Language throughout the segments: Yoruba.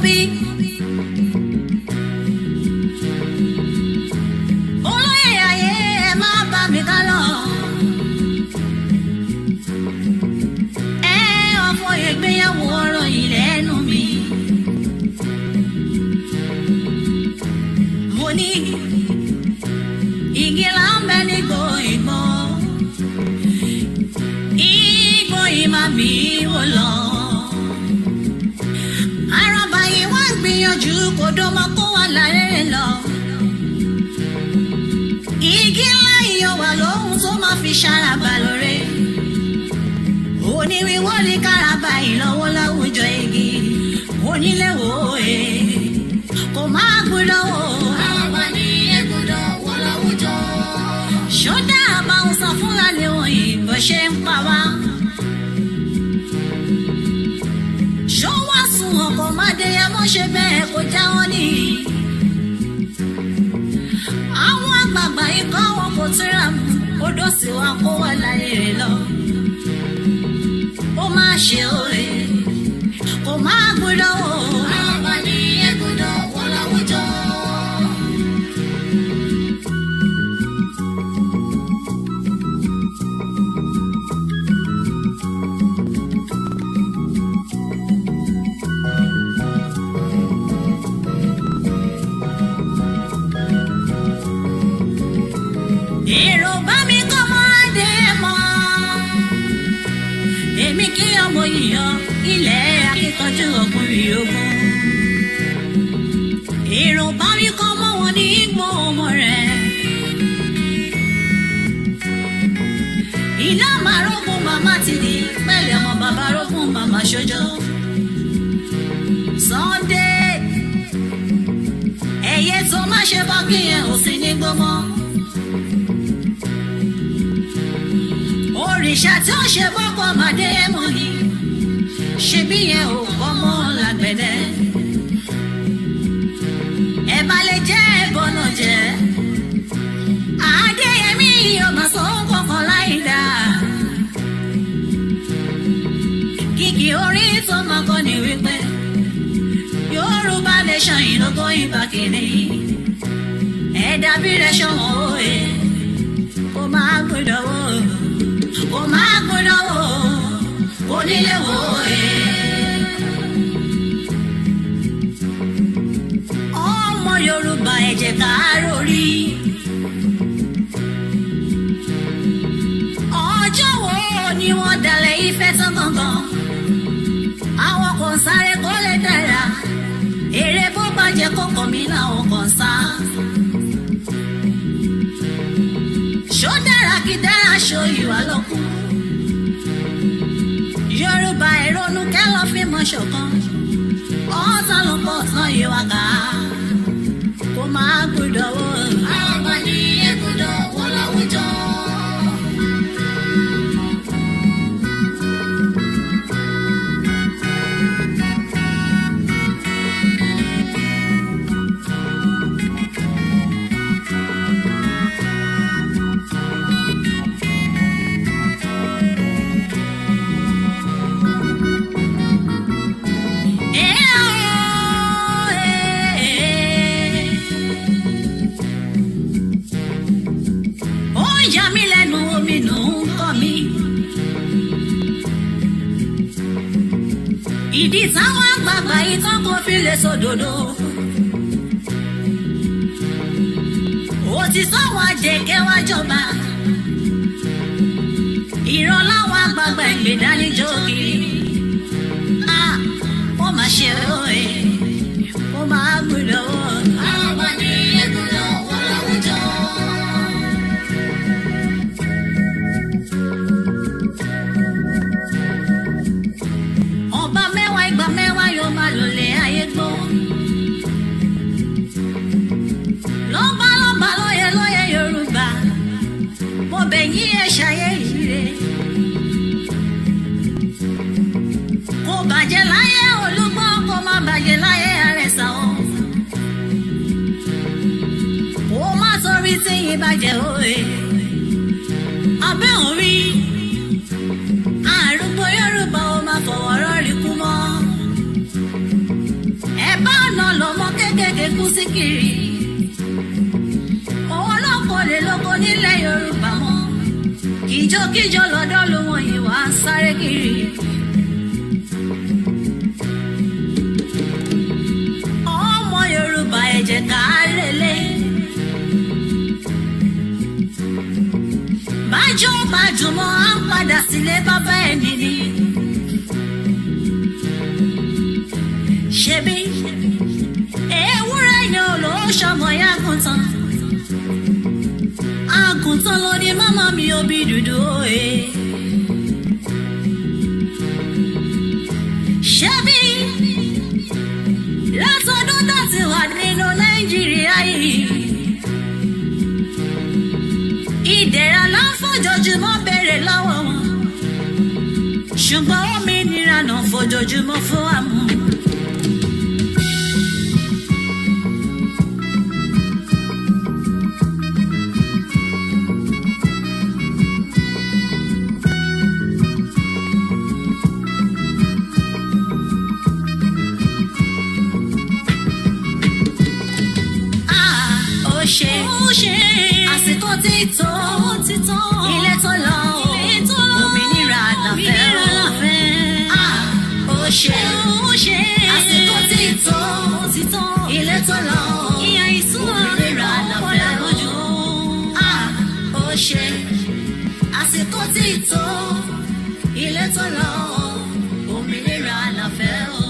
bí. Olóyè ayé ẹ má bá mi ká lọ. Ẹ ọ̀fọ̀ ìgbéyàwó ọ̀rọ̀ yìí lẹ́nu mi. Mo ní igi là ń bẹ nígbò ìgbò. Ìgbò yìí máa mi wò lọ. Àràbà yìí wá ń gbìyànjú kò dọ́mọ kó wà lárẹ́rẹ́ lọ. Igi ńlá ìyọ̀ wà lóhun tó máa fi ṣàràbà lóore. Oníwíwọ́ ní káràbà ìlọ́wọ́ láwùjọ igi. Onílé wo e kò máa gbúdọ̀ wò. Àràbà ní ẹgbùdọ̀ wọ láwùjọ. Ṣọ́dá àbáwọn sọ fúnlàní wọ̀nyí bó ṣe ń pa wá. Ṣó wá sùn ọkọ̀ máde ẹ mọ́ ṣe bẹ́ẹ̀ kó jáwọ́ ní. Àwọn àgbààgbà ikọ̀ wọn kò tíra mú odò sí wa kó wà láyé rẹ̀ lọ. Ó máa ṣe òye kò máa gbúdọ̀ wò. Àràbà ní ẹgbùdọ̀ wọ láwùjọ. Èrò bá mi kọ́ mọ́dé mọ́. Èmi kí ọmọ yíyan ilẹ̀ akíkanjú ọkùnrin ogun. Èrò bá mi kọ́ mọ́ wọn ní ipò ọmọ rẹ̀. Iná máa rógún màmá ti di pẹ̀lẹ́ ọmọ bàbá rógún màmá ṣojo. Sunday ẹ̀yẹ tó má ṣe bọ́ kí yẹn ò sí ní gbọ́mọ́. Òrìṣà tí ó ṣe bọ́kọ̀ ọmọdé mọ́ ni ṣe bí yẹn ò kọ́ mọ́ lágbẹ̀dẹ. Ẹ bá lè jẹ́ ẹ̀bọ̀nà jẹ́. Adéyẹmí ọmọ sọ kọ̀ọ̀kan láì dá. Kìkì orí tó máa kọ́ ni wípé Yorùbá nation ìlógún ìbá kìíní. Ẹ̀dá bí rẹ̀ ṣọ̀wọ́n òye kó máa gbọ́dọ̀ wò. Kò máa gbọ́dọ̀ wò, onílé wò e. Ọmọ Yorùbá ẹ jẹ́ ká rórí. Ọjọ́ wo ni wọ́n dalẹ̀ Ifẹ̀ tán gangan? Àwọn kan sáré kó lè dára. Èrè bó bàjẹ́ kókò mi làwọn kan sá. Ṣó dára kí dára ṣó ìwà lọ́kùn. Yorùbá ìrònú kẹ́lọ́ fi mọ̀ ṣọ̀kan. Ọ̀tá ló pọ̀ tán ìwà ká. Kó máa gbọ́dọ̀ wò. Àràbà ní ẹgbùdọ̀ wọ láwùjọ. Yà mí lẹ́nu omi nù ń kọ́ mi. Ìdí táwọn àgbààgbà yìí tán kò fi lè sòdodo. Ó ti sọ́wọ́ àjẹkẹ́ wá jọba. Ìran láwọn àgbààgbà ìgbèdánijó kiri. Ó máa ṣe òye, ó máa gbọ́dọ̀ wò. Àràbà ní ẹgbùdọ̀ wọ láwùjọ. Ọba mẹ́wàá ìgbà mẹ́wàá yóò máa lòlẹ̀ ayé gbó. Lọ́ba lọ́ba lóye lóye Yorùbá. Mo bẹ̀ yín ẹ ṣayé ìrè. Kò bàjẹ́ láyé Olúgbọ́, kò má bàjẹ́ láyé Àrẹ̀sà o. Kò má torí tí yín bàjẹ́ òye. Abẹ́ òrí. Àrùgbó Yorùbá ó máa fọwọ́ rọ́ọ̀rì kú mọ́. Ẹ sí kiri. Ọlọ́pọ̀ lè lóko nílẹ̀ Yorùbá mọ́. Kíjokíjo lọ́dọ̀ ló wọ̀n yìí wá ń sáré kiri. Ọmọ Yorùbá ẹ jẹ́ ká lélẹ̀. Bájọ́ bájúmọ́ á ń padà sílé bàbá ẹni ni. Ṣebí ewúrẹ́ yẹn ò lọ ṣọmọ ya àgùntàn. Àgùntàn ló ní màmá mi òbí dúdú òye. Ṣebí látọdún tó ti wà nínú Nàìjíríà yìí. Ìdẹ̀ra là ń fojoojúmọ́ béèrè lọ́wọ́ wọn. Ṣùgbọ́n òmìnira náà fojoojúmọ́ fún wa mú. Àsìkò ti tó, ilé tó lọ, òmìnira làfẹ́ o. Ó ṣe, àsìkò ti tó, ilé tó lọ, òmìnira làfẹ́ o. Ó ṣe, àsìkò ti tó, ilé tó lọ, òmìnira làfẹ́ o.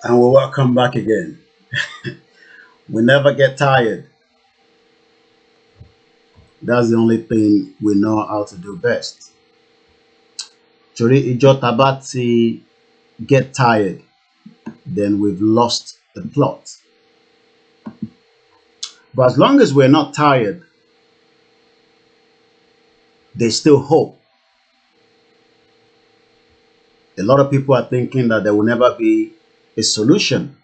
And we're welcome back again. We never get tired. That's the only thing we know how to do best. Torí ìjọ tá bá ti get tired, then we've lost the plot. But as long as we're not tired, there's still hope. A lot of people are thinking that there will never be a solution.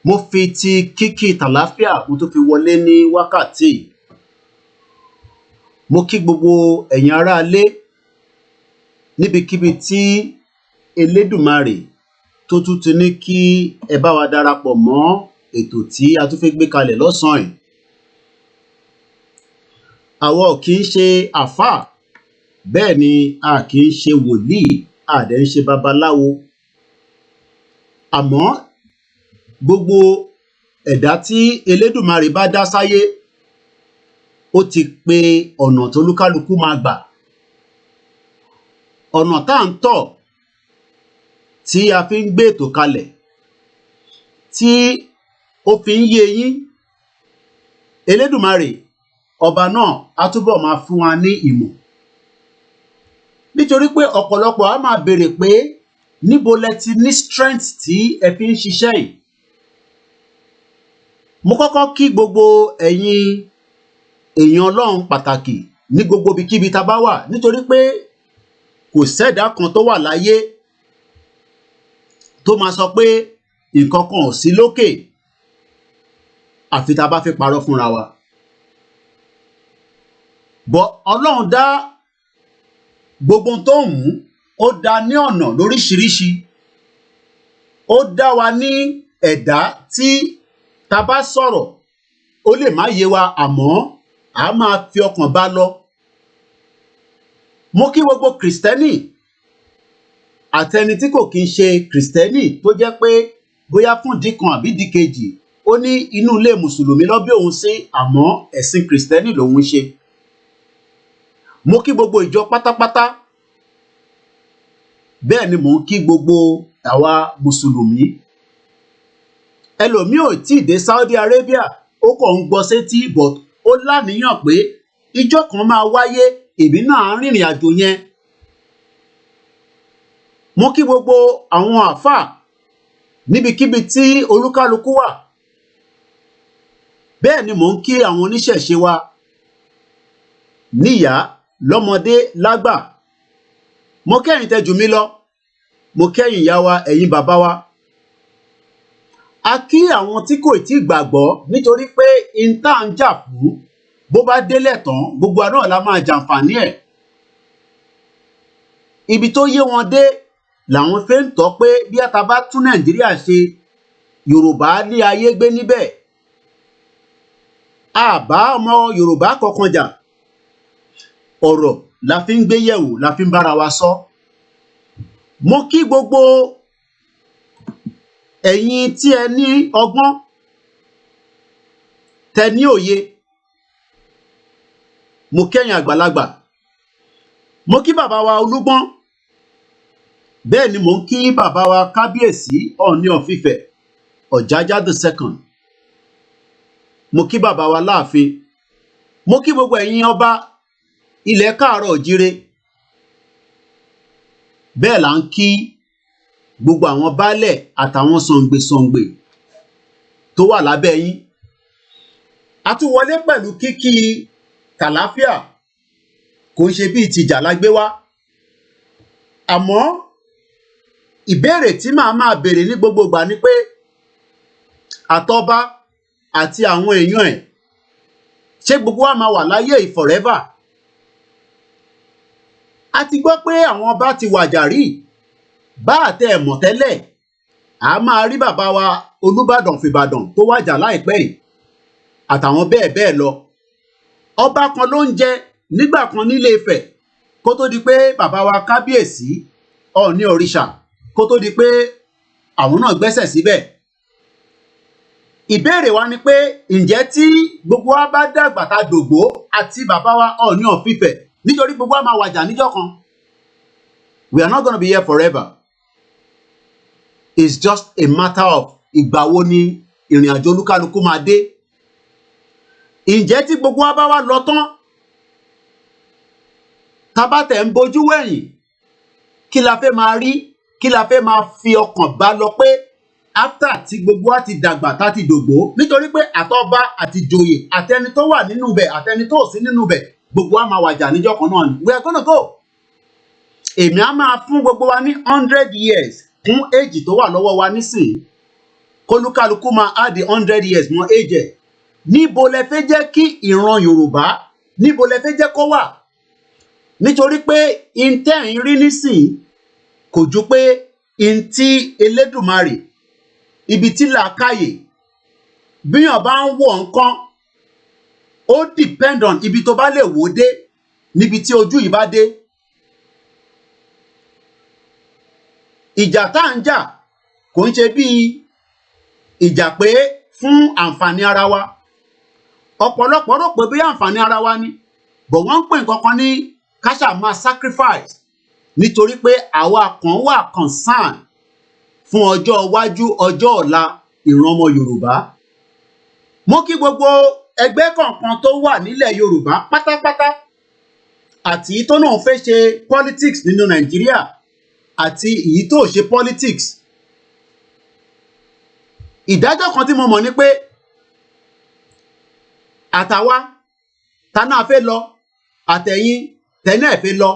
Mo fi ti kíkí tàlàfíà mo tó fi wọlé ní wákàtí. Mo kí gbogbo ẹ̀yin ará ilé níbikíbi tí Elédùmarè tó tún ti ní kí ẹ bá wa darapọ̀ mọ́ ètò tí a tún fẹ́ gbé kalẹ̀ lọ́sàn-án yìí. Àwa ò kì í ṣe àfáà, bẹ́ẹ̀ ni a kì í ṣe wòlíì, a dẹ̀ ń ṣe babaláwo. Àmọ́ gbogbo ẹ̀dá tí Elédùmarè bá dá sáyé, ó ti pè ọ̀nà tó lúkálukú máa gbà. Ọ̀nà tá ń tọ̀ tí a fi ń gbé ètò kalẹ̀, tí ó fi ń yé yín, Elédùmarè ọba náà á túbọ̀ máa fún wa ní ìmọ̀. Nítorí pé ọ̀pọ̀lọpọ̀ á máa béèrè pé níbo lẹ ti ní strength tí ẹ fi ń ṣiṣẹ́ yìí. Mo kọ́kọ́ kí gbogbo ẹ̀yin èèyàn Ọlọ́run pàtàkì ní gbogbo ibikíbi tá a bá wà, nítorí pé kò sẹ́dá kan tó wà láyé tó máa sọ pé nǹkan kan ò sí lókè àfi tá a bá fẹ́ parọ́ fúnra wa. Bọ́ Ọlọ́run dá gbogbo tó ń mú, ó dá ní ọ̀nà lóríṣiríṣi. Ó dá wa ní ẹ̀dá tí tá bá sọ̀rọ̀ ó lè má yé wa, àmọ́ a máa fi ọkàn bá lọ. Mo kí gbogbo Kristẹni àtẹni tí kò kí ń ṣe Kristẹni tó jẹ́ pé bóyá fún ìdí kan àbí ìdí kejì ó ní inú ilé Mùsùlùmí ló bí òun sí, àmọ́ ẹ̀sìn Kristẹni lòun ṣe. Mo kí gbogbo ìjọ pátápátá, bẹ́ẹ̀ ni mò ń kí gbogbo àwa Mùsùlùmí. Ẹlòmíì ò tí ì dé Saudi Arabia, ó kàn ń gbọ́ sétí, but ó láníyàn pé ìjọ kan máa wáyé, èmi náà rìnrìn àjò yẹn. Mo kí gbogbo àwọn àfáà níbikíbi tí olúkálukú wà. Bẹ́ẹ̀ ni mò ń kí àwọn oníṣẹ̀ṣe wa níyà lọ́mọdé lágbà. Mo kẹ́yìn tẹ́ jù mí lọ, mo kẹ́yìn ìyá wa, ẹ̀yin bàbá wa. A kí àwọn tí kò tí gbàgbọ́, nítorí pé ìntà ń jà fún bó bá délẹ̀ tán gbogbo àná la máa jàǹfààní ẹ̀. Ibi tó yé wọn dé làwọn fẹ́ ń tọ́ pé bí a ta bá tún Nàìjíríà ṣe, Yorùbá ní ayé gbé níbẹ̀. Àbá ọmọ Yorùbá kankan jà, ọ̀rọ̀ la fi ń gbé yẹ̀wò, la fi ń bára wa sọ. Mo kí gbogbo ẹ̀yin tí ẹ ní ọgbọ́n, tẹ ní òye. Mo kẹ́yìn àgbàlagbà. Mo kí bàbá wa Olúgbọ́n. Bẹ́ẹ̀ ni mò ń kí bàbá wa Kábíyèsí Ọọ̀ni of Ifẹ̀ Ọ̀jájá II. Mo kí bàbá wa Láàfin. Mo kí gbogbo ẹ̀yin ọba ilẹ̀ Káàárọ̀ Òjíire. Bẹ́ẹ̀ là ń kí gbogbo àwọn baálẹ̀ àtàwọn sọ̀ǹgbèsọ̀ǹgbè tó wà lábẹ́ yín. A tún wọlé pẹ̀lú kíkí tàlàáfíà, kò ń ṣe bíi tìjà la gbé wá. Àmọ́ ìbéèrè tí màá máa béèrè ní gbogbo ìgbà ni pé àtọba àti àwọn èèyàn ẹ̀, ṣé gbogbo wa máa wà láyé forever? A ti gbọ́ pé àwọn ọba ti wàjà rí, bá àtẹ ẹ̀mọ̀ tẹ́lẹ̀, a máa rí bàbá wa Olúbàdàn fìbàdàn tó wàjà láìpẹ́ yìí, àtàwọn bẹ́ẹ̀ bẹ́ẹ̀ lọ. Ọba kan ló ń jẹ nígbà kan nílé Ifẹ̀ kó tó di pé bàbá wa Kábíyèsí Ọọ̀ni òrìṣà kó tó di pé àwọn náà gbẹ́sẹ̀ síbẹ̀. Ìbéèrè wa ni pé ǹjẹ́ tí gbogbo wa bá dàgbà tá dògbó àti bàbá wa Ọọ̀ni of Ifẹ̀, nítorí gbogbo wa máa wàjà níjọ́ kan, we are not going to be here forever. It's just a matter of ìgbà wo ni ìrìn àjò olúkálukú máa dé. Ǹjẹ́ tí gbogbo wa bá wá lọ tán, tá bá tẹ̀ ń bojú wẹ̀yìn, kí la fẹ́ máa rí, kí la fẹ́ máa fi ọkàn bá lọ pé after tí gbogbo wa ti dàgbà tá ti dògbó, nítorí pé àtọba àti joyè àtẹni tó wà nínú bẹ̀ àtẹni tó sí nínú bẹ̀, gbogbo wa máa wàjà níjọ́ kan náà ni. We are gonna go. Èmi á máa fún gbogbo wa ní 100 years fún èjì tó wà lọ́wọ́ wa nísìnyí, kólúkálukú máa add 100 years mọ́ èjì ẹ̀. Níbo lẹ fẹ́ jẹ́ kí ìran Yorùbá, níbo lẹ fẹ́ jẹ́ kó wà? Nítorí pé intẹ́yìn rí nísìnyí kò ju pé intí Elédùmarè, ibi tí làákàyè bíyàn bá ń wọ̀ nǹkan, ó depend on ibi tó bá lè wò dé, níbi tí ojú yìí bá dé. Ìjà tá ń jà kò ń ṣe bí ìjà pé fún àǹfààní ara wa. Ọ̀pọ̀lọpọ̀ rò pé bí àǹfààní ara wa ni, bọ̀ wọ́n ń pè nǹkan kan ní káṣà máa sacrifice, nítorí pé àwa kan wà concern fún ọjọ́ iwájú, ọjọ́ ọ̀la ìran ọmọ Yorùbá. Mo kí gbogbo ẹgbẹ́ kọ̀ọ̀kan tó wà nílẹ̀ Yorùbá pátápátá, àti èyí tó náà fẹ́ ṣe politics nínú Nàìjíríà àti èyí tó ṣe politics. Ìdájọ́ kan tí mo mọ̀ ni pé àtàwa ta náà fẹ́ lọ àtẹ̀yìn tẹ́nẹ̀ fẹ́ lọ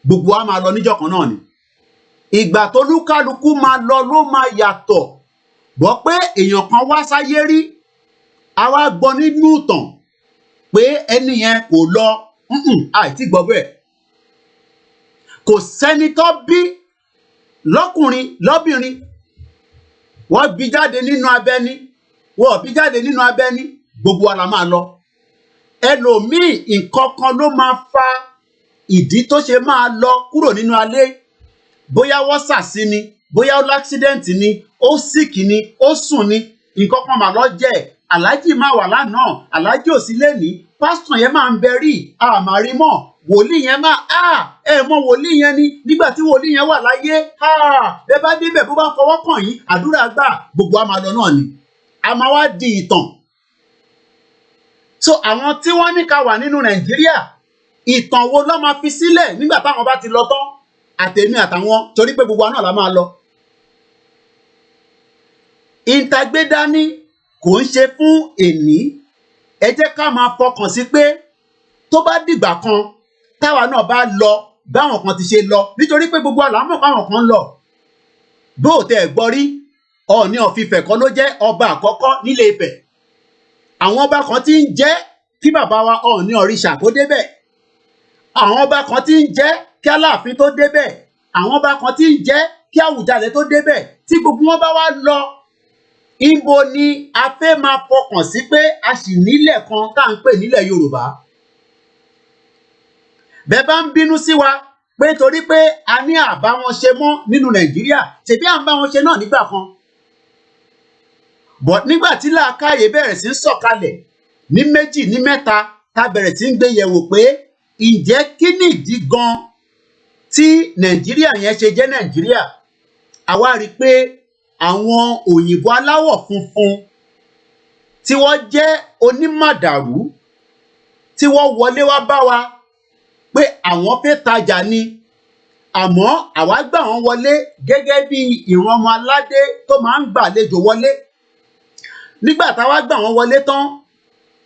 gbogbo wa máa lọ níjọ́ kan náà ni ìgbà tó lúkálukú máa lọ ló máa yàtọ̀ bọ́ pé èèyàn kan wá sáyé rí àwa gbọ́ nínú ìtàn pé ẹni yẹn kò lọ àìtí gbọ́ bẹ́ẹ̀ kò sẹ́ni tó bí lọ́kùnrin lọ́bìnrin wọ́n bí jáde nínú abẹ́ní wọ́n bí jáde nínú abẹ́ní gbogbo wa la máa lọ ẹlòmíì nǹkan kan ló máa fa ìdí tó ṣe máa lọ kúrò nínú alé bóyá wọ́n ṣàṣì ni bóyá ó láksidẹ̀ǹtì ni ó síkì ni ó sùn ni nǹkan kan mà lọ jẹ́ aláàjì máa wà lánàá aláàjì ò sí lẹ́ni pásítọ̀ yẹn máa ń bẹ rí àmàrí mọ́ wòlíì yẹn máa ẹ mọ wòlíì yẹn ni nígbà tí wòlíì yẹn wà láyé ẹ bá débẹ̀ bó bá fọwọ́ kàn yín àdúrà gbà gbogbo a máa lọ náà ni a máa wá di ìtàn so àwọn tí wọ́n ní ká wà nínú Nàìjíríà ìtàn wo ló máa fi sílẹ̀ nígbà táwọn bá ti lọ tán àtẹ̀mí àtàwọn torí pé gbogbo àná la máa lọ ìtagbédání kò ń ṣe fún èní ẹ jẹ́ ká máa fọkàn sí pé tó bá dìgbà kan táwa náà bá lọ báwọn kan ti ṣe lọ nítorí pé gbogbo àlámọ̀ káwọn kan lọ bó tẹ̀ gbọ́ rí Ọọ̀ni of Ifẹ̀ kan ló jẹ́ ọba àkọ́kọ́ nílé Ifẹ̀ àwọn ọba kan tí ń jẹ́ kí bàbá wa Ọọ̀ni òrìṣà kó débẹ̀ àwọn ọba kan tí ń jẹ́ kí Aláàfin tó débẹ̀ àwọn ọba kan tí ń jẹ́ kí Àwùjalẹ̀ tó débẹ̀ tí gbogbo wọn bá wá lọ ibo ni a fẹ́ máa fọkàn sí pé a sì nílẹ̀ kan tá à ń pè nílẹ̀ Yorùbá bẹ́ẹ̀ bá ń bínú sí wa pé torí pé a ní àbá wọn ṣe mọ́ nínú Nàìjíríà ṣèbí à ń bá wọn ṣe náà nígbà kan but nígbà tí làákàyè bẹ̀rẹ̀ sí ń sọ̀kalẹ̀ ní méjì ní mẹ́ta tá bẹ̀rẹ̀ sí ń gbé yẹ̀wò pé ǹjẹ́ kí nìdí gan tí Nàìjíríà yẹn ṣe jẹ́ Nàìjíríà àwa rí i pé àwọn òyìnbó aláwọ̀ funfun tí wọ́n jẹ́ onímọ̀dàrú tí wọ́n wọlé wá bá wa pé àwọn fẹ́ tajà ni àmọ́ àwa gbà wọ́n wọlé gẹ́gẹ́ bí ìran ọmọ aládé tó máa ń gbàlejò wọlé nígbà táwa gbà wọ́n wọlé tán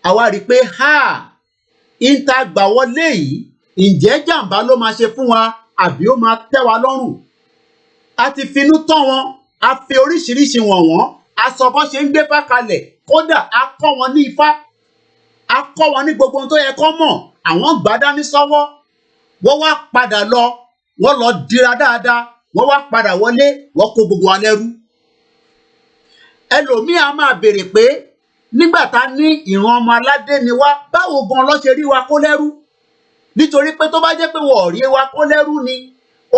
àwa rí i pé ìta gbà wọlé yìí ǹjẹ́ jàǹbá ló máa ṣe fún wa àbí ó máa tẹ́ wa lọ́rùn a ti finú tán wọn a fi oríṣiríṣi wọ̀n a sọ bó ṣe ń gbé fá kalẹ̀ kódà a kọ́ wọn ní ifá a kọ́ wọn ní gbogbo ohun tó yẹ kó mọ̀ àwọn gbà dání sọ́wọ́ wọ́n wá padà lọ wọ́n lọ dira dáadáa wọ́n wá padà wọlé wọ́n kó gbogbo wa lẹ́rú ẹlòmíà máa béèrè pé nígbà tá ní ìran ọmọ aládé ni wá báwo gan ló ṣe rí wa kó lẹ́rú nítorí pé tó bá jẹ́ pé wọ́n rí wa kó lẹ́rú ni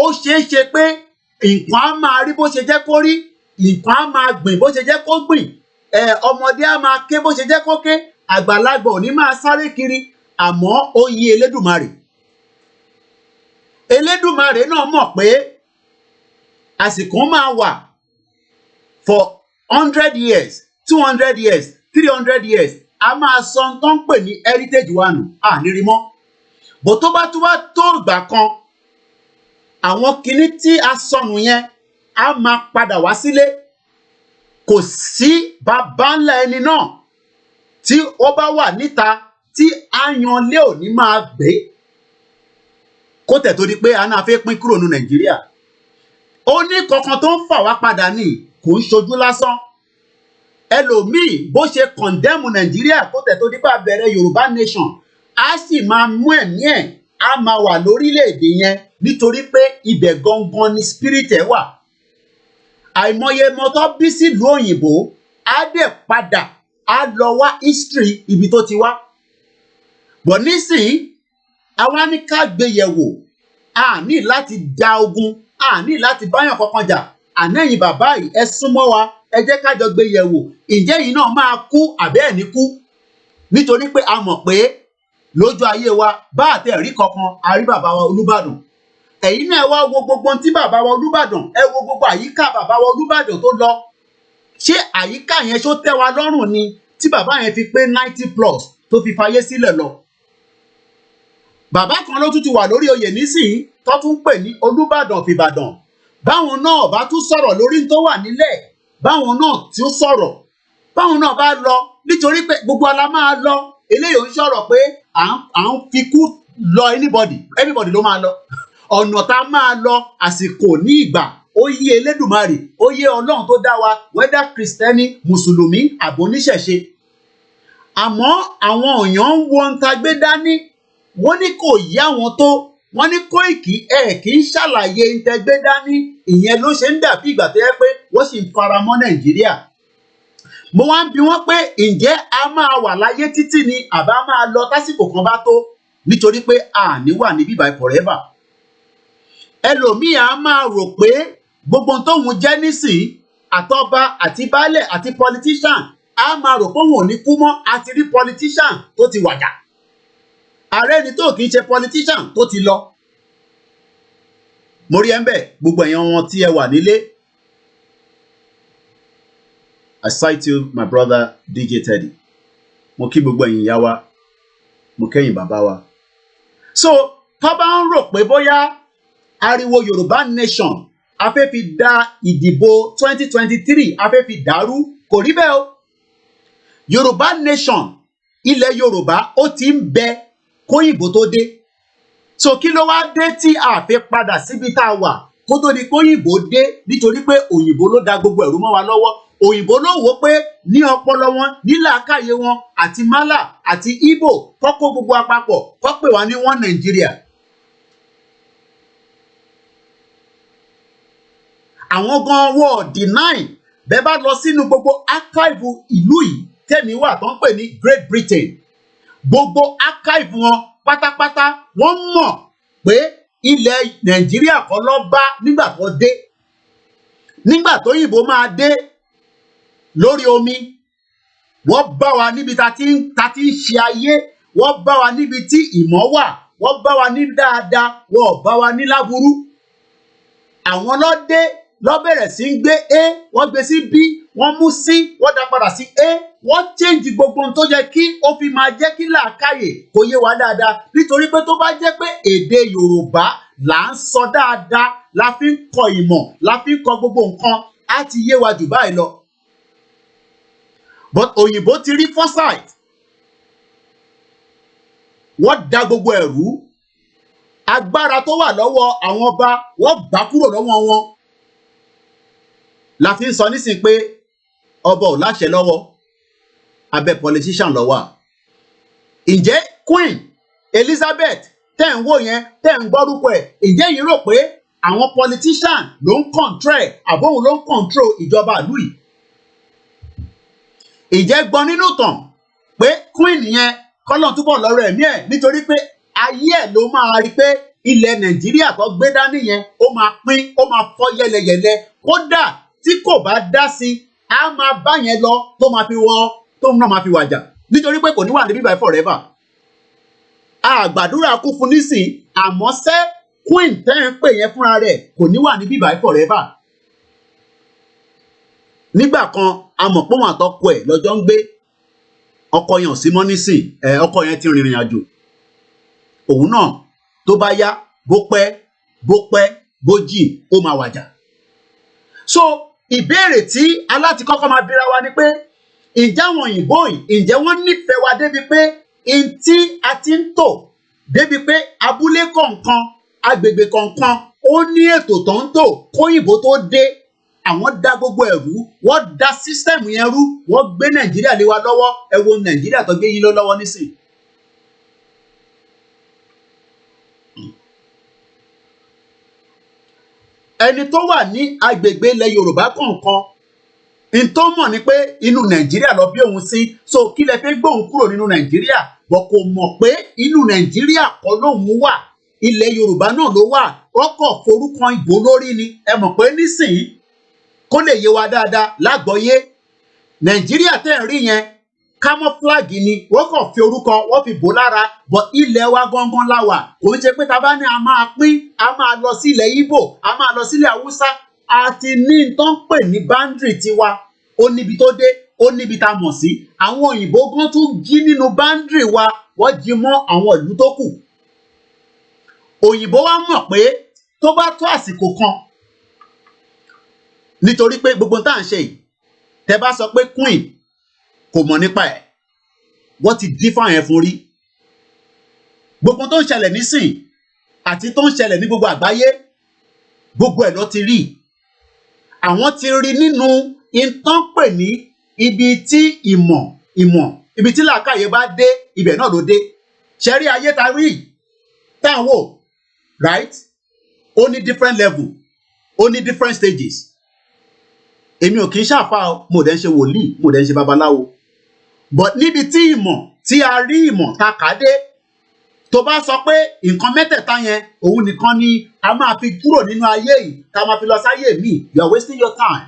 ó ṣeé ṣe pé nǹkan á máa rí bó ṣe jẹ́ kó rí nǹkan á máa gbìn bó ṣe jẹ́ kó gbìn ọmọdé á máa ké bó ṣe jẹ́ kó ké àgbàlagbà ò ní máa sáré kiri àmọ́ ó yí Elédùmarè náà mọ̀ pé àsìkò máa wà for 100 years 200 years 300 years a máa sọ tó ń pè ní heritage wa nù nírí mọ́ bó tó bá tún wá tó ìgbà kan àwọn kinní tí a sọnù yẹn a máa padà wá sílé kò sí bàbá ńlá ẹni náà tí ó bá wà níta tí ayanlé ò ní máa gbé kó tẹ̀ tó di pé a náà fẹ́ pín kúrò ní Nàìjíríà ó ní kankan tó ń fà wá padà ní kò ń ṣojú lásán ẹlòmíì bó ṣe kọ̀ndẹ́mù Nàìjíríà kó tẹ̀ tó di pé a bẹ̀rẹ̀ Yorùbá nation a sì máa mú ẹ̀mí ẹ̀ a máa wà lórílẹ̀‐èdè yẹn nítorí pé ibẹ̀ gangan ni spirit ẹ̀ wà àìmọye mọ́tò bí sílùú òyìnbó á dẹ̀ padà á lọ wá history ibi tó ti wá bọ̀ nísìnyí àwa ní ká gbé yẹ̀wò a ní láti da ogun a ní láti báyàn kankan jà ànẹ́yìn bàbá yìí ẹ súnmọ́ wa ẹ jẹ́ ká jọ gbé yẹ̀wò ǹjẹ́ yìí náà máa kú àbẹ́ ẹ̀ ní kú nítorí pé a mọ̀ pé lójú ayé wa bá àtẹ̀rí kankan a rí bàbá wa Olúbàdàn ẹ̀yin náà wá wo gbogbo tí bàbá wa Olúbàdàn ẹ wo gbogbo àyíká bàbá wa Olúbàdàn tó lọ ṣé àyíká yẹn ṣó tẹ́ wa lọ́rùn ni tí bàbá yẹn fi pé 90+ tó fi fayé sílẹ̀ lọ bàbá kan ló tún ti wà lórí oyè nísìnyí tó tún pè ní Olúbàdàn of Ìbàdàn báwọn náà bá tún sọ̀rọ̀ lórí tó wà nílẹ̀ báwọn náà tí ó sọ̀rọ̀ báwọn náà bá lọ nítorí pé gbogbo ala máa lọ eléyìí ò ń sọ̀rọ̀ pé à ń fikú lọ anybody ló máa lọ ọ̀nà tá a máa lọ àsìkò ní ìgbà ó yé Elédùmarè ó yé Ọlọ́run tó dá wa whether Kristẹni Mùsùlùmí àbóníṣẹ̀ṣe àmọ́ àwọn èèyàn ń wo ohun tá a gbé dání wọ́n ní kò yá wọn tó wọ́n ní Kóìkì kì í ṣàlàyé ohun tá a gbé dání ìyẹn ló ṣe ń dàbí ìgbà tó yẹ pé wọ́n sì ń fara mọ́ Nàìjíríà mo wá ń bi wọ́n pé ǹjẹ́ a máa wà láyé títí ni àbá máa lọ tásìkò kan bá tó nítorí pé àní wà ní bíbá forever ẹlòmíì á máa rò pé gbogbo tóun jẹ́ nísìnyí àtọba àti baálẹ̀ àti politician á máa rò pé òun ò ní kú mọ́ àti rí politician tó ti wàjà ààrẹ ni tó kì í ṣe politician tó ti lọ mo rí ẹ ń bẹ gbogbo èèyàn wọn tí ẹ wà nílé I cite you my brother DJ Teddy mo kí gbogbo ẹ̀yin ìyá wa mo kẹ́yìn bàbá wa so tó bá ń rò pé bóyá ariwo Yorùbá nation a fẹ́ fi dá ìdìbò 2023 a fẹ́ fi dàrú kò rí bẹ́ẹ̀ o Yorùbá nation ilẹ̀ Yorùbá ó ti ń bẹ kóyìnbó tó dé so kí ló wá dé tí a fẹ́ padà síbi tá a wà kó tó di kóyìnbó dé nítorí pé òyìnbó ló da gbogbo ẹ̀rú mọ́ wa lọ́wọ́ òyìnbó ló wò pé ní ọpọlọ wọn ní làákàyè wọn àti málà àti Ìgbò kọ́kọ́ gbogbo àpapọ̀ kọ́ pè wá ní one Nàìjíríà. àwọn gan wọ́n deny bẹ́ẹ̀ bá lọ sínú gbogbo archive ìlú yìí tẹ̀mí wà tó ń pè ní Great Britain gbogbo archive wọn pátápátá wọ́n mọ̀ pé ilẹ̀ Nàìjíríà kọ́ ló bá nígbà tó dé nígbà tó yìnbó máa dé lórí omi wọ́n bá wa níbi ta ti ń ṣe ayé wọ́n bá wa níbi tí ìmọ̀ wà wọ́n bá wa ní dáadáa wọ́n bá wa ní láburú àwọn ló dé ló bẹ̀rẹ̀ sí ń gbé a wọ́n gbé sí b wọ́n mú c wọ́n dá padà sí a wọ́n change gbogbo ohun tó jẹ́ kí ó fi máa jẹ́ kí làákàyè kó yé wa dáadáa nítorí pé tó bá jẹ́ pé èdè Yorùbá là ń sọ dáadáa la fi ń kọ ìmọ̀ la fi ń kọ gbogbo nǹkan á ti yé wa jù báyìí lọ but òyìnbó ti rí foresight wọ́n dá gbogbo ẹ̀rú agbára tó wà lọ́wọ́ àwọn ọba wọ́n gbà kúrò lọ́wọ́ wọn la fi ń sọ nísìn pé ọba ò láṣẹ lọ́wọ́ abẹ́ politician ló wà ǹjẹ́ Queen Elizabeth tẹ́ ń wò yẹn tẹ́ ń gbọ́rúkọ ẹ̀ ǹjẹ́ yìí rò pé àwọn politician ló ń control àbóhùn ló ń control ìjọba ìlú yìí ìjẹ́ gbọ́ nínú tàn pé Queen yẹn kọ́lọ́n túbọ̀ lọ́rọ̀ ẹ̀mí ẹ̀ nítorí pé ayé ẹ̀ ló máa rí pé ilẹ̀ Nàìjíríà tó gbé dání yẹn ó máa pín ó máa fọ́ yẹlẹyẹlẹ kódà tí kò bá dá sí á máa bá yẹn lọ tó máa fi wọ tóun náà máa fi wàjà nítorí pé kò ní wà níbí báyìí forever àgbàdúrà kú fún nísìn àmọ́ sẹ́ Queen tẹ́ ń pè yẹn fúnra rẹ̀ kò ní wà níbí báyìí forever nígbà kan a mọ̀ pé wọn àtọkọ ẹ̀ lọ́jọ́ ń gbé ọkọ yẹn ò sí mọ́ nísìn ọkọ yẹn ti rìnrìn àjò òun náà tó bá yá bó pẹ́ bó jìn ó máa wàjà so ìbéèrè tí aláti kọ́kọ́ máa bira wa ni pé ǹjẹ́ àwọn òyìnbó yìí ǹjẹ́ wọ́n nífẹ̀ẹ́ wa débi pé n tí a ti ń tò débi pé abúlé kọ̀ọ̀kan agbègbè kọ̀ọ̀kan ó ní ètò tó ń tò kóyìnbó tó dé àwọn dá gbogbo ẹ̀rú wọ́n dá sísítẹ̀mù yẹn rú wọ́n gbé Nàìjíríà lé wa lọ́wọ́ ẹ wo Nàìjíríà tó gbé yín lọ́wọ́ nísìn. ẹni tó wà ní agbègbè ilẹ̀ Yorùbá kọ̀ọ̀kan n tó mọ̀ ni pé inú Nàìjíríà lọ bí òun sí so kí lẹ fẹ́ gbóhùn kúrò nínú Nàìjíríà bọ̀ kò mọ̀ pé inú Nàìjíríà kọ́ lóun wà ilẹ̀ Yorùbá náà ló wà ọkọ̀ forúkọ ìbò lórí ni ẹ mọ̀ pé nísìnyí kó lè yé wa dáadáa lágbọ́yé Nàìjíríà tẹ́ ń rí yẹn camouflage ni wọ́n kàn fi orúkọ wọ́n fi bò lára bọ̀ ilẹ̀ wa gangan la wà kò ń ṣe pé ta bá ní a máa pín a máa lọ sí ilẹ̀ Ìgbò a máa lọ sílẹ̀ Haúsá àti ní tó ń pè ní boundary tiwa ó níbi tó dé ó níbi tá a mọ̀ sí àwọn òyìnbó gan tún jí nínú boundary wa wọ́n jí mọ́ àwọn ìlú tó kù òyìnbó wa mọ̀ pé tó bá tó àsìkò kan nítorí pé gbogbo tá à ń ṣe yìí tẹ́ bá sọ pé Queen kò mọ̀ nípa ẹ̀ wọ́n ti dífá yẹn fún rí gbogbo tó ń ṣẹlẹ̀ nísìn àti tó ń ṣẹlẹ̀ ní gbogbo àgbáyé gbogbo ẹ̀ ló ti rí. Àwọn ti rí nínú ìtàn pè ní ibi tí ìmọ̀ ibi tí làákàyè bá dé ibẹ̀ náà ló dé. Ṣe rí ayé ta rí tá ń wò, right? Ó ní different level, ó ní different stages. Èmi ò kì í ṣàfà o, mo dẹ̀ ń ṣe wòlíì, mo dẹ̀ ń ṣe babaláwo. But níbi tí ìmọ̀ tí a rí ìmọ̀ ta kà dé, tó bá sọ pé nǹkan mẹ́tẹ̀ẹ̀ta yẹn òun nìkan ni a máa fi kúrò nínú ayé yìí ká máa fi lọ sáyé míì, you are wasting your time.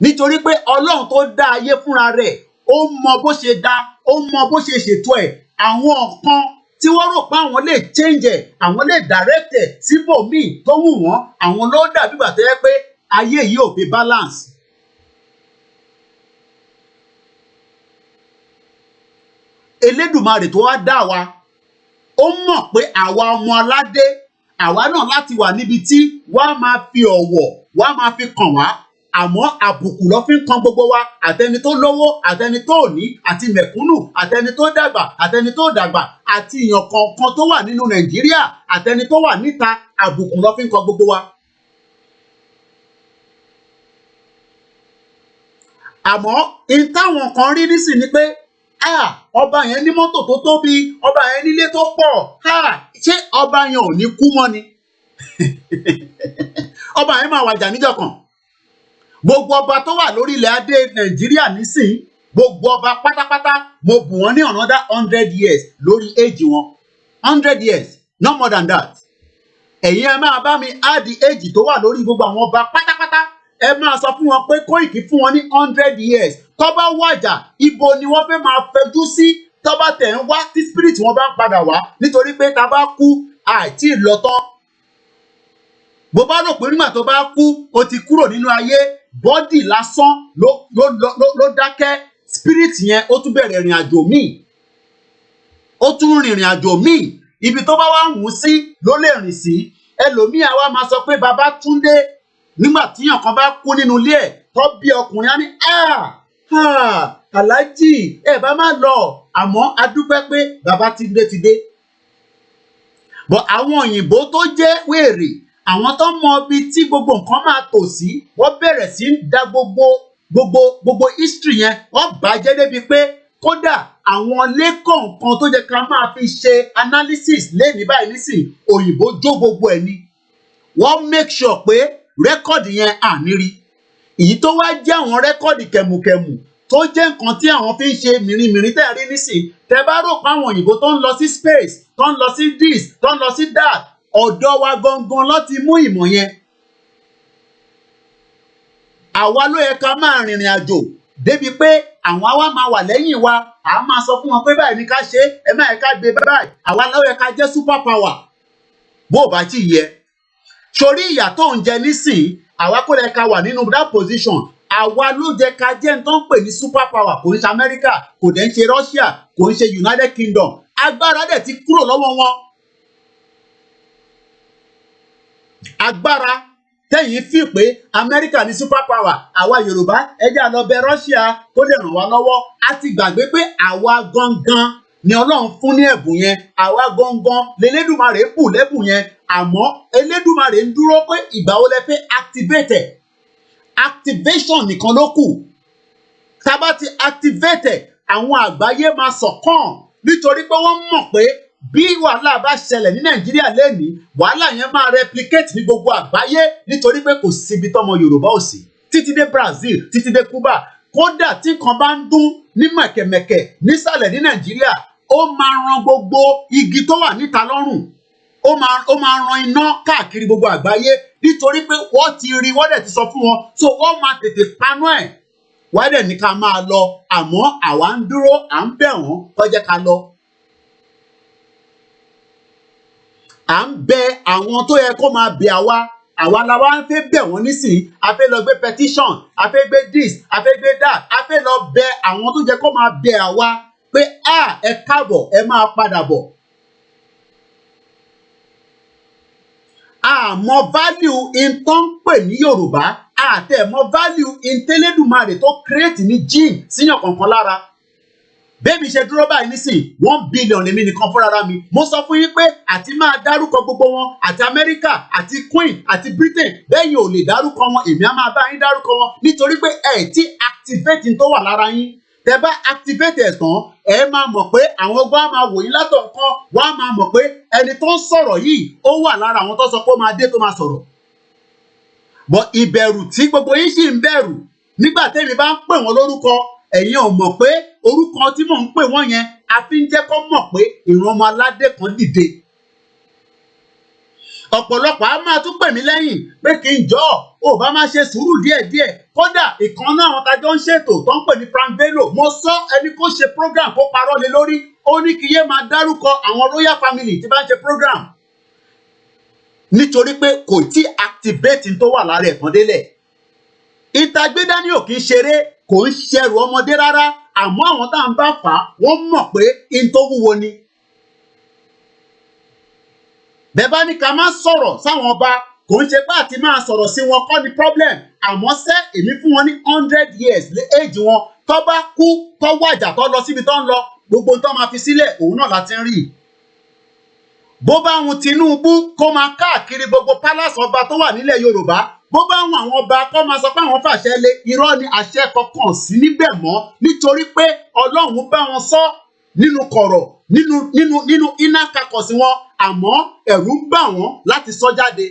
Nítorí pé Ọlọ́run tó dá ayé fúnra rẹ̀ ó mọ bó ṣe dá, ó mọ bó ṣe ṣètò ẹ̀. Àwọn kan tí wọ́n rò pé àwọn lè change ẹ̀, àwọn lè direct ẹ̀ síbòmíì tó wù wọ́n, àwọn ló dàbí ìgbà tó yẹ pé ayé yìí ò fi balance. Elédùmarè tó wá dá wa ó mọ̀ pé àwa ọmọ aládé àwa náà láti wà níbi tí wọ́n á máa fi ọ̀wọ̀ wọ́n á máa fi kàn wá, àmọ́ àbùkù ló fi ń kan gbogbo wa, àtẹni tó lówó àtẹni tó ní, àti mẹ̀kúnnù àtẹni tó dàgbà àtẹni tó dàgbà, àti èèyàn kọ̀ọ̀kan tó wà nínú Nàìjíríà àtẹni tó wà níta, àbùkù ló fi ń kan gbogbo wa. Àmọ́ ìtàwọn kan rí nísìn ni pé ọba yẹn ní mọ́tò tó tóbi, ọba yẹn nílé tó pọ̀, ṣé ọba yẹn ò ní kú mọ́ ni? Ọba yẹn máa wàjà níjọ́ kan. Gbogbo ọba tó wà lórí ilẹ̀ adé Nàìjíríà nísìn, gbogbo ọba pátápátá mo bù wọ́n ní another 100 years lórí age wọn. 100 years, no more than that. Ẹ̀yin ẹ máa bá mi add age tó wà lórí gbogbo àwọn ọba pátápátá. Ẹ máa sọ fún wọn pé Kóìkì fún wọn ní 100 years. Tó bá wàjà, ibo ni wọ́n fẹ́ máa fẹjú sí? Tó bá tẹ̀ ń wá tí spirit wọn bá ń padà wá, nítorí pé ta bá kú àìtí lọ tán. Bó bá rò pé nígbà tó bá kú o ti kúrò nínú ayé, bọ́dì lásán ló dákẹ́, spirit yẹn ó tún bẹ̀rẹ̀ ìrìn àjò míì. Ó tún rìnrìn àjò míì, ibi tó bá wá wù ú sí ló lè rìn sí. Ẹlòmíì á wá máa sọ pé Babátúndé nígbà tíyàn kan bá kú nínú ilé ẹ̀ tó bí ọkùnrin á ní Aláàjì ẹ bá má lọ, àmọ́ a dúpẹ́ pé Babátúndé ti dé. But àwọn òyìnbó tó jẹ́ wèrè, àwọn tó mọ ibi tí gbogbo nǹkan máa tò sí, wọ́n bẹ̀rẹ̀ sí ń da gbogbo history yẹn, wọ́n bàjẹ́ débi pé kódà àwọn lẹ́kọ̀ọ̀kan tó jẹ́ ká máa fi ṣe analysis lẹ́ni báyìí nísìn, òyìnbó jó gbogbo ẹ̀ ni. Wọ́n make sure pé rẹ́kọ̀dì yẹn àníri. Èyí tó wá jẹ́ àwọn rẹ́kọ̀dì kẹmùkẹmù tó jẹ́ nǹkan tí àwọn fi ń ṣe mìrìmìrì tẹ́ rí nísìn. Tẹ́ bá rò pé àwọn òyìnbó tó ń lọ sí space, tó ń lọ sí this, tó ń lọ sí that, ọ̀dọ̀ wa gangan ló ti mú ìmọ̀ yẹn. Àwa ló yẹ ká máa rìnrìn àjò débi pé àwọn àwa máa wà lẹ́yìn wa, à máa sọ fún wọn pé báyìí ni ká ṣe, ẹ má yẹ ká gbé báyìí, àwa ló yẹ ká jẹ́ super power. Bó o bá ti yẹ sórí ìyà tó ń jẹ nísìn, àwa kò lè ká wà nínú that position. Àwa ló jẹ ká jẹ́ tó ń pè ní super power. Kò ń ṣe America, kò dẹ̀ ń ṣe Russia, kò ń ṣe United Kingdom. Agbára dẹ̀ ti kúrò lọ́wọ́ wọn. Agbára tẹ́yìn fi pé America ní super power, àwa Yorùbá ẹ jẹ́ á lọ bẹ̀ Russia kó lè ràn wá lọ́wọ́. A ti gbàgbé pé àwa gangan ni Ọlọ́run fún ní ẹ̀bùn yẹn, àwa gangan l'Elédùmarè bù lẹ́bùn yẹn. Àmọ́ Elédùmarè ń dúró pé ìgbà wo lẹ fẹ́ activate ẹ̀. Activation nìkan ló kù. Tá bá ti activate ẹ̀, àwọn àgbáyé máa ṣọ̀kan, nítorí pé wọ́n mọ̀ pé bí wàhálà bá ṣẹlẹ̀ ní Nàìjíríà lẹ́nìí, wàhálà yẹn máa replicate ní gbogbo àgbáyé, nítorí pé kò síbi tọ́mọ Yorùbá ò sí, títí dé Brazil, títí dé Cuba. Kódà tí kan bá ń dún ní mẹ̀kẹ̀mẹ̀kẹ̀ nísàlẹ̀ ní Nàìjíríà, ó máa ran gbogbo igi tó wà níta lọ́rùn. Ó máa ran iná káàkiri gbogbo àgbáyé, nítorí pé wọ́n ti rí, wọ́n dẹ̀ ti sọ fún wọn, so wọ́n máa tètè paná ẹ̀. Wọ́n dẹ̀ ní ká máa lọ, àmọ́ àwa ń dúró, à ń bẹ̀ wọ́n kó jẹ́ ká lọ. À ń bẹ àwọn tó yẹ kó máa bẹ̀ àwa la wá ń fẹ́ bẹ̀ wọ́n nísìnyí. A fẹ́ lọ gbé petition, a fẹ́ gbé this, a fẹ́ gbé that, a fẹ́ lọ bẹ̀ àwọn tó yẹ kó máa bẹ̀ àwa pé ẹ káàbọ̀, ẹ máa padà bọ̀. Àmọ́ value in tó ń pè ní Yorùbá, àtẹ̀mọ́ value in tẹ́lẹ̀dùmarè tó create ní gene síyàn kankan lára. bẹ́ẹ̀mi ṣe dúró báyìí nísìn 1 billion lèmi nìkan fúnra mi mo sọ fún yín pé àti máa dárúkọ gbogbo wọn àti Amẹ́ríkà àti Queen àti Britain bẹ́yìn ò lè dárúkọ wọn èmi á máa bá yín dárúkọ wọn nítorí pé ẹ̀ tí activate tó wà lára yín tẹ́ bá activate ẹ̀ tán ẹ máa mọ̀ pé àwọn ọgbọ́n á máa wò yín látọ̀ọ̀kan wọ́n á máa mọ̀ pé ẹni tó ń sọ̀rọ̀ yìí ó wà lára àwọn tó sọ pé ó máa dé tó máa sọ̀rọ̀ but ìbẹ̀rù tí gbogbo yín sì ń bẹ̀rù nígbà tẹ́mi bá ń pè wọ́n lórúkọ ẹ̀yin ò mọ̀ pé orúkọ tí mò ń pè wọ́n yẹn a fi ń jẹ́ kó mọ̀ pé ìran ọmọ aládé kan dìde ọ̀pọ̀lọpọ̀ á máa tún pè mí lẹ́yìn pé kí n jọ́ ò bá máa ṣe sùúrù díẹ̀díẹ̀ kódà ìkan náà àwọn tajọ́ ń ṣètò tó ń pè ní Frank Bello mo sọ ẹni kó ṣe program kó parọ́ lé lórí ó ní kí yé máa dárúkọ àwọn royal family tí bá ń ṣe program nítorí pé kò tí activate tó wà lára ẹ̀kan délẹ̀ ìtagbédání ò kì í ṣeré kò ń ṣẹrù ọmọdé rárá àmọ́ àwọn tá à ń bá fà á wọ́n mọ̀ pé in tó wúwo ni bẹ́ẹ̀ bá ní ká má sọ̀rọ̀ sáwọn ọba kò ń ṣe pé àti máa sọ̀rọ̀ sí wọn kọ́ ni problem àmọ́ ṣé èmi fún wọn ní 100 years lé èjì wọn tó bá kú tó wàjà tó lọ síbi tó ń lọ gbogbo tó máa fi sílẹ̀ òun náà láti ń rí bó bá wọn Tinubu kó máa káàkiri gbogbo palace ọba tó wà nílẹ̀ Yorùbá bó bá wọn àwọn ọba kó máa sọ pé àwọn fàṣẹ lé irọ́ ni àṣẹ kankan sí níbẹ̀ mọ́ nítorí pé Ọlọ́run bá wọn sọ nínú kọ̀rọ̀ nínú iná kakọ̀ sí wọn àmọ́ ẹ̀rù ń bà wọ́n láti sọ jáde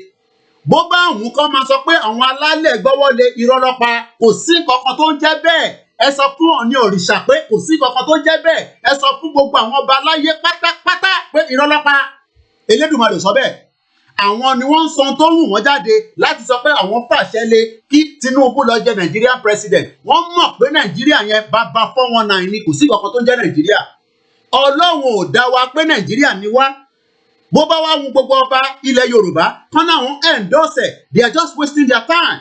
bó bá àwọn kan máa sọ pé àwọn alálẹ̀ gbọ́wọ́lé irọ́ lọ́pa kò sí kankan tó ń jẹ́ bẹ́ẹ̀ ẹ sọ fún Ọọ̀ni òrìṣà pé kò sí kankan tó ń jẹ́ bẹ́ẹ̀ ẹ sọ fún gbogbo àwọn ọba aláyé pátápátá pé irọ́ lọ́pa Elédùmarè sọ bẹ́ẹ̀ àwọn ni wọ́n ń sọ tó wù wọ́n jáde láti sọ pé àwọn fàṣẹ lé kí Tinubu lọ jẹ Nigerian president wọ́n mọ̀ pé Nàìjíríà yẹn bàbá 419 ni kò sí kankan tó ń jẹ́ Nàìjíríà Ọlọ́run ò dá wa pé Nàìjíríà ni wá bó bá wá wù gbogbo ọba ilẹ̀ Yorùbá kán náà wọ́n endorse they are just wasting their time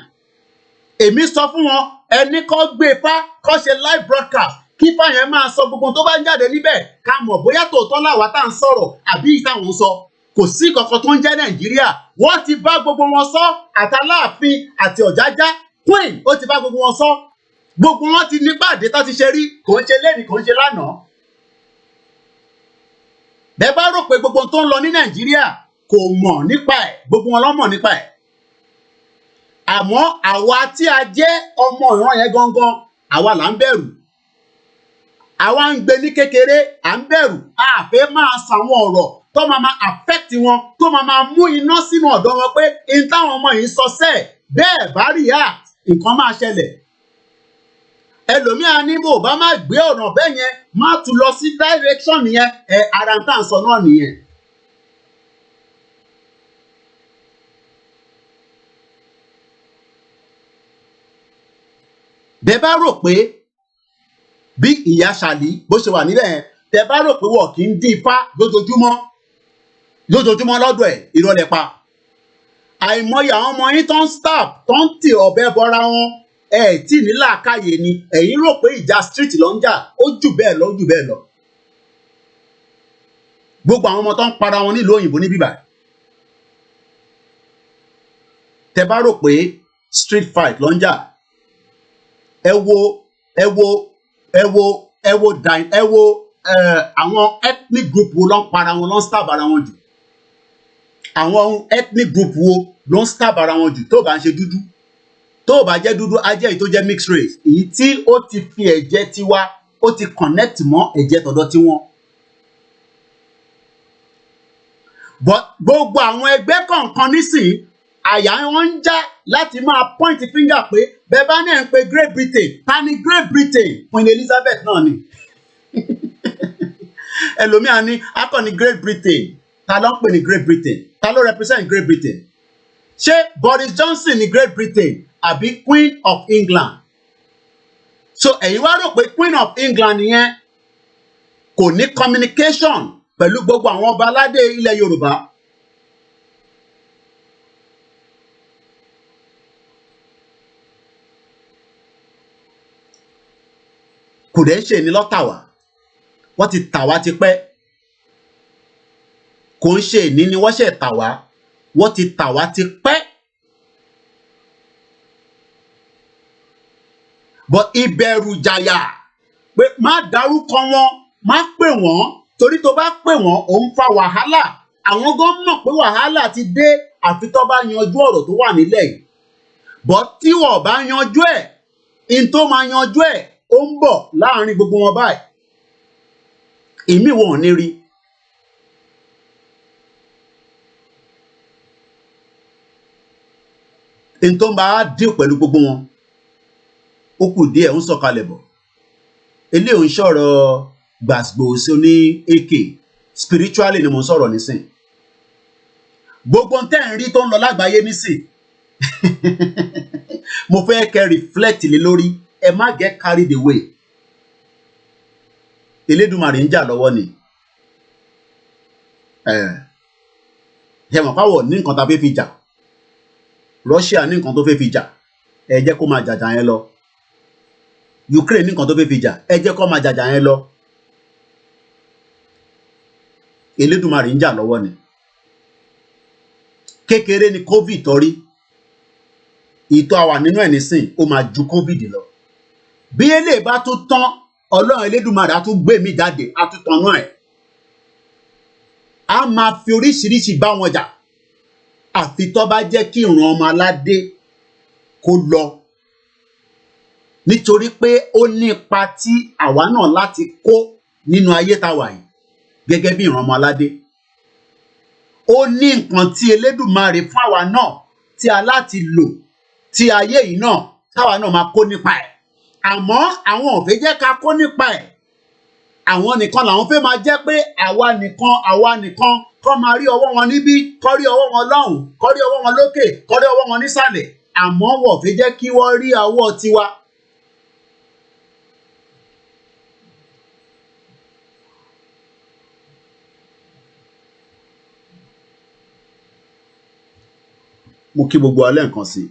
èmi sọ fún wọn ẹni kọ́ gbé fá kọ́ ṣe live broadcast kí fáyẹn máa sọ gbogbo tó bá ń jáde níbẹ̀ ká mọ̀ bóyá tòótọ́ làwa tá à ń sọ̀rọ̀ àbí ìtàwọn sọ kò sí kankan tó ń jẹ́ Nàìjíríà wọ́n ti bá gbogbo wọn sọ àtàláàfin àti Ọ̀jájá Queen ó ti bá gbogbo wọn sọ gbogbo wọn ti ní pàdé tó ti ṣe rí kò ń ṣe lẹ́nìí kò ń ṣe lánàá bẹ́ẹ̀ bá rò pé gbogbo tó ń lọ ní Nàìjíríà kò mọ̀ nípa ẹ̀ gbogbo wọn ló mọ̀ nípa ẹ̀ àmọ́ àwa tí a jẹ́ ọmọ ìran yẹn gangan àwa là ń bẹ̀rù àwa ń gbé ní kékeré à ń bẹ̀rù a fẹ́ máa sàwọn ọ̀rọ̀ tó máa affect wọn tó máa mú iná sínú ọ̀dọ̀ wọn pé n táwọn ọmọ yìí sọ sẹ́ẹ̀ bẹ́ẹ̀ bá react nǹkan máa ṣẹlẹ̀ ẹlòmíà ní bò bá má gbé ọ̀nà bẹ́ẹ̀ yẹn má tún lọ sí direction yẹn ara ń tà ń sọ náà nìyẹn. bẹ́ẹ̀ bá rò pé bí ìyá ṣàlí bó ṣe wà níbẹ̀ yẹn tẹ́ bá rò pé wọ́n kì í dín ifá lójoojúmọ́ lọ́dọ̀ ẹ̀ ìrọ̀lẹ́ pa àìmọye àwọn ọmọ yín tó ń stab tó ń tì ọ̀bẹ bọra wọn tí ní làákàyè ni ẹ̀yin rò pé ìjà street ló ń jà ó jù bẹ́ẹ̀ lọ jù bẹ́ẹ̀ lọ gbogbo àwọn ọmọ tó ń para wọn nílùú òyìnbó ní bíbà tẹ́ bá rò pé street fight ló ń jà ẹ wo àwọn ethnic group wo ló ń para wọn ló ń stab ara wọn jù àwọn ethnic group wo ló ń stab ara wọn jù tó bá ń ṣe dúdú tó bá jẹ́ dúdú á jẹ́ èyí tó jẹ́ mixed race èyí tí ó ti fi ẹ̀jẹ̀ tiwa ó ti connect mọ́ ẹ̀jẹ̀ tọ̀dọ̀ tiwọn. but gbogbo àwọn ẹgbẹ́ kọ̀ọ̀kan nísìnyí àyà wọn ń já láti máa point finger pé bẹ́ẹ̀ bá náà ń pe Great Britain ta ni Great Britain Queen Elizabeth náà ni ẹlòmíà ní akọni Great Britain ta ló ń pè ní Great Britain ta ló represent Great Britain ṣé Boris Johnson ní Great Britain àbí Queen of England so ẹ̀yin wá rò pé Queen of England yẹn kò ní communication pẹ̀lú gbogbo àwọn ọba aládé ilẹ̀ Yorùbá kò dẹ̀ ṣe ní lọ́tà wá wọ́n ti tà wá tipẹ́ kò ń ṣe ní ni wọ́n ṣe tà wá wọ́n ti tà wá tipẹ́ but ìbẹ̀rù jàyà pé má dárúkọ wọn má pè wọ́n torí tó bá pè wọ́n òun fa wàhálà àwọn gan mọ̀ pé wàhálà ti dé àfi tó bá yanjú ọ̀rọ̀ tó wà nílẹ̀ yìí bọ́ tí wọ́n bá yanjú ẹ̀ in tó máa yanjú ẹ̀ ó ń bọ̀ láàrin gbogbo wọn báyìí ìmí wọn ò ní rí. In tó ń bá dé pẹ̀lú gbogbo wọn ó kù díẹ̀ ń sọ̀kalẹ̀ bọ̀ eléyìí ò ń sọ̀rọ̀ gbàgbòsí oní AK spiritually ni mo ń sọ̀rọ̀ nísìn gbogbo tẹ́ ń rí tó ń lọ lágbàáyé nísìn mo fẹ́ kẹ́ reflect lé lórí ẹ má get carried away Elédùmarè ń jà lọ́wọ́ ni ẹ mọ̀ káwọ̀ ní nǹkan tá a fẹ́ fi jà Russia ní nǹkan tó fẹ́ fi jà ẹ jẹ́ kó máa jàjà yẹn lọ Ukraine ní nǹkan tó fẹ́ fi jà ẹ jẹ́ kó máa jàjà yẹn lọ Elédùmarè ń jà lọ́wọ́ ni kékeré ni COVID tọ́rí ìtọ́ àwà nínú ẹ̀ nísìn ó máa ju COVID lọ bí eléyìí bá tún tán Ọlọ́run Elédùmarè á tún gbé mi jáde á tún tán náà ẹ̀ á máa fi oríṣiríṣi bá wọn jà àfi tó bá jẹ́ kí ìran ọmọ aládé kó lọ nítorí pé ó ní ipa tí àwa náà láti kó nínú ayé tá wà yìí gẹ́gẹ́ bí ìran ọmọ aládé ó ní nǹkan tí Elédùmarè fáwa náà tí a láti lò tí ayé yìí náà táwa náà máa kó nípa ẹ̀ àmọ́ àwọn ò fẹ́ jẹ́ ká kó nípa ẹ̀ àwọn nìkan làwọn fẹ́ máa jẹ́ pé àwa nìkan kọ́ máa rí ọwọ́ wọn níbí kọ́ rí ọwọ́ wọn lọ́hùn kọ́ rí ọwọ́ wọn lókè kọ́ rí ọwọ́ wọn nísàlẹ̀ àmọ́ wọ́n fẹ́ jẹ́ kí wọ́n rí ọwọ́ tiwa. mo kí gbogbo alẹ́ nǹkan sí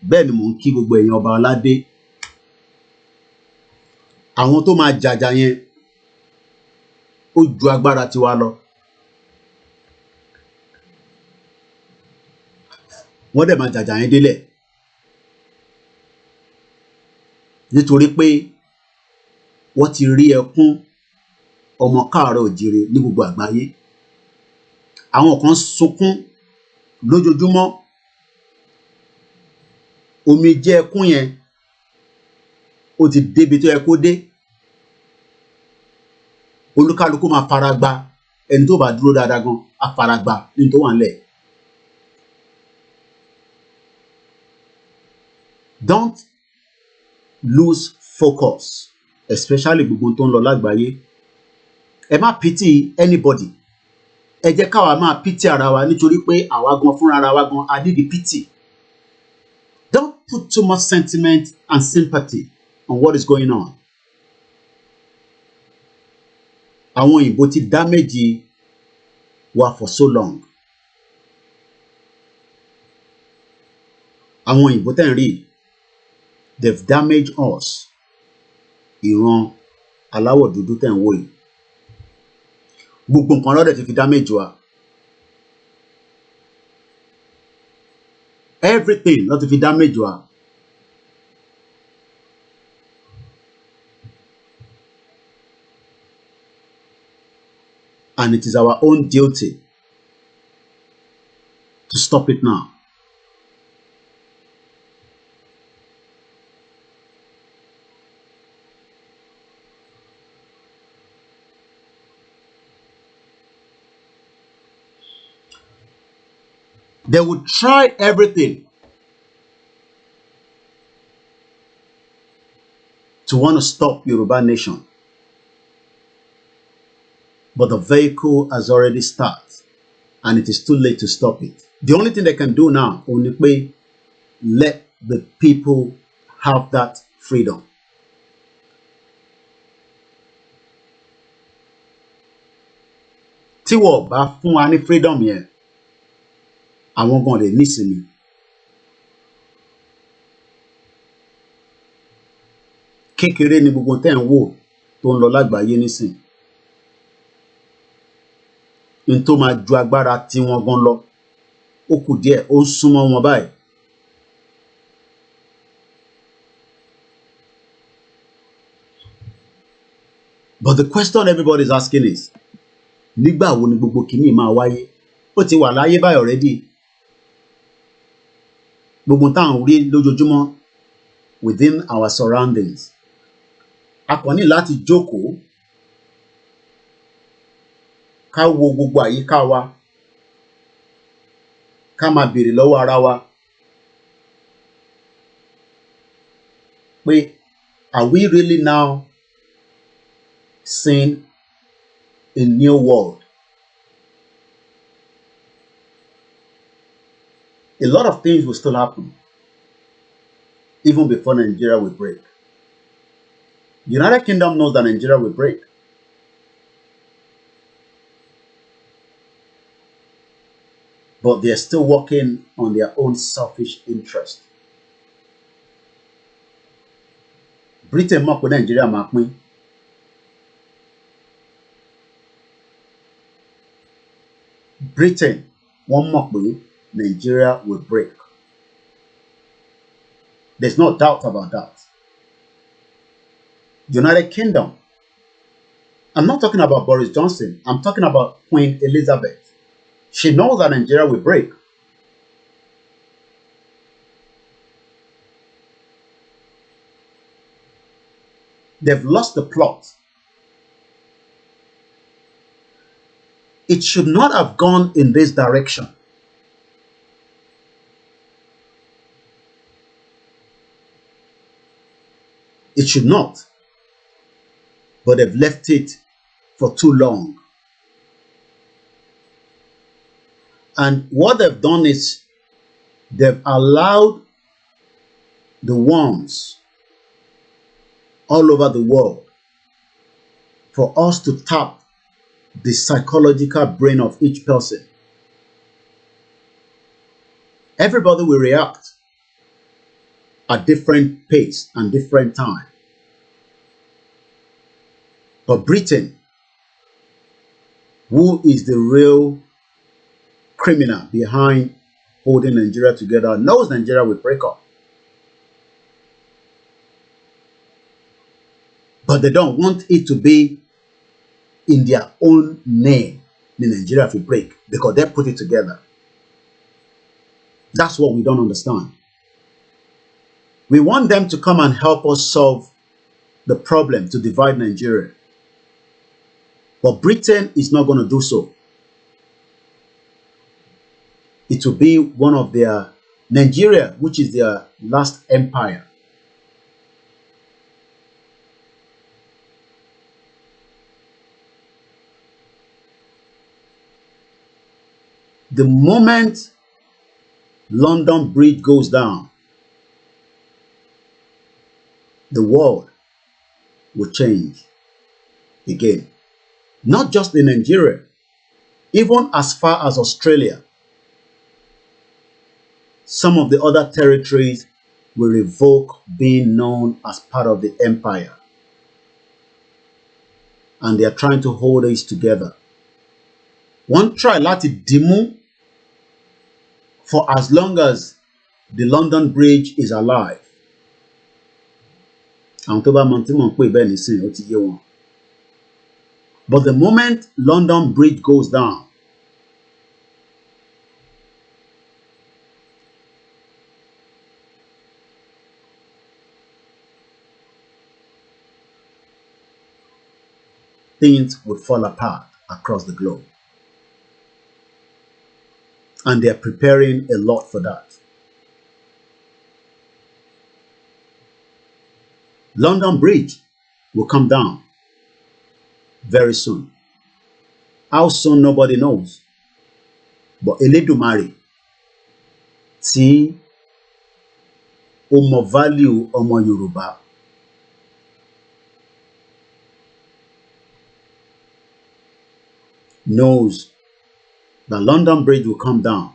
bẹ́ẹ̀ ni mò ń kí gbogbo èèyàn ọba aládé àwọn tó máa jàjà yẹn ó ju agbára tiwa lọ wọ́n dẹ̀ máa jàjà yẹn délẹ̀ nítorí pé wọ́n ti rí ẹkún ọmọ káàárọ̀ òjìrè ní gbogbo àgbáyé àwọn kan sunkún lójoojúmọ́ omi jẹ́ ẹkún yẹn ó ti débi tó yẹ kó dé olúkálukú máa fara gba ẹni tó bá dúró dáadáa gan afáragba ní tó wà nílẹ̀. Don't lose focus especially gbogbo tó ń lọ lágbàáyé ẹ má pity anybody ẹ jẹ́ káwa máa pity ara wa nítorí pé àwa gan fúnra ara wa gan a need the pity. Don't put too much sentiment and sympathy on what is going on. Àwọn òyìnbó ti damage wa for so long. Àwọn òyìnbó tẹ̀ ń rí they've damaged us. Ìran aláwọ̀ dúdú tẹ̀ ń wò yìí. Gbogbo nǹkan lọ́dẹ̀ ti fi damage wa. Everything ló ti fi damage wa. And it is our own duty to stop it now. They would try everything to want to stop Yoruba nation. But the vehicle has already started and it is too late to stop it. The only thing they can do now only let the people have that freedom. Tí wọ́n bá fún wa ní freedom yẹn, àwọn gan lè nísinmi. Kékeré ni gbogbo tẹ́ ń wò tó ń lọ lágbàáyé nísìn. In tó máa ju agbára tí wọ́n gan lọ. Ó kù díẹ̀, ó ń súnmọ́ wọn báyìí. But the question everybody is asking is, nígbà wo ni gbogbo kìíní máa wáyé? Ó ti wà láyé báyìí already. Gbogbo tá à ń rí lójoojúmọ́ within our surroundings. A kàn ní láti jókòó ká wo gbogbo àyíká wa, ká máa béèrè lọ́wọ́ ara wa pé, are we really now seeing a new world? A lot of things will still happen even before Nigeria will break. The United Kingdom knows that Nigeria will break. But they're still working on their own selfish interest. Britain mọ̀ pé Nigeria máa pín. Britain wọ́n mọ̀ pé Nigeria will break. There's no doubt about that. United Kingdom. I'm not talking about Boris Johnson. I'm talking about Queen Elizabeth. She knows that Nigeria will break. They've lost the plot. It should not have gone in this direction. It should not. But they've left it for too long. And what they've done is they've allowed the worms all over the world for us to tap the psychological brain of each person. Everybody will react at different pace and different time. But Britain, who is the real criminal behind holding Nigeria together, knows Nigeria will break up. But they don't want it to be in their own name, the Nigeria will break, because they put it together. That's what we don't understand. We want them to come and help us solve the problem to divide Nigeria. But Britain is not going to do so. It will be one of their, Nigeria, which is their last empire. The moment London Bridge goes down, the world will change again. Not just in Nigeria, even as far as Australia. Some of the other territories will revoke being known as part of the empire. And they are trying to hold us together. One try láti dìímú for as long as the London Bridge is alive. Àwọn tó bá mọ tí mò ń pè bẹ́ẹ̀ nísìnyí, ó ti yé wọn. But the moment London Bridge goes down, things would fall apart across the globe. And they are preparing a lot for that. London Bridge will come down very soon. How soon, nobody knows. But Elédùmarè tí ó mọ value ọmọ Yorùbá knows that London Bridge will come down.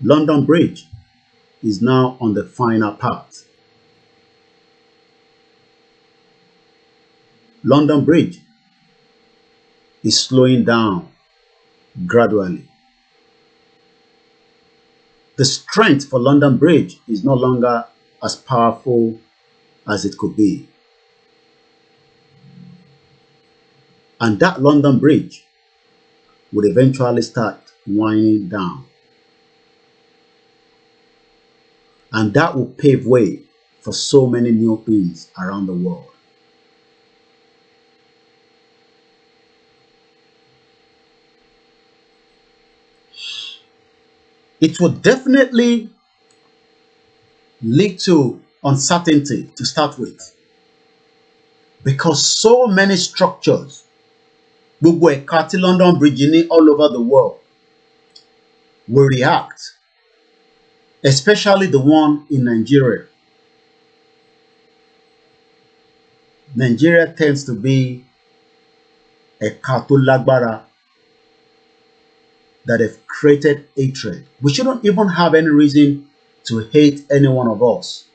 London Bridge is now on the final part. London Bridge is slowing down gradually. The strength for London Bridge is no longer as powerful as it could be. And that London Bridge would eventually start winding down. And that will pave way for so many new things around the world. It will definitely lead to uncertainty to start with, because so many structures, gbogbo ẹ̀ka tí London Bridge ní all over the world, will react, especially the one in Nigeria. Nigeria tends to be ẹ̀ka tó lágbára that have created hatred. We shouldn't even have any reason to hate any one of us,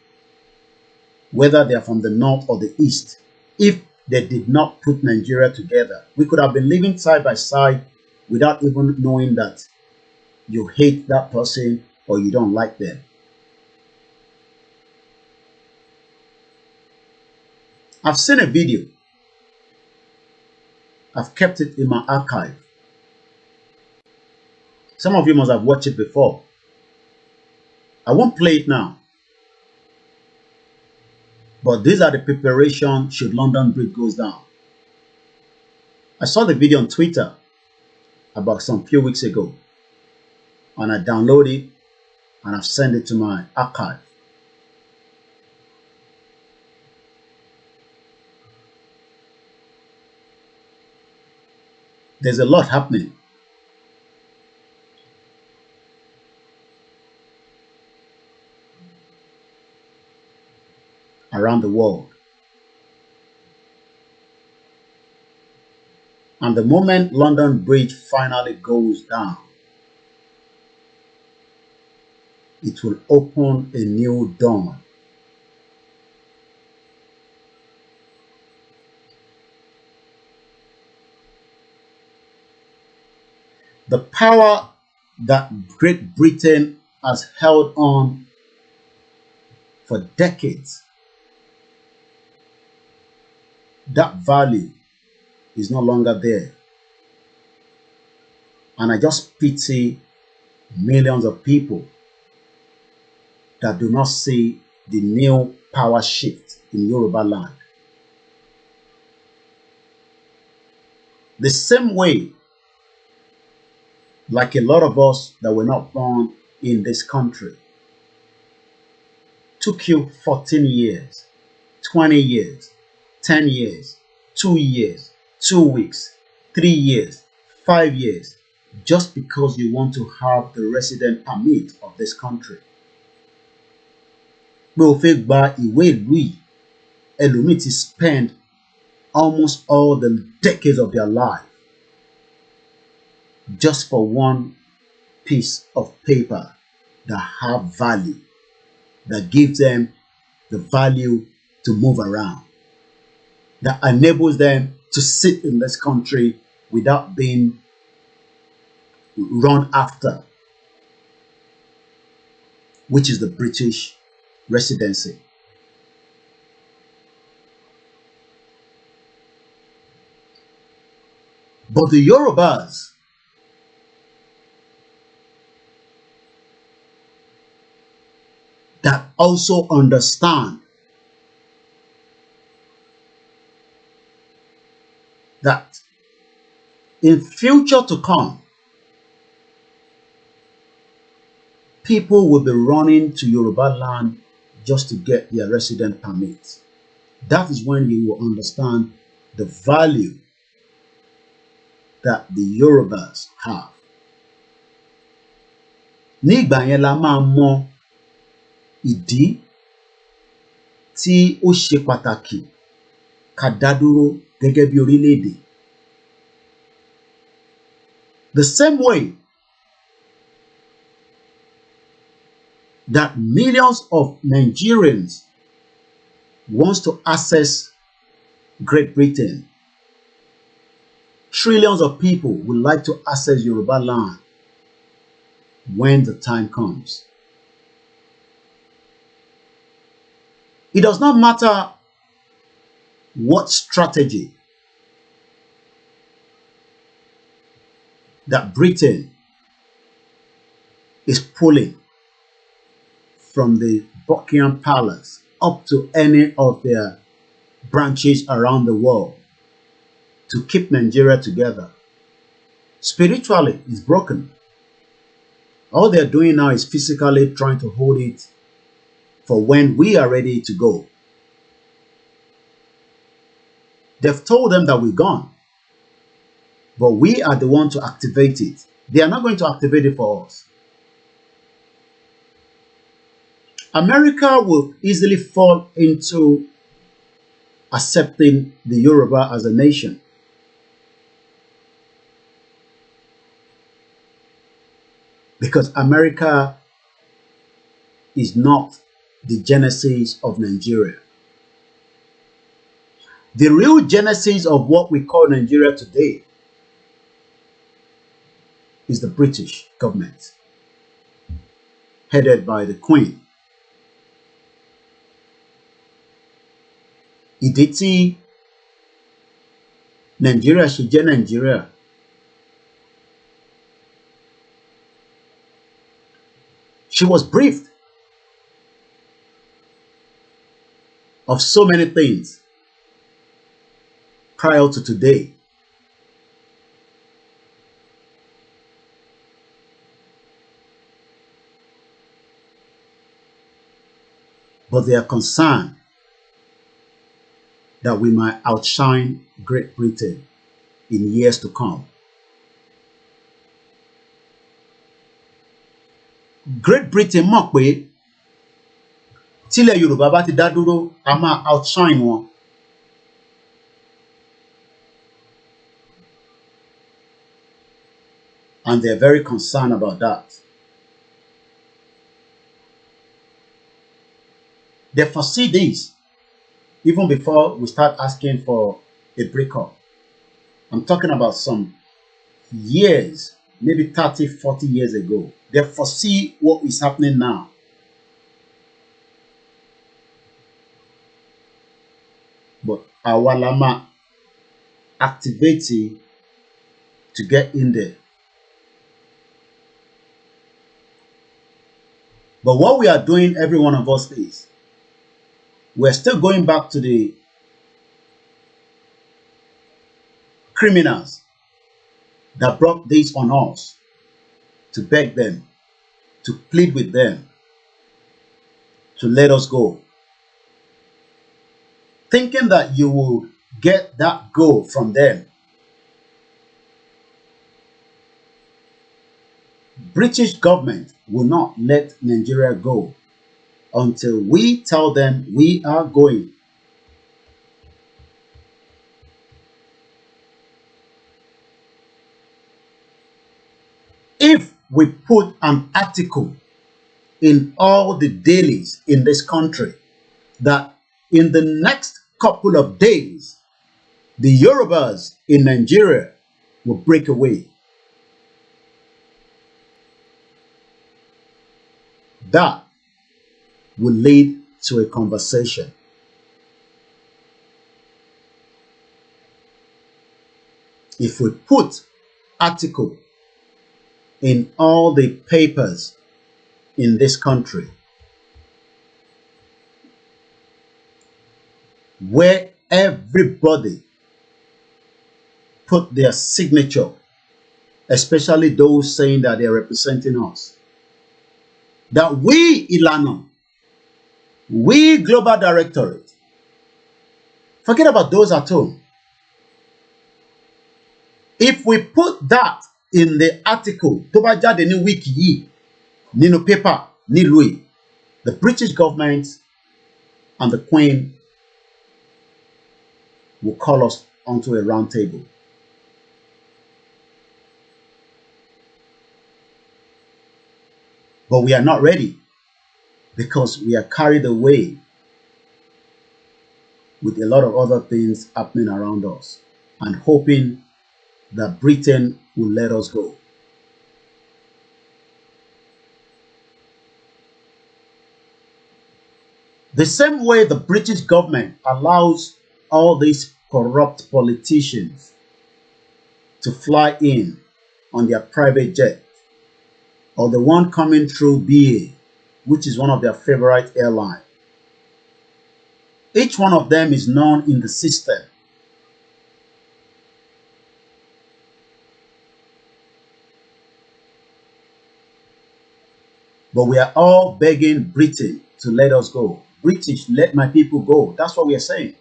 whether they are from the north or the east. If they did not put Nigeria together, we could have been living side by side without even knowing that you hate that person or you don't like them. I've seen a video. I've kept it in my archive. Some of you must have watched it before. I won't play it now. But these are the preparations should London Bridge goes down. I saw the video on Twitter about some few weeks ago, and I downloaded it and I've sent it to my archive. There's a lot happening. Around the world. And the moment London Bridge finally goes down, it will open a new dawn. The power that Great Britain has held on for decades, that value is no longer there. And I just pity millions of people that do not see the new power shift in Yoruba land. The same way, like a lot of us that were not born in this country, took you 14 years, 20 years, 10 years, 2 years, 2 weeks, 3 years, 5 years, just because you want to have the resident permit of this country. Pé o fẹ́ gba ìwé ìlú yìí, ẹlòmíì ti spend almost all the decades of their life just for one piece of paper that have value, that gives them the value to move around, that enables them to sit in this country without being run after, which is the British residency. But the Yorubas, that also understand that in future to come, people will be running to Yoruba land just to get their resident permits. That is when you will understand the value that the Yorubas have. Ní ìgbà yẹn la máa mọ ìdí tí ó ṣe pàtàkì ká dá dúró gẹ́gẹ́ bí orílẹ̀-èdè. The same way that millions of Nigerians wants to access Great Britain, trillions of people would like to access Yoruba land when the time comes. It does not matter what strategy that Britain is pulling from the Buckingham Palace up to any of their branches around the world to keep Nigeria together. Spiritually, it's broken. All they're doing now is physically trying to hold it for when we are ready to go. They've told them that we're gone, but we are the one to activate it. They are not going to activate it for us. America will easily fall into accepting the Yoruba as a nation. Because America is not the genesis of Nigeria. The real genesis of what we call Nigeria today is the British government, headed by the Queen. Ìdí tí Nigeria ṣe jẹ́ Nigeria she was briefed of so many things prior to today. But they are concerned that we might outshine Great Britain in years to come. Great Britain mọ̀ pé tílẹ̀ Yorùbá bá ti dá dúró, a máa outshine wọn. And they're very concerned about that. They foresee this even before we start asking for a breakup. I'm talking about some years, maybe 30, 40 years ago. They foresee what is happening now. But our lama activity to get in there. But what we are doing, every one of us, is we're still going back to the criminals that brought this on us, to beg them, to plead with them, to let us go. Thinking that you will get that go from them. British government will not let Nigeria go until we tell them we are going. If we put an article in all the dailies in this country that in the next couple of days, the Yorubas in Nigeria will break away, that will lead to a conversation. If we put article in all the papers in this country where everybody put their signature, especially those saying that they are representing us, that we Ilana, we Global Directorate, forget about those at home. If we put that in the article, tó bá jáde ní wiki yìí, nínú paper, nílùú yìí, the British government and the Queen will call us onto a round table. But we are not ready because we are carried away with a lot of other things happening around us and hoping that Britain will let us go. The same way the British government allows all these corrupt politicians to fly in on their private jet, or the one coming through BA, which is one of their favorite airlines. Each one of them is known in the system. But we are all begging Britain to let us go. British, let my people go. That's what we are saying.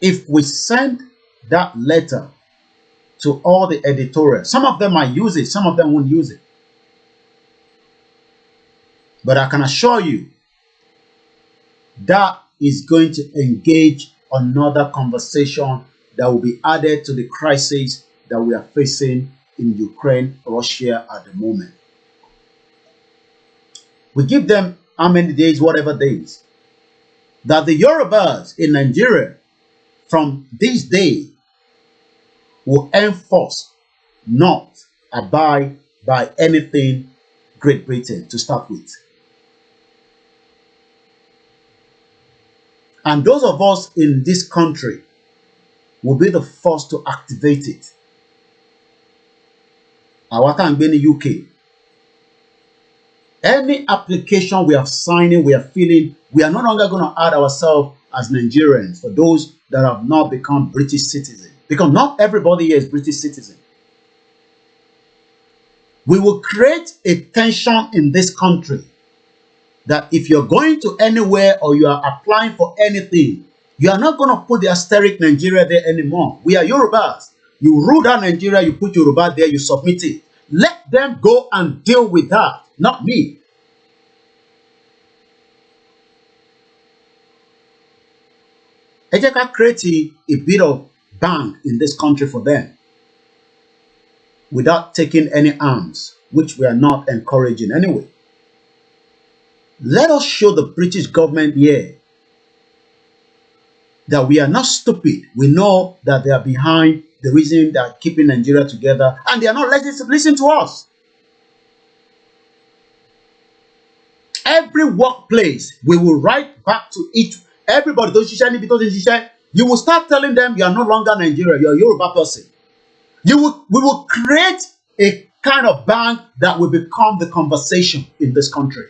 If we send that letter to all the editorials, some of them might use it, some of them won't use it. But I can assure you that is going to engage another conversation that will be added to the crisis that we are facing in Ukraine, Russia at the moment. We give them how many days, whatever days, that the Yorubas in Nigeria from this day will enforce not abide by anything Great Britain to start with. And those of us in this country will be the first to activate it. Our can be in the UK. Any application we are signing, we are filling, we are no longer going to add ourselves as Nigerians for those that have not become British citizens. Because not everybody here is British citizen. We will create a tension in this country that if you're going to anywhere or you are applying for anything, you are not going to put the asterisk Nigeria there anymore. We are Yorubas. You rule out Nigeria, you put Yoruba there, you submit it. Let them go and deal with that, not me. Ẹ jẹ́ ká create a bit of bank in this country for them without taking any arms, which we are not encouraging anyway. Let us show the British government here that we are not stupid. We know that they are behind the reason they are keeping Nigeria together, and they are not listening to us. Every workplace, we will write back to everybody. You will start telling them you are no longer Nigeria, you are a Yoruba person. We will create a kind of bank that will become the conversation in this country.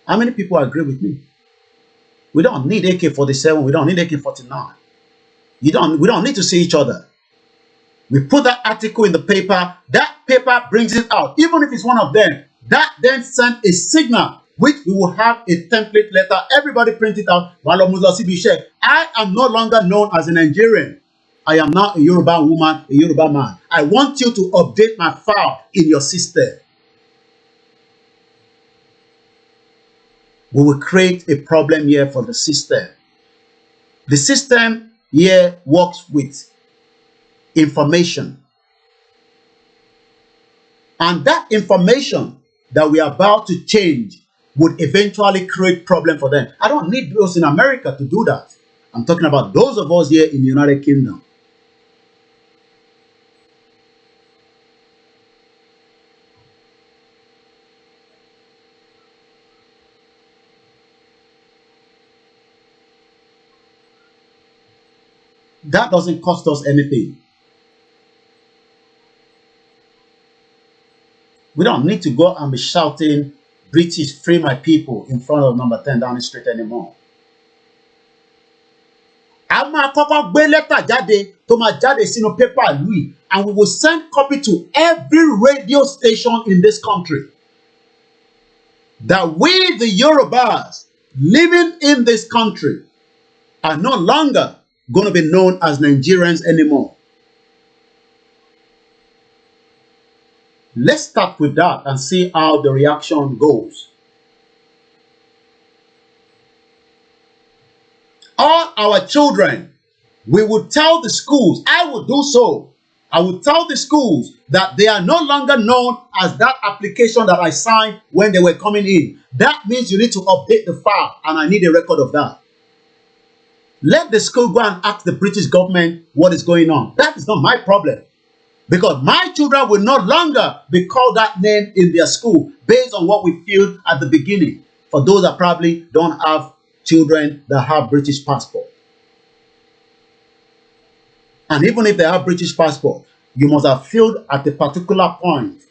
How many people agree with me? We don't need AK-47. We don't need AK-49. We don't need to see each other. We put that article in the paper. That paper brings it out. Even if it's one of them, that then sends a signal, which we will have a template letter. Everybody print it out. I am no longer known as a Nigerian. I am now a Yoruba woman, a Yoruba man. I want you to update my file in your system. We will create a problem here for the system. The system here works with information. And that information that we are about to change would eventually create problem for them. I don't need those in America to do that. I'm talking about those of us here in the United Kingdom. That doesn't cost us anything. We don't need to go and be shouting, British, free my people in front of number 10 Downing Street anymore. A máa kọ́kọ́ gbé lẹ́tà jáde tó máa jáde sínú paper Louis, and we will send copy to every radio station in this country that we, the Yorubas, living in this country, are no longer going to be known as Nigerians anymore. Let's start with that and see how the reaction goes. All our children, we will tell the schools, I will do so. I will tell the schools that they are no longer known as that application that I signed when they were coming in. That means you need to update the file, and I need a record of that. Let the school go and ask the British government what is going on. That is not my problem. Because my children will no longer be called that name in their school based on what we feel at the beginning. For those that probably don't have children that have British passport. And even if they have British passport, you must have filled at a particular point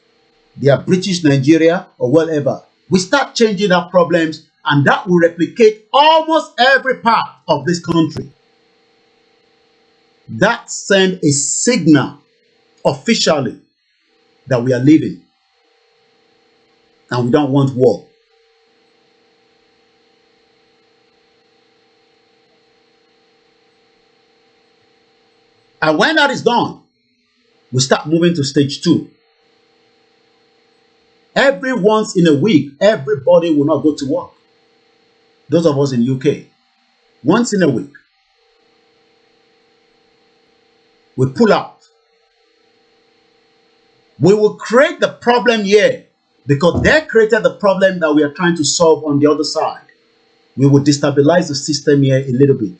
they are British Nigeria or whatever. We start changing our problems, and that will replicate almost every part of this country. That sends a signal officially that we are leaving and we don't want war. And when that is done, we start moving to stage 2. Every once in a week, everybody will not go to work. Those of us in UK, once in a week, we pull out. We will create the problem here because they created the problem that we are trying to solve on the other side. We will destabilize the system here a little bit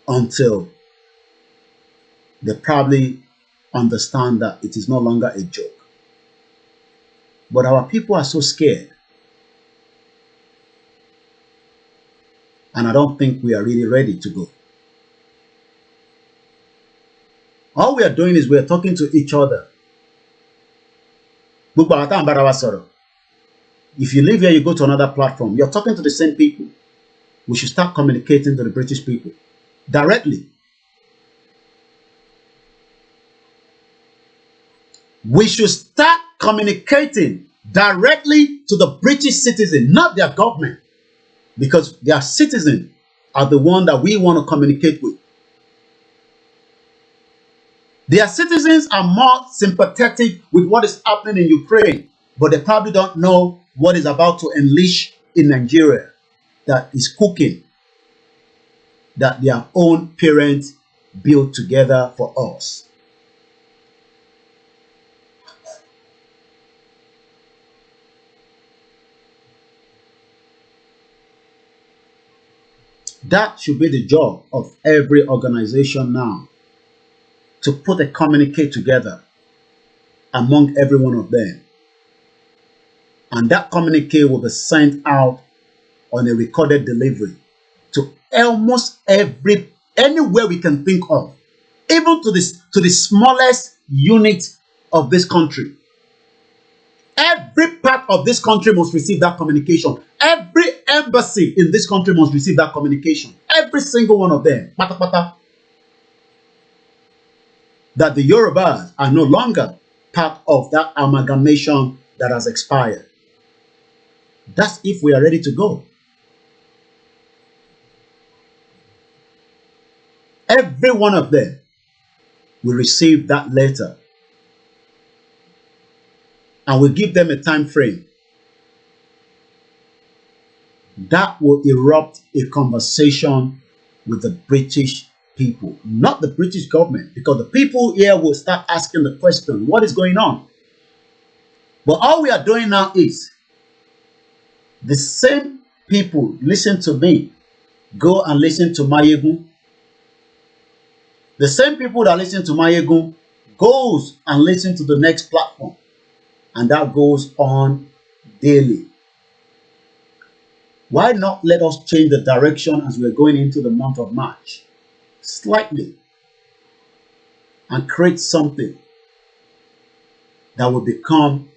until they probably understand that it is no longer a joke. But our people are so scared. And I don't think we are really ready to go. All we are doing is we are talking to each other. If you live here, you go to another platform, you're talking to the same people. We should start communicating to the British people directly. We should start communicating directly to the British citizen, not their government, because their citizens are the one that we want to communicate with. Their citizens are more sympathetic with what is happening in Ukraine, but they probably don't know what is about to unleash in Nigeria that is cooking, that their own parents built together for us. That should be the job of every organization now, to put a communique together among every one of them. And that communique will be sent out on a recorded delivery to almost anywhere we can think of, even to the smallest unit of this country. Every part of this country must receive that communication. Every embassy in this country must receive that communication. Every single one of them. Pata pata. That the Yorubas are no longer part of that amalgamation that has expired. That's if we are ready to go. Every one of them will receive that letter. And we'll give them a time frame. That will erupt a conversation with the British people, not the British government, because the people here will start asking the question, what is going on? But all we are doing now is, the same people listen to me, go and listen to Mayegun. The same people that listen to Mayegun goes and listen to the next platform. And that goes on daily. Why not let us change the direction as we're going into the month of March? Slightly. And create something that will become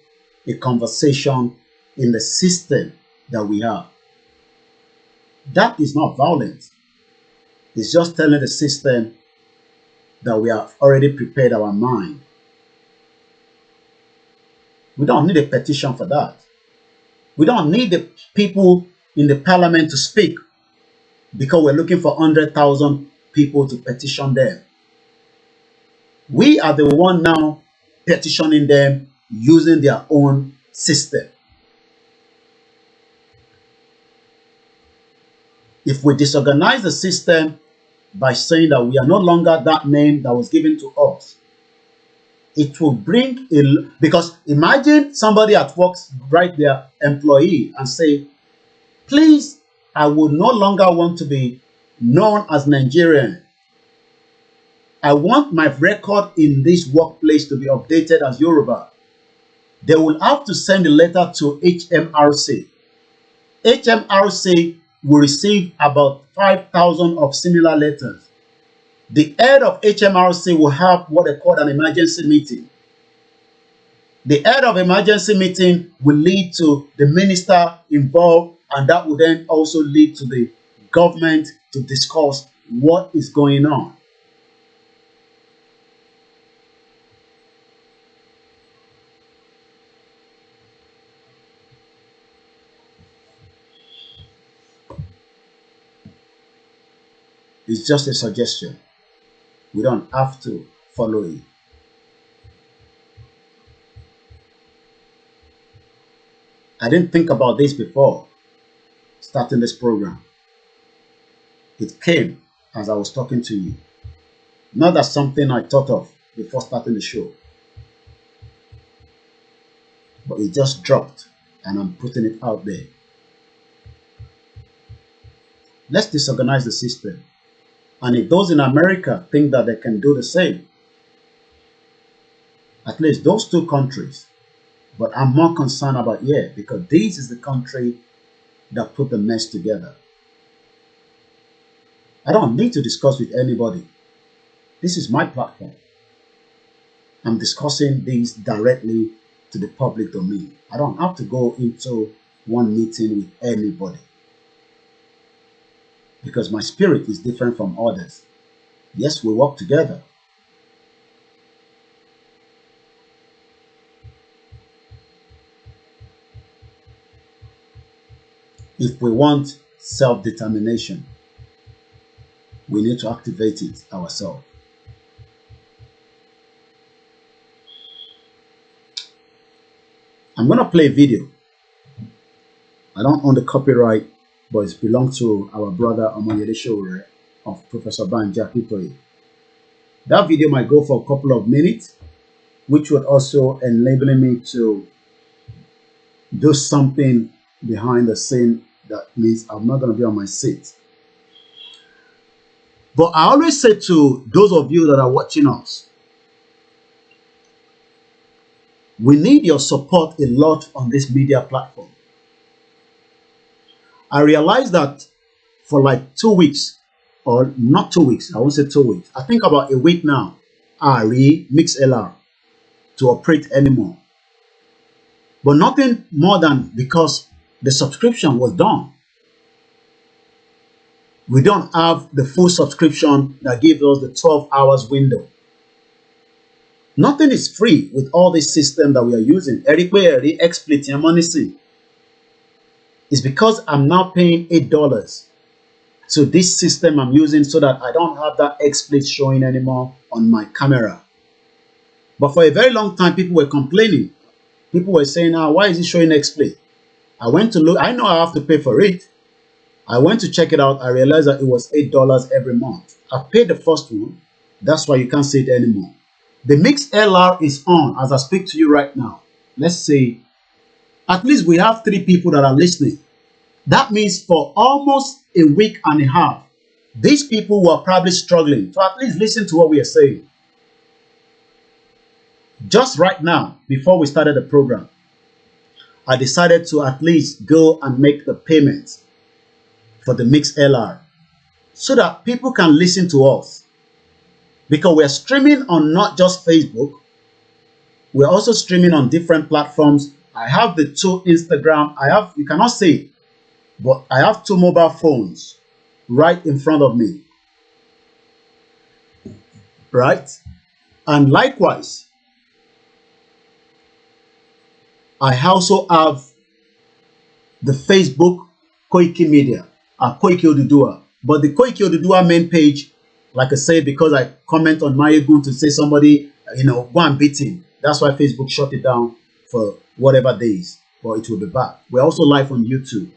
a conversation in the system that we have. That is not violence. It's just telling the system that we have already prepared our mind. We don't need a petition for that. We don't need the people in the parliament to speak because we're looking for 100,000 people to petition them. We are the one now petitioning them using their own system. If we disorganize the system by saying that we are no longer that name that was given to us, it will bring because imagine somebody at work write their employee and say, please, I will no longer want to be known as Nigerian. I want my record in this workplace to be updated as Yoruba. They will have to send a letter to HMRC. HMRC will receive about 5,000 of similar letters. The head of HMRC will have what they call an emergency meeting. The head of emergency meeting will lead to the minister involved, and that will then also lead to the government to discuss what is going on. It's just a suggestion. We don't have to follow it. I didn't think about this before starting this program. It came as I was talking to you. Not as something I thought of before starting the show. But it just dropped and I'm putting it out there. Let's disorganize the system. And if those in America think that they can do the same, at least those two countries. But I'm more concerned about here because this is the country that put the mess together. I don't need to discuss with anybody. This is my platform. I'm discussing things directly to the public domain. I don't have to go into one meeting with anybody. Because my spirit is different from others. Yes, we work together. If we want self-determination, we need to activate it ourselves. I'm going to play a video. I don't own the copyright, but it belongs to our brother OMOYELE of Professor Banja Kitoye. That video might go for a couple of minutes, which would also enable me to do something behind the scene. That means I'm not going to be on my seat. But I always say to those of you that are watching us, we need your support a lot on this media platform. I realized that for like 2 weeks, or not 2 weeks, I won't say 2 weeks. I think about a week now, I MixLR to operate anymore. But nothing more than because the subscription was done. We don't have the full subscription that gives us the 12 hours window. Nothing is free with all this system that we are using. It's because I'm now paying $8 to this system I'm using so that I don't have that XSplit showing anymore on my camera. But for a very long time, people were complaining. People were saying, why is it showing XSplit? I went to look. I know I have to pay for it. I went to check it out. I realized that it was $8 every month. I paid the first one. That's why you can't see it anymore. The MixLR is on as I speak to you right now. Let's say at least we have 3 people that are listening. That means for almost a week and a half, these people were probably struggling to at least listen to what we are saying. Just right now, before we started the program, I decided to at least go and make the payments for the MixLR so that people can listen to us. Because we're streaming on not just Facebook, we're also streaming on different platforms. I have the 2 Instagram. You cannot see it, but I have 2 mobile phones right in front of me. Right? And likewise, I also have the Facebook KOIKIMEDIA, Koiki Odudua. But the Koiki Odudua main page, like I said, because I comment on Mayegun to say somebody, go and beat him. That's why Facebook shut it down for whatever days, but it will be back. We're also live on YouTube.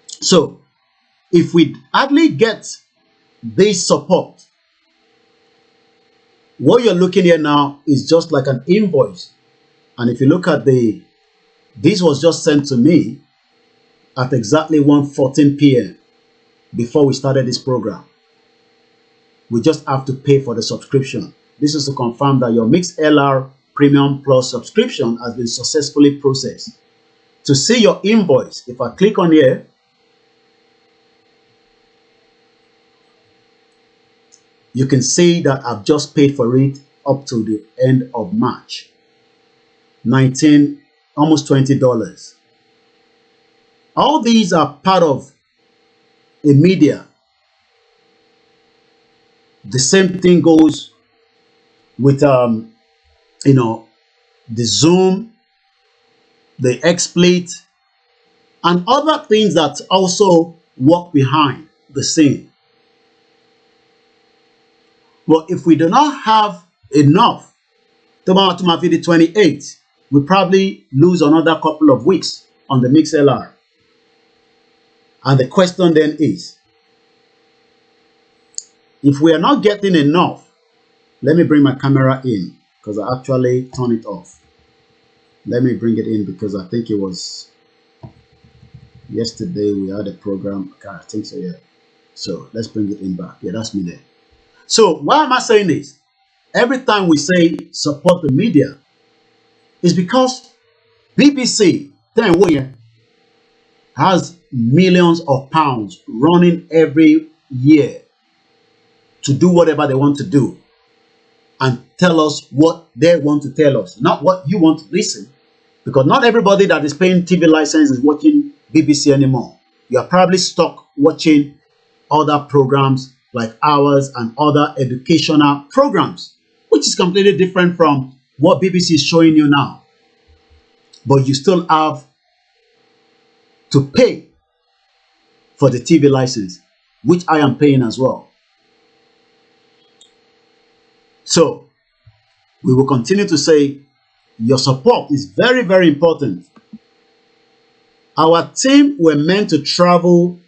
So if we hardly get this support, what you're looking at now is just like an invoice. And if you look at this was just sent to me at exactly 1:14 p.m. before we started this program. We just have to pay for the subscription. This is to confirm that your MixLR Premium Plus subscription has been successfully processed. To see your invoice, if I click on here, you can see that I've just paid for it up to the end of March. Almost $20. All these are part of a media. The same thing goes with you know, the Zoom, the XSplit, and other things that also work behind the scene. But if we do not have enough to the 28th, we probably lose another couple of weeks on the MixLR. And the question then is, if we are not getting enough, let me bring my camera in because I actually turned it off. Let me bring it in because I think it was yesterday we had a program. Okay, I think so, yeah. So let's bring it in back. Yeah, that's me there. So why am I saying this? Every time we say support the media, is because BBC has millions of pounds running every year to do whatever they want to do and tell us what they want to tell us, not what you want to listen. Because not everybody that is paying TV license is watching BBC anymore. You are probably stuck watching other programs like ours and other educational programs, which is completely different from what BBC is showing you now. But you still have to pay for the TV license, which I am paying as well. So we will continue to say your support is very, very important. Our team were meant to travel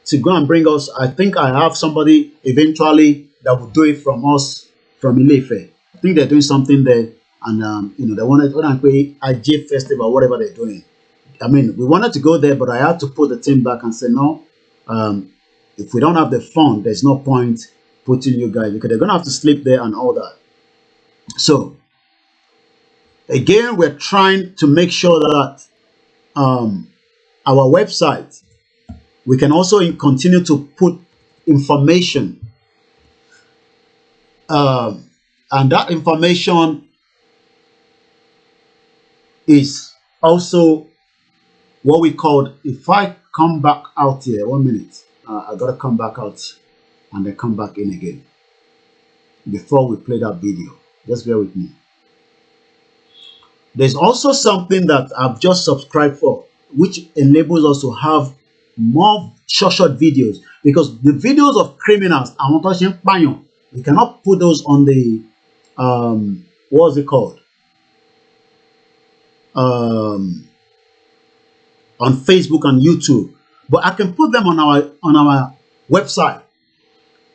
to go and bring us. I think I have somebody eventually that will do it from us from Ilefe. I think they're doing something there, and you know, they wanted to pay a J festival, whatever they're doing. I mean, we wanted to go there, but I had to put the team back and say no. If we don't have the fund, there's no point putting you guys because they're gonna have to sleep there and all that. So again, we're trying to make sure that our website, we can also continue to put information, and that information is also what we called, if I come back out here, 1 minute, I gotta come back out and then come back in again before we play that video. Just bear with me. There's also something that I've just subscribed for, which enables us to have more short videos, because the videos of criminals, we cannot put those on the what's it called, on Facebook and YouTube, but I can put them on our website.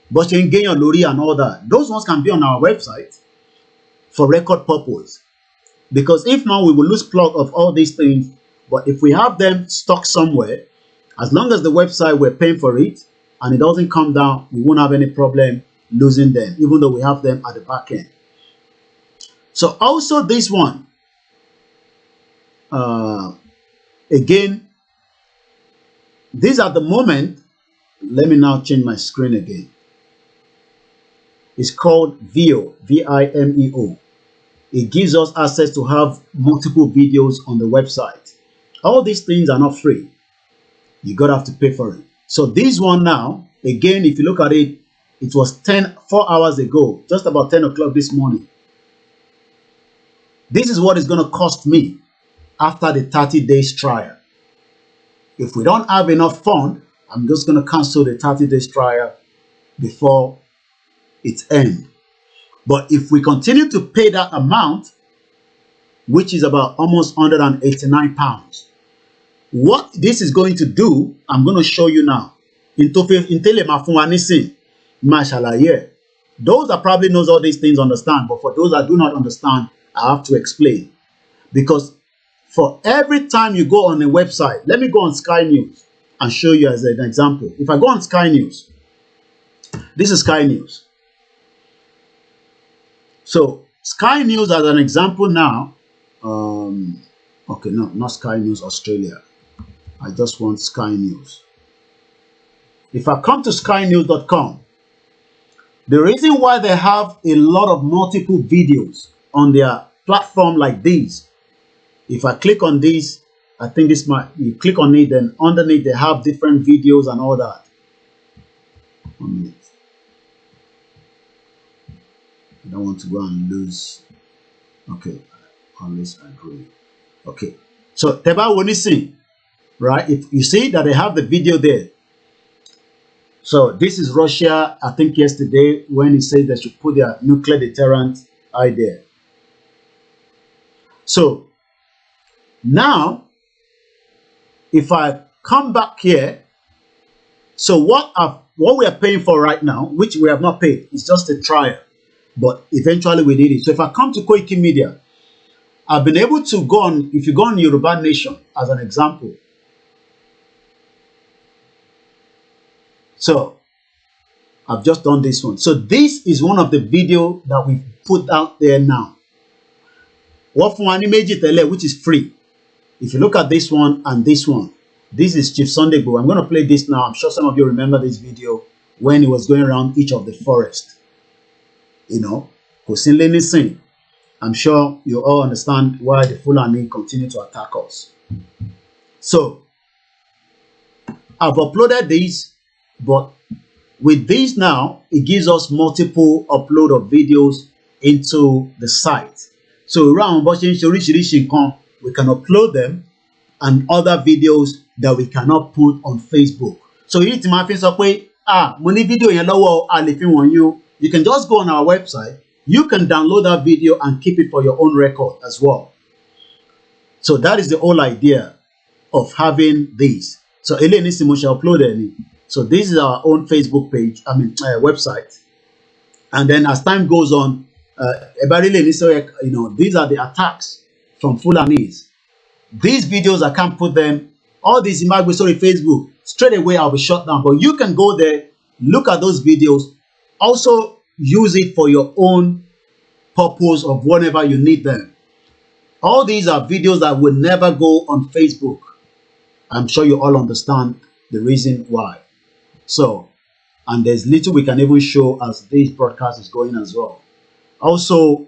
But you can gain your lorry and all that. Those ones can be on our website for record purpose, because if not, we will lose plot of all these things. But if we have them stuck somewhere, as long as the website, we're paying for it and it doesn't come down, we won't have any problem losing them, even though we have them at the back end. So also this one, again, these at the moment, let me now change my screen again. It's called Vimeo, V-I-M-E-O. It gives us access to have multiple videos on the website. All these things are not free. You gotta have to pay for it. So this one now, again, if you look at it, it was 4 hours ago, just about 10 o'clock this morning. This is what it's gonna cost me after the 30 days trial. If we don't have enough fund, I'm just gonna cancel the 30 days trial before its end. But if we continue to pay that amount, which is about almost £189, what this is going to do, I'm going to show you now. Those that probably knows all these things understand, but for those that do not understand, I have to explain. Because for every time you go on a website, let me go on Sky News and show you as an example. If I go on Sky News, this is Sky News. So Sky News as an example now. Okay, no, not Sky News Australia. I just want Sky News. If I come to skynews.com, the reason why they have a lot of multiple videos on their platform like this, if I click on this, I think this might, you click on it, then underneath they have different videos and all that. 1 minute. I don't want to go and lose. Okay, always agree. Okay, so Teba Wonisi, right? If you see that they have the video there. So this is Russia, I think yesterday, when he said they should put their nuclear deterrent idea. So now, if I come back here, so what we are paying for right now, which we have not paid, is just a trial, but eventually we did it. So if I come to KOIKIMEDIA, I've been able to go on, if you go on Yoruba Nation as an example. So I've just done this one. So this is one of the video that we put out there now. Which is free. If you look at this one and this one, this is Chief Sunday Igboho. I'm going to play this now. I'm sure some of you remember this video when he was going around each of the forest. You know, I'm sure you all understand why the Fulani continue to attack us. So I've uploaded these, but with these now, it gives us multiple upload of videos into the site. So around we can upload them and other videos that we cannot put on Facebook. So you need to make money video you can just go on our website. You can download that video and keep it for your own record as well. So that is the whole idea of having these. So upload any. So this is our own Facebook page, website. And then as time goes on, you know, these are the attacks from Fulanis. These videos, I can't put them, all these images, sorry, Facebook, straight away I'll be shut down. But you can go there, look at those videos, also use it for your own purpose of whatever you need them. All these are videos that will never go on Facebook. I'm sure you all understand the reason why. So, and there's little we can even show as this broadcast is going as well. Also,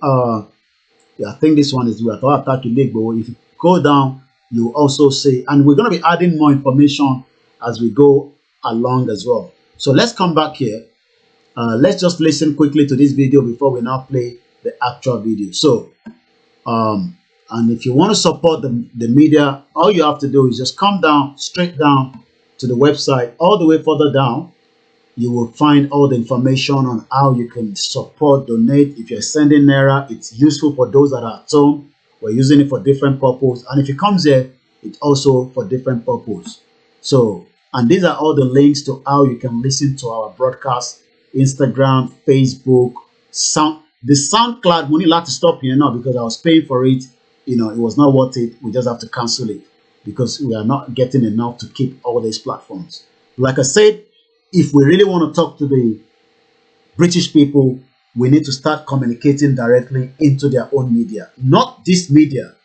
yeah, I think this one is where I thought to Igboho. If you go down, you also see, and we're going to be adding more information as we go along as well. So let's come back here. Let's just listen quickly to this video before we now play the actual video. So, and if you want to support the media, all you have to do is just come down, straight down to the website. All the way further down, you will find all the information on how you can support, donate. If you're sending Naira, it's useful for those that are at home. We're using it for different purposes. And if it comes here, it's also for different purposes. So, and these are all the links to how you can listen to our broadcast. Instagram, Facebook, the SoundCloud. We need to stop here now because I was paying for it. You know, it was not worth it. We just have to cancel it because we are not getting enough to keep all these platforms. Like I said, if we really want to talk to the British people, we need to start communicating directly into their own media, not this media.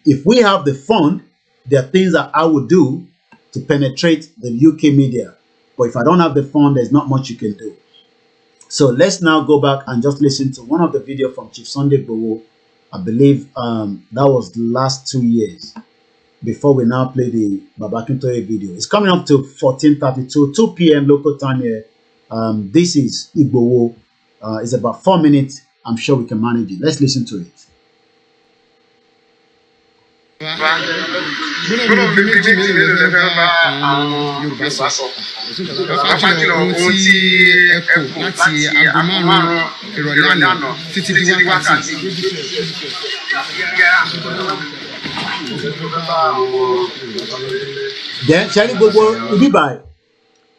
If we have the fund, there are things that I would do to penetrate the UK media. But if I don't have the fund, there's not much you can do. So let's now go back and just listen to one of the videos from Chief Sunday Igboho. I believe that was the last 2 years before we now play the Babakintoye video. It's coming up to 14:32, 2 p.m. local time here. This is Igboho. It's about 4 minutes. I'm sure we can manage it. Let's listen to it. Then ṣe ní gbogbo ibi báyìí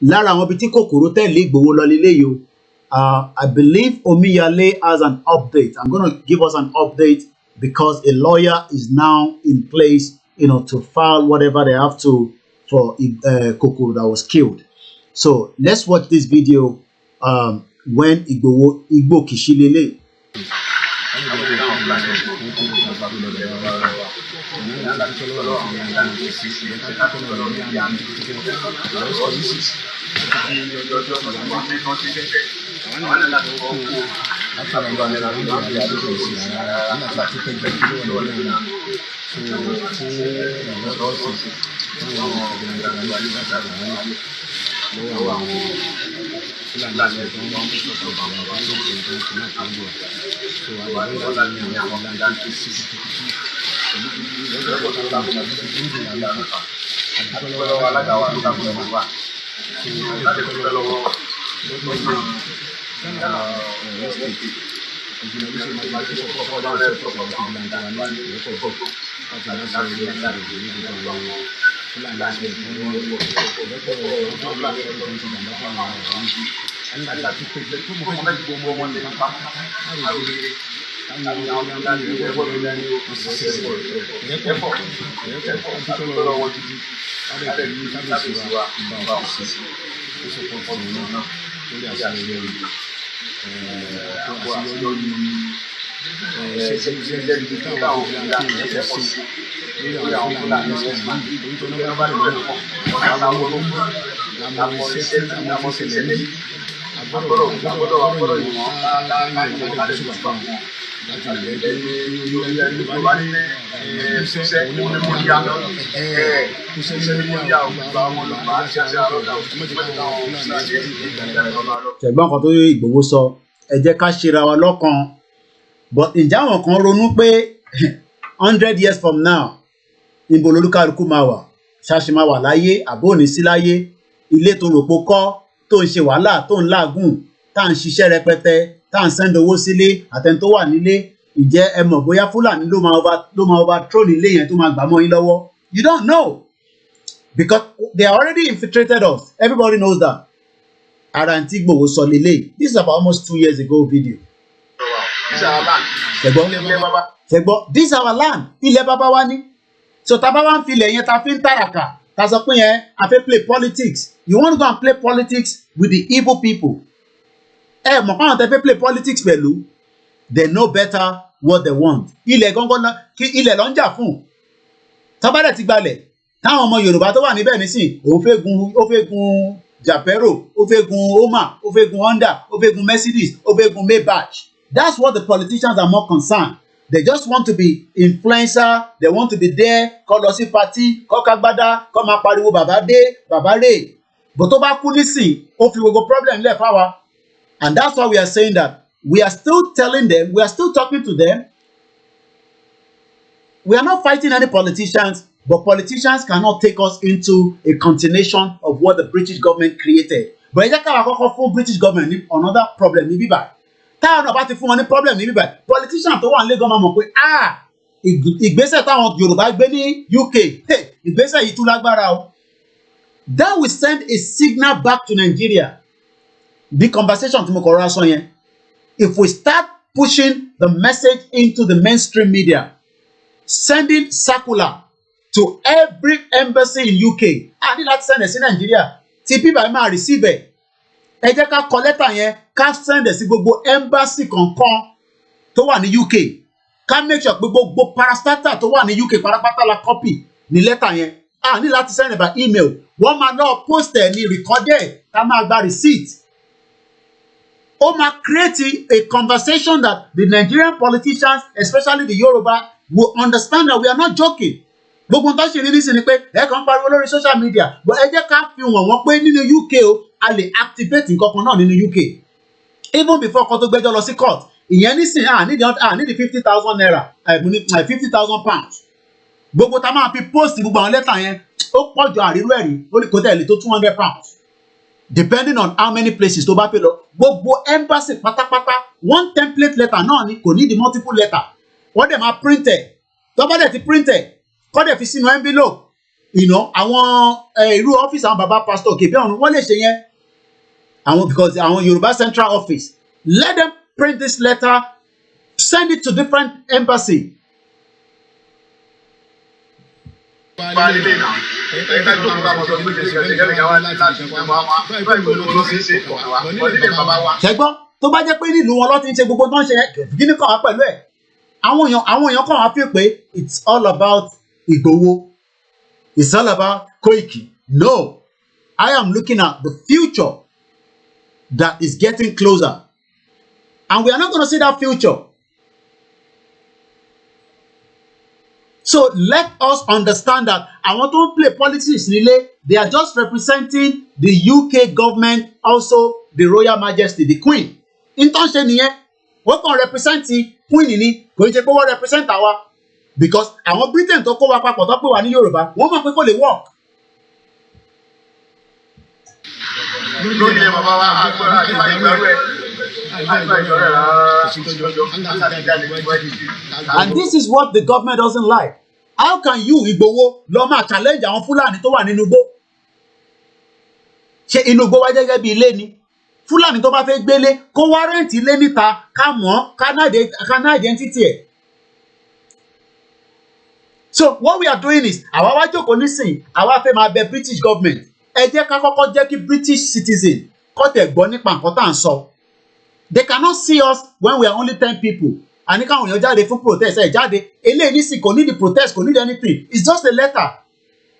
lára àwọn ibi tí kòkòrò tẹ̀lé Igboho lọ lélẹ́yìí o. I believe Omiyale has an update. I'm going to give us an update because a lawyer is now in place, you know, to file whatever they have to for Kokoro that was killed. So let's watch this video when Igbo Kishilele. ṣẹ̀gbọ́n kan tó Ìgbòho sọ ẹ jẹ́ ká ṣera wa lọ́kàn but ǹjẹ́ àwọn kan ronú pé 100 years from now níbo lolúkálukú máa wà ṣáṣe máa wà láyé àbó ní sí láyé ilé tó rò pó kọ́ tó ń ṣe wàhálà tó ń làágùn tá à ń ṣiṣẹ́ rẹpẹtẹ tá à ń send owó sílé àtẹni tó wà nílé ǹjẹ́ ẹ mọ̀ bóyá Fúlàní ló máa overthrow ilé yẹn tó máa gbà mọ́ yín lọ́wọ́ you don't know because they already infiltrated us everybody knows that ara ntí Ìgbòho sọ lélẹ̀ this is about almost 2 years ago video. ṣẹ̀gbọ́n this is our land ilẹ̀ bàbá wa ní so tá a bá wá ń filẹ̀ yẹn tá a fi ń tàràkà tá a sọ pé yẹn a fẹ́ play politics you want to go and play politics with the evil people ẹ mọ̀ káwọn tẹ fẹ́ play politics pẹ̀lú they know better what they want ilẹ̀ gangan ilẹ̀ ló ń jà fún tábàdẹ̀ ti gbalẹ̀ táwọn ọmọ Yorùbá tó wà níbẹ̀ nísìn òun ó fẹ́ gun Japero ó fẹ́ gun Oma ó fẹ́ gun Honda ó fẹ́ gun Mercedes ó fẹ́ gun Maybach that's what the politicians are more concerned they just want to be influencer they want to be there kọ́ lọ sí party kọ́ kágbádá kọ́ máa pariwo bàbá dé bàbá rè bó tó bá kú nísìn ó fi gbogbo problem lẹ̀ fáwa and that's why we are saying that we are still telling them we are still talking to them we are not fighting any politicians but politicians cannot take us into a continuation of what the British government created but ẹ jẹ́ ká wá kọ́kọ́ fún British government ní another problem ní bíbá táwọn náà bá ti fún wọn ní problem ní bíbá politician tó wà nílé gan máa mọ̀ pé ìgbésẹ̀ táwọn Yorùbá gbé ní UK ìgbésẹ̀ yìí tún lágbára o that will send a signal back to Nigeria the conversation tí mo kọ̀ rọra sọ yẹn if we start pushing the message into the mainstream media sending circular to every embassy in UK a ní láti send ẹ̀ sí Nigeria tí bíbá ẹ máa receive ẹ̀ ẹ jẹ́ ká kọ lẹ́tà yẹn ká send ẹ̀ sí gbogbo embassy kankan tó wà ní UK ká make sure pé gbogbo parastatal tó wà ní UK pátápátá la copy ní lẹ́tà yẹn a ní láti send ẹ̀ by email wọ́n máa lọ post ẹ̀ ní recorded ká máa gba receipt ó máa create a conversation that the Nigerian politicians especially the Yoruba will understand that we are not joking gbogbo nǹkan ṣe ní nísìnyí pé ẹ kàn ń pariwo lórí social media but ẹ jẹ́ ká fi wọ́n pé nínú UK o a lè activate nǹkan kan náà nínú UK even before kan tó gbẹ́jọ́ lọ sí court ìyẹn nísìnyí nídìí 50,000 naira 50,000 pounds gbogbo tá a máa fi post gbogbo àwọn lẹ́tà yẹn ó pọ̀ jù àrírú ẹ̀rí ó lè kó tẹ̀lé tó 200 pounds depending on how many places tó bá pè lọ gbogbo embassy pátápátá one template letter náà ni kò ní di multiple letter wọ́n dẹ̀ máa print ẹ̀ tó bá dẹ̀ ti print ẹ̀ kọ́ dẹ̀ fi sínú envelope àwọn irú ọ́fíìsì àwọn baba pastor kèbí ọ̀run wọ́n lè ṣe yẹn because àwọn Yorùbá Central Office let them print this letter send it to different embassy. ṣẹ́gbọ́n tó bá jẹ́ pé nílùú wọn lọ́ ti ń ṣe gbogbo tó ń ṣe yẹn kí ni kàn wá pẹ̀lú ẹ̀ àwọn èèyàn kàn wá fi pé it's all about Igboho, it's all about Koiki. No, I am looking at the future that is getting closer, and we are not going to see that future. So let us understand that àwọn tó ń play politics nílé, they are just representing the UK government, also the Royal Majesty, the Queen. Nǹkan ṣe nìyẹn, wọ́n kàn represent Queen ni, kò ń ṣe pé wọ́n represent àwa, because àwọn Britain tó kó wa papọ̀ tó pè wá ní Yorùbá, wọ́n mọ̀ pé kò lè work. Lórí ilé bàbá wa, àgbà ìgbàlú ẹ̀. And this is what the government doesn't like. How can you, Igboho, lọ máa challenge àwọn Fúlàní tó wà nínú igbó? Ṣé inú igbó wá jẹ́gẹ́ bí ilé ni? Fúlàní tó bá fẹ́ gbélé kó wá rẹ́ǹtì ilé níta ká mọ̀ ká ná identity ẹ̀. So what we are doing is, àwa wá jókòó nísìnyí, àwa fẹ́ máa bẹ British government. Ẹ jẹ́ ká kọ́kọ́ jẹ́ kí British citizen kó tẹ̀ gbọ́ nípa nǹkan tá à ń sọ. They cannot see us when we are only 10 people. And you can't jáde fún protest. Jáde. Eléyìí nísìnyí kò need the protest, kò need anything. It's just a letter.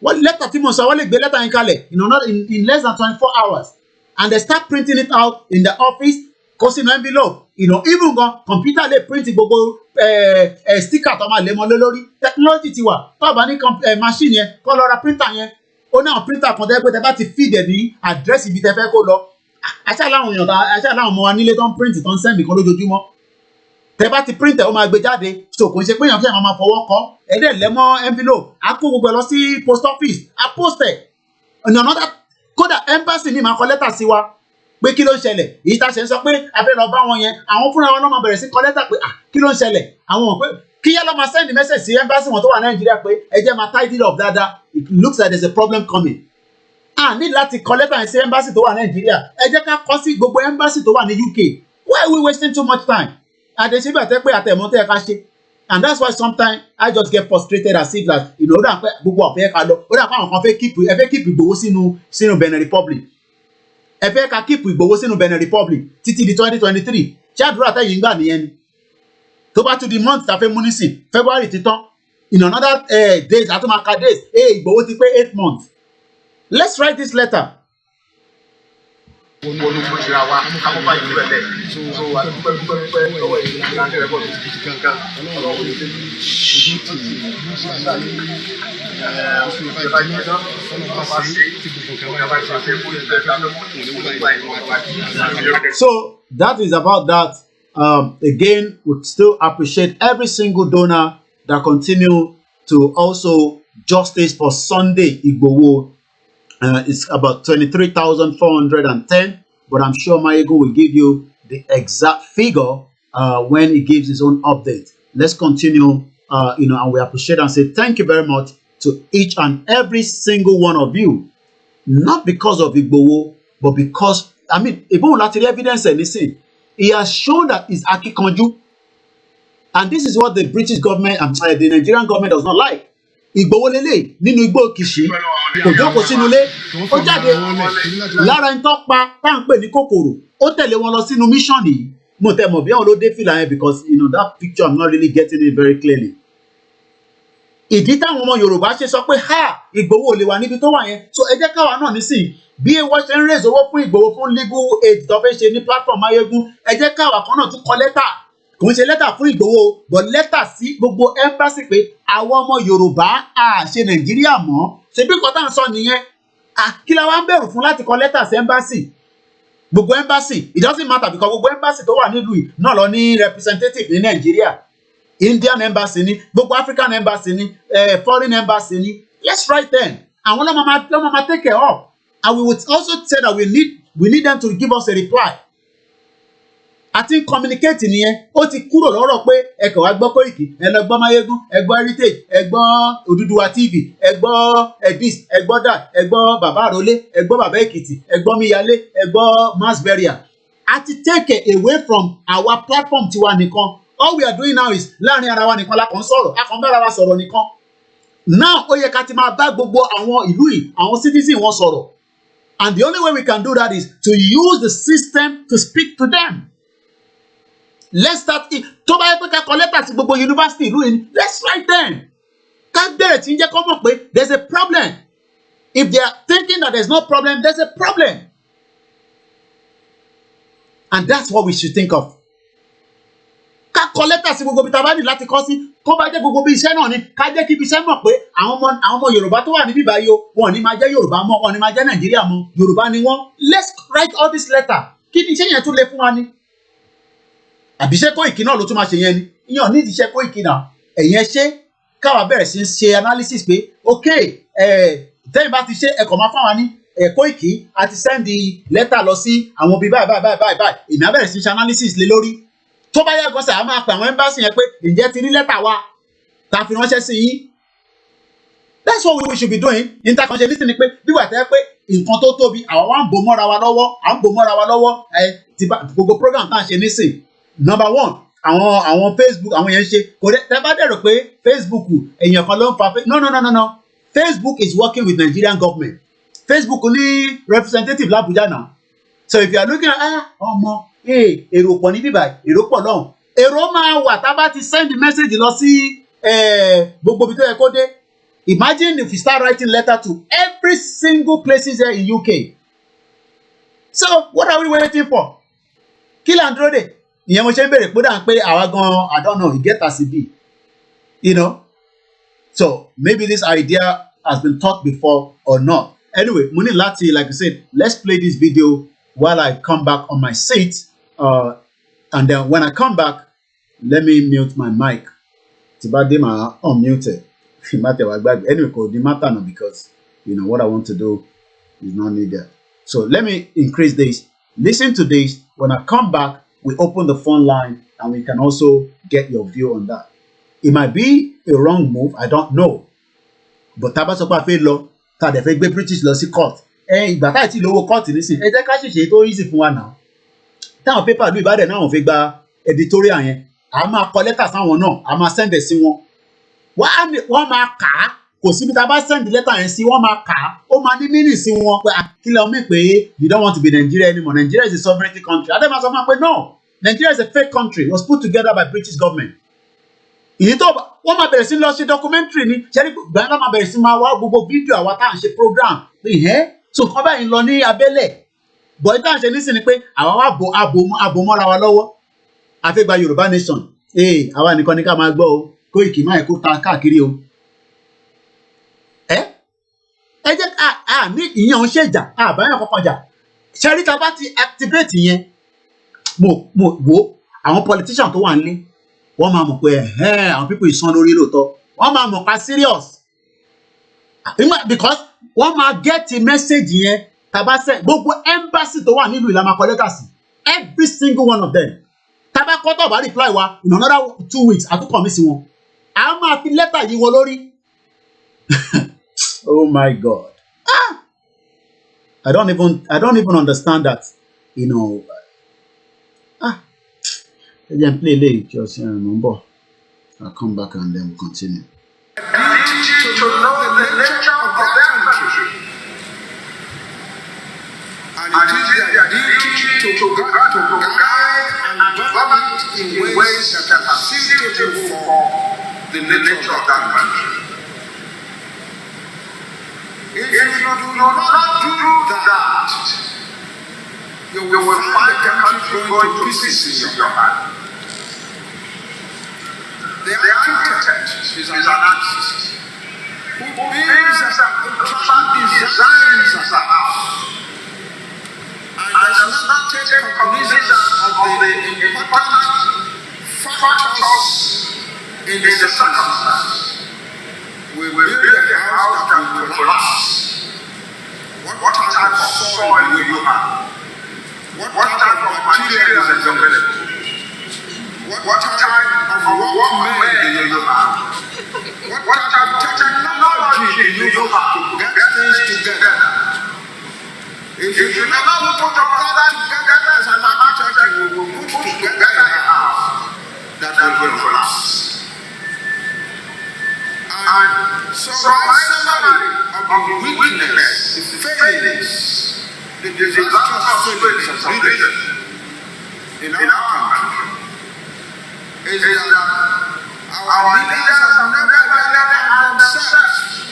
What letter tí mo sọ, wọ́n lè gbé letter yẹn kalẹ̀, not in less than 24 hours. And they start printing it out in the office, kó sínú envelope. Even gan computer lè print gbogbo sticker tó máa lé mọ́ lórí. Technology ti wà. Tó bá ní machine yẹn, kó lọ ra printer yẹn. Ó ní àwọn printer kan tẹ́ pé tẹ́ bá ti feed ẹ̀ ní address ibi tẹ́ fẹ́ kó lọ. Àṣà láwọn ọmọ wa nílé tó ń print tó ń send nìkan lójoojúmọ́. Tẹ́ bá ti print ẹ̀ ó máa gbé jáde. So kò ń ṣe pé èèyàn kí èèyàn máa fọwọ́ kọ́. Ẹ̀dẹ̀ lẹ́mọ́ envelope. A kó gbogbo ẹ̀ lọ sí post office. A post ẹ̀. Kódà embassy ní máa kọ lẹ́tà sí wa pé kí ló ń ṣẹlẹ̀. Èyí tá a ṣe ń sọ pé a fẹ́ lọ bá wọn yẹn. Àwọn fúnra wọn náà máa bẹ̀rẹ̀ sí kọ lẹ́tà pé kí ló ń ṣẹlẹ̀. Àwọn mọ̀ pé kí yẹ́ lọ́ máa send message sí embassy wọn tó wà Nàìjíríà pé ẹ jẹ́ máa tidy up dáadáa. It looks like there's a problem coming. Ní láti kọ lẹ́tà yẹn sí embassy tó wà Nàìjíríà. Ẹ jẹ́ ká kọ sí gbogbo embassy tó wà ní UK. Why are we wasting too much time? Àdéṣebí àtẹ́ pé àtẹ̀mọ́ tó yẹ ká ṣe. And that's why sometimes I just get frustrated as if that ó dà pé gbogbo ọ̀fẹ́ ká lọ. Ó dà pé àwọn kan fẹ́ keep Ìgbòho sínú Benin Republic. Ẹ fẹ́ ká keep Ìgbòho sínú Benin Republic títí di 2023. Ṣé àdúrà tẹ̀yìn gbà nìyẹn ni? Tó bá tún di month tá fẹ́ mú nísìn, February ti tán. In another days, àtúmọ̀ká days, Ìgbòho ti pé 8 months. Let's write this letter. So that is about that. Again, we still appreciate every single donor that continue to also justice for Sunday Igboho. It's about 23,410, but I'm sure Mayego will give you the exact figure when he gives his own update. Let's continue, and we appreciate and say thank you very much to each and every single one of you. Not because of Igboho, but because, Igboho láti rí evidence ẹ̀ nísìn. He has shown that he's akíkanjú. And this is what the British government and the Nigerian government does not like. Ìgbòho lélẹ̀ nínú igbó Kìṣí kò jókòó sínú ilé ó jáde lára ń tọ́pa tá à ń pè ní kòkòrò ó tẹ̀lé wọn lọ sínú mission yìí mo tẹ̀ mọ̀ bí àwọn ló dé fìlà yẹn because that picture I'm not really getting it very clearly. Ìdí táwọn ọmọ Yorùbá ṣe sọ pé Ìgbòho ò lè wà níbi tó wà yẹn so ẹ jẹ́ káwa náà nísìn bí wọ́n ṣe ń raise owó fún Ìgbòho fún legal aid tó fẹ́ ṣe ní platform Máyégún ẹ jẹ́ káwa kan náà tún kọ lẹ́tà. Kò ń ṣe lẹ́tà fún Ìgbòho but lẹ́tà sí gbogbo embassy pé àwọn ọmọ Yorùbá ṣe Nàìjíríà mọ́ ṣebí nǹkan tá à ń sọ nìyẹn kí la wá ń bẹ̀rù fún láti kọ lẹ́tà sí embassy gbogbo embassy it doesn't matter because gbogbo embassy tó wà nílùú yìí náà lọ ní representative ní Nàìjíríà Indian embassy ní gbogbo African embassy ní foreign embassy ní let's write them àwọn lọ́mọ máa take care of and we would also say that we need them to give us a reply. Àti communicate nìyẹn ó ti kúrò lọ́rọ̀ pé ẹ kàn wá gbọ́ Koiki ẹ lọ gbọ́ Máyégún ẹ gbọ́ Heritage ẹ gbọ́ Odùduwà TV ẹ gbọ́ Edis ẹ gbọ́ Dat ẹ gbọ́ Bàbá Àrólé ẹ gbọ́ Bàbá Èkìtì ẹ gbọ́ Míyalé ẹ gbọ́ Mass Burial. Àti take away from our platform tiwa nìkan all we are doing now is láàrin ara wa nìkan la kàn sọ̀rọ̀ a kàn bára wa sọ̀rọ̀ nìkan. Now ó yẹ ká ti máa bá gbogbo àwọn ìlú yìí àwọn citizen wọn sọ̀rọ̀ and the only way we can do that is to use the system to speak to them. let's start it. Tó bá yẹ pé ká kọ lẹ́tà sí gbogbo university ìlú yìí, let's write them. Ká bẹ̀rẹ̀ tí ń jẹ́ kó mọ̀ pé there's a problem. If they are thinking that there's no problem, there's a problem. And that's what we should think of. Ká kọ lẹ́tà sí gbogbo ibi tá a bá ní láti kọ sí. Tó bá jẹ́ gbogbo bí iṣẹ́ náà ni, ká jẹ́ kí ibi iṣẹ́ mọ̀ pé àwọn ọmọ Yorùbá tó wà níbí báyìí o, wọn ò ní máa jẹ́ Yorùbá mọ́, wọn ò ní máa jẹ́ Nàìjíríà mọ́, Yorùbá ni wọ́n. Let's write all this letter. Kí ni iṣẹ́ yẹn tún lè fún wa ni? Àbí iṣẹ́ Koiki náà ló tún máa ṣe yẹn ni? Ìyẹn ò ní ìdí iṣẹ́ Koiki náà. Ẹ̀yin ẹ ṣe káwa bẹ̀rẹ̀ sí ṣe analysis pé okay tẹ́yìn bá ti ṣe ẹ̀kọ́ máa fáwọn ní Koiki àti send letter lọ sí àwọn bíi báyìí. Èmi á bẹ̀rẹ̀ sí ṣe analysis lé lórí. Tó bá yẹ gọ́sẹ̀, a máa pè àwọn embassy yẹn pé ǹjẹ́ ti rí lẹ́tà wa tá a fi ránṣẹ́ sí yín. That's what we should be doing. Intercontinental listening ni pé bí wà tẹ́ pé nǹkan tó tóbi àwọn wa ń bò mọ́ra wa lọ́wọ́ ti gbogbo program tá à ń ṣe nísìn. Number one, àwọn Facebook àwọn yẹn ń ṣe kò dé tẹ́ bá dẹ̀rọ pé Facebook èèyàn kan ló ń fa no. Facebook is working with Nigerian government. Facebook ní representative l'Abuja now. So if you are looking at ọmọ èrò pọ̀ ní bíbá èrò pọ̀ lọ́hùn, èrò máa wà tá a bá ti send the message lọ sí gbogbo ibi tó yẹ kó dé. Imagine if you start writing letter to every single places here in UK. So what are we waiting for? Kí là ń dúró dè? Ìyẹn mo ṣe ń bèrè pé dáhùn pé àwa gan I don't know, it get as it be. You know? So maybe this idea has been taught before or not. Anyway, mo ní láti, like I said, let's play this video while I come back on my seat. And then when I come back, let me mute my mic. Tí bá dé máa unmute. Anyway, kò di matter now because what I want to do is not needed. So let me increase this. Listen to this. When I come back, we open the phone line and we can also get your view on that. It might be a wrong move, I don't know. But tá bá sọ pé a fẹ́ lọ, tá dẹ̀ fẹ́ gbé British lọ sí court. Ìgbà táyì tí lówó court nísìn, ẹ jẹ́ ká ṣèṣe tó easy fún wa náà. Táwọn paper ìlú Ìbàdàn náà wọ́n fẹ́ gba editorial yẹn. A máa kọ lẹ́tà sáwọn náà, a máa send ẹ̀ sí wọn. Wọ́n máa kà á, kò síbi tá a bá send lẹ́tà yẹn sí, wọ́n máa kà á. Ó máa ní meaning sí wọn pé kí lẹ mí pé you don't want to be Nigeria anymore. Nigeria is a sovereignty country. Adé máa sọ fún wa pé no, Nigeria is a fake country. It was put together by British government. Ìyí tó wọ́n máa bẹ̀rẹ̀ sí lọ ṣe documentary ni ṣẹ́rí gbàgbọ́n máa bẹ̀rẹ̀ sí máa wá gbogbo fídíò àwa tá à ń ṣe program so nǹkan báyìí ń lọ ní abẹ́lẹ̀ bọ̀ tá à ń ṣe nísìnyí pé àwa wá abo mọ́ra wa lọ́wọ́ a fẹ́ gba Yorùbá nation àwa nìkan ní ká máa gbọ́ o Koiki máa kó ta káàkiri o ẹ jẹ́ ní ìyẹn òun ṣèjà àbáyọ̀ kankan jà ṣẹ́rí tá a bá ti activate yẹn mo wo àwọn politician tó wà nílé wọ́n máa mọ̀ pé àwọn people ìsan lórí lóòótọ́ wọ́n máa mọ̀ pa serious because wọ́n máa get the message yẹn tàbá sẹ́ gbogbo embassy tó wà nílùú ìlànà kọ lẹ́tà sí every single one of them tàbá kọ́tọ̀ bá reply wa in another 2 weeks àtúkọ̀ mi sí wọn a máa fi lẹ́tà yìí wọ lórí oh my God I don't even understand that Then play late, just remember. I'll come back and then we'll continue. To know the nature of that country. And it is their duty to guide and govern it in ways that are suitable for the nature of that country. If you do not do that, you will find the country going to pieces in your hand. The architect is an artist who builds and designs a house and does not take cognizance of the important factors in the circumstance. We will build a house that will collapse. What type of soil will you have? What type of material is available? What type of workmen do you have? What type of technology do you have to get things together? If you never put all that together as an architect, you will put together a house that will collapse. And so my summary of the weakness, the failings, the disastrous failings of leaders in our country is that our leaders have never really asked themselves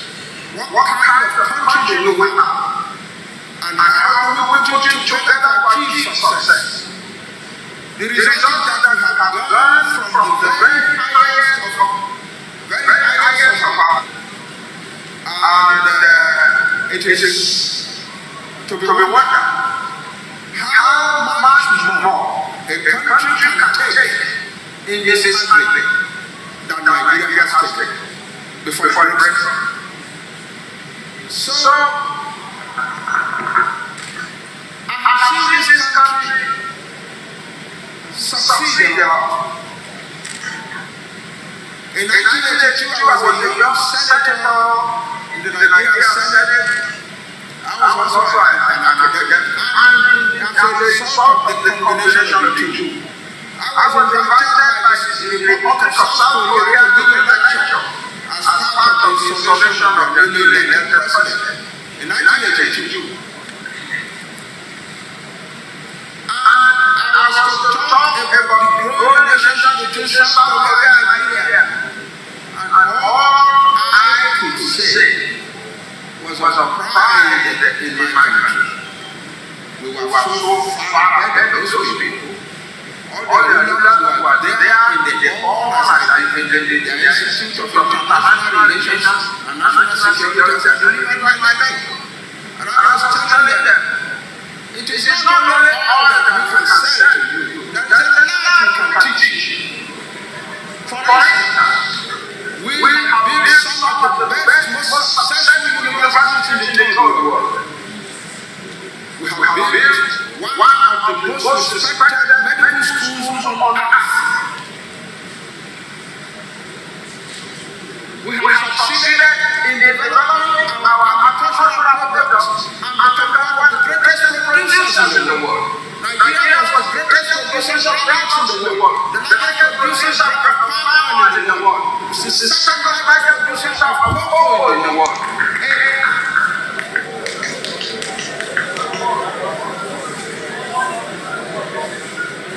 what kind of country do we have and how do we put it together to achieve success. The result is that we have gone from the very highest of our, and it is to be wondered how much more a country can take in this country than Nigeria has taken before it breaks. So, I have seen this country succeed a lot. In 1982, I was a young senator in the Nigerian Senate. I was also an academic, and as a result of the combination of the two, I was invited by the Republic of South Korea to give a lecture as part of the installation of the newly elected president in 1982. I was to talk about the growing relationship between South Korea and Nigeria, and all I could say was a pride in my country. We were so far ahead of those people. All the leaders were there in the hall and in the Institute of International Relations and National Security as delivered by my people. And I was telling them, it is not only all that we can say to you, there is a lot we can teach you. For instance, we have built some of the best, most successful universities in the whole world. We have built one of the most respected medical schools on earth. We have succeeded in developing our agricultural products and becoming one of the greatest producers in the world. Nigeria was the greatest producer of rice in the world, the largest producer of palm oil in the world, the second largest producer of cocoa in the world.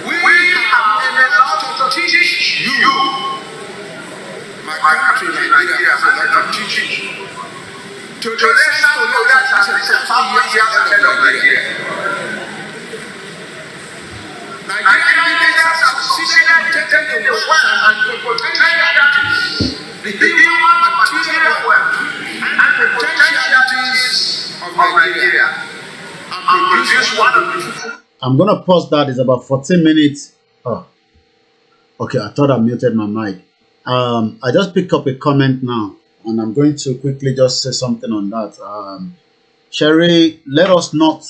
We have a lot to teach you. My country, Nigeria, has a lot to teach you. Today, South Korea is 1,000 years ahead of Nigeria. Nigerian leaders have succeeded in taking the wealth and the potentialities, the human material wealth and the potentialities of Nigeria, and produce one of the. I'm gonna pause that. It's about 14 minutes. Oh, okay. I thought I muted my mic. I just picked up a comment now, and I'm going to quickly just say something on that. Sherry, let us not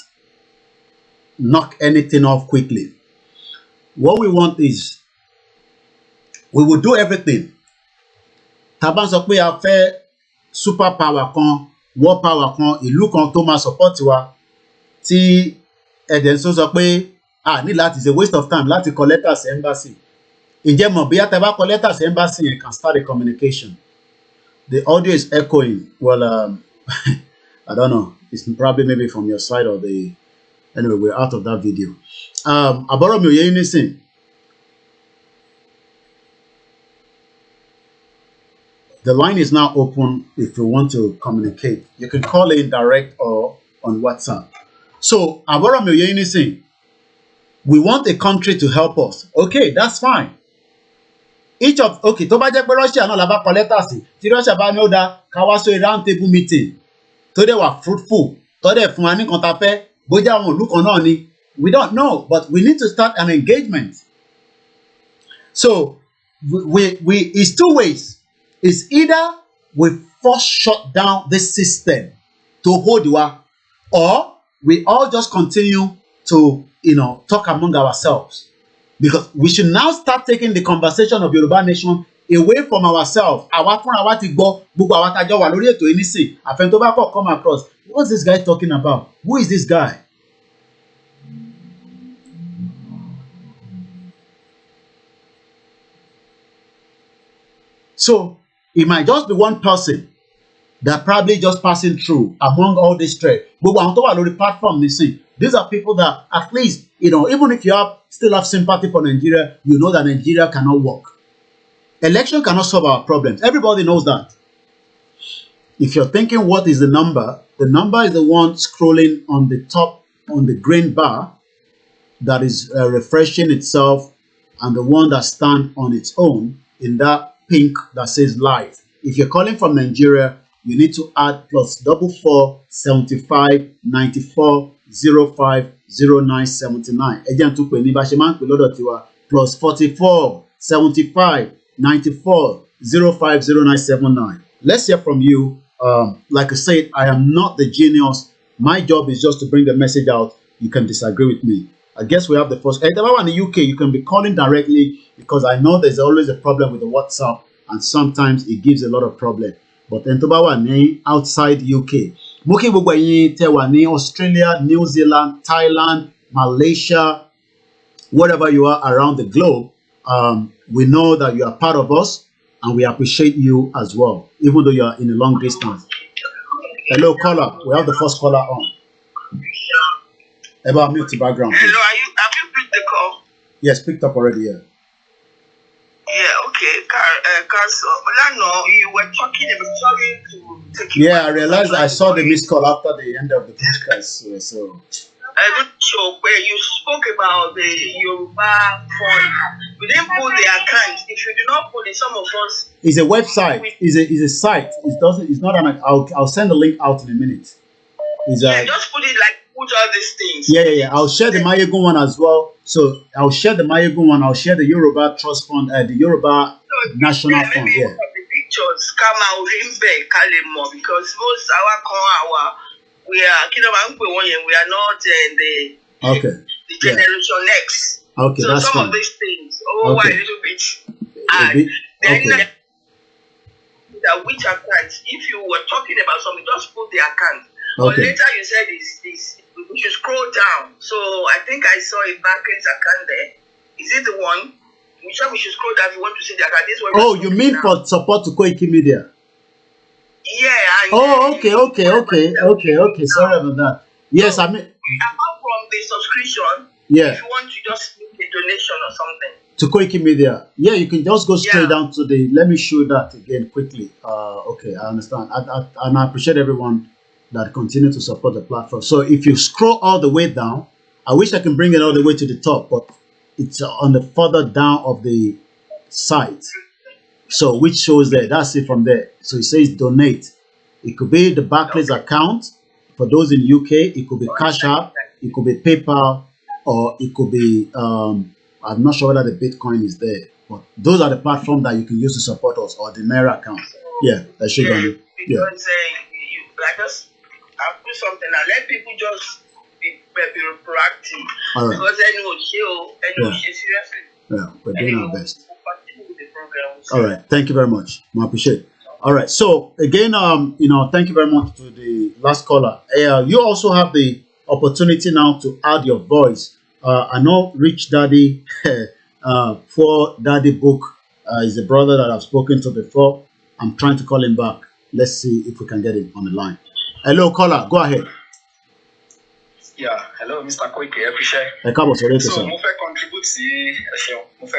knock anything off quickly. What we want is, we will do everything. Taban sọ pé a fẹ́ super power kan, war power kan, ìlú kan tó máa support wa, tí ẹ̀dẹ̀ sọ pé ní láti is a waste of time láti kọ letter sí embassy. Ǹjẹ́ mọ̀ bí a tẹ́ bá kọ letter sí embassy yẹn can start a communication. The audio is echoing. Well, I don't know. It's probably maybe from your side or the. Anyway, we're out of that video. Àbọ̀rọ̀ mi ò yé yín nísìn. The line is now open if you want to communicate. You can call in direct or on WhatsApp. So, àbọ̀rọ̀ mi ò yé yín nísìn. We want a country to help us. Okay, that's fine. Tó bá jẹ́ pé Russia náà la bá kọ lẹ́tà sí, tí Russia bá ní ó dá ká wá sórí round table meeting tó dẹ̀ wà fruitful, tó dẹ̀ fún wa ní kan tá fẹ́, bójá àwọn ìlú kan náà ni, we don't know, but we need to start an engagement. So, it's two ways. It's either we first shut down this system to hold wa, or we all just continue to, talk among ourselves. Because we should now start taking the conversation of Yoruba nation away from ourselves. Àwa fúnra wa ti gbọ́, gbogbo àwa tá jọ wà lórí ètò yìí nísìn, àfẹn tó bá kọ̀ come across. What's this guy talking about? Who is this guy? So it might just be one person that probably just passing through among all this thread. Gbogbo àwọn tó wà lórí platform nísìn, these are people that at least, even if you still have sympathy for Nigeria, you know that Nigeria cannot work. Election cannot solve our problems. Everybody knows that. If you're thinking what is the number is the one scrolling on the top on the green bar that is refreshing itself, and the one that stands on its own in that pink that says live. If you're calling from Nigeria, you need to add +44 75 94 05 09 79. Again, to pè ní bá ṣe máa ń pè lọ́dọ̀ tiwa +44 75 94 05 09 79. Let's hear from you. Like I said, I am not the genius. My job is just to bring the message out. You can disagree with me. I guess we have the first. In the UK, you can be calling directly, because I know there's always a problem with the WhatsApp, and sometimes it gives a lot of problem. But in outside UK, Muki Tewani, Australia, New Zealand, Thailand, Malaysia, wherever you are around the globe, we know that you are part of us, and we appreciate you as well, even though you are in a long distance. Hello, caller. We have the first caller on. About mute the background. Please. Hello, have you picked the call? Yes, picked up already. Yeah. Yeah. Okay. You were talking about sorry to take you. Yeah, I realized I saw the missed call after the end of the podcast. So. I don't show where you spoke about the Yoruba fund. We didn't put the account. If you do not put it, some of us. It's a website. It's a site. It doesn't. It's not an. I'll send the link out in a minute. Just put it like. Put all these things. Yeah. I'll share the Mayegun one as well. So I'll share the Mayegun one. I'll share the Yoruba Trust Fund, the Yoruba National Fund. Yeah. The pictures come out because most we are not the generation next. Okay, so that's some fine. of these things, a little bit. And then which account? If you were talking about something, just put the account. But later you said this. We should scroll down. So I think I saw a Barclays account there. Is it the one? We should scroll down if you want to see the account. This one. You mean for support to KOIKIMEDIA? Yeah. Okay. Sorry about that. Yes, I mean. Apart from the subscription. Yeah. If you want to just make a donation or something. To KOIKIMEDIA. Yeah, you can just go straight down to the. Let me show that again quickly. Okay, I understand. And I appreciate everyone that continue to support the platform. So if you scroll all the way down, I wish I can bring it all the way to the top, but it's on the further down of the site. So which shows there, that's it from there. So it says donate. It could be the Barclays account. For those in UK, it could be Cash App, it could be PayPal, or it could be, I'm not sure whether the Bitcoin is there, but those are the platforms that you can use to support us, or the Naira account. Yeah, that should be. Yeah. I'll put something and let people just be proactive. All right. Because anyone seriously. Yeah, we're doing our best. All right, thank you very much. I appreciate it. All right, so again, thank you very much to the last caller. You also have the opportunity now to add your voice. I know Rich Daddy, Poor Daddy Book is a brother that I've spoken to before. I'm trying to call him back. Let's see if we can get him on the line. Hello, caller. Go ahead. Yeah, hello, Mr. Koike. I appreciate. So, mo fẹ́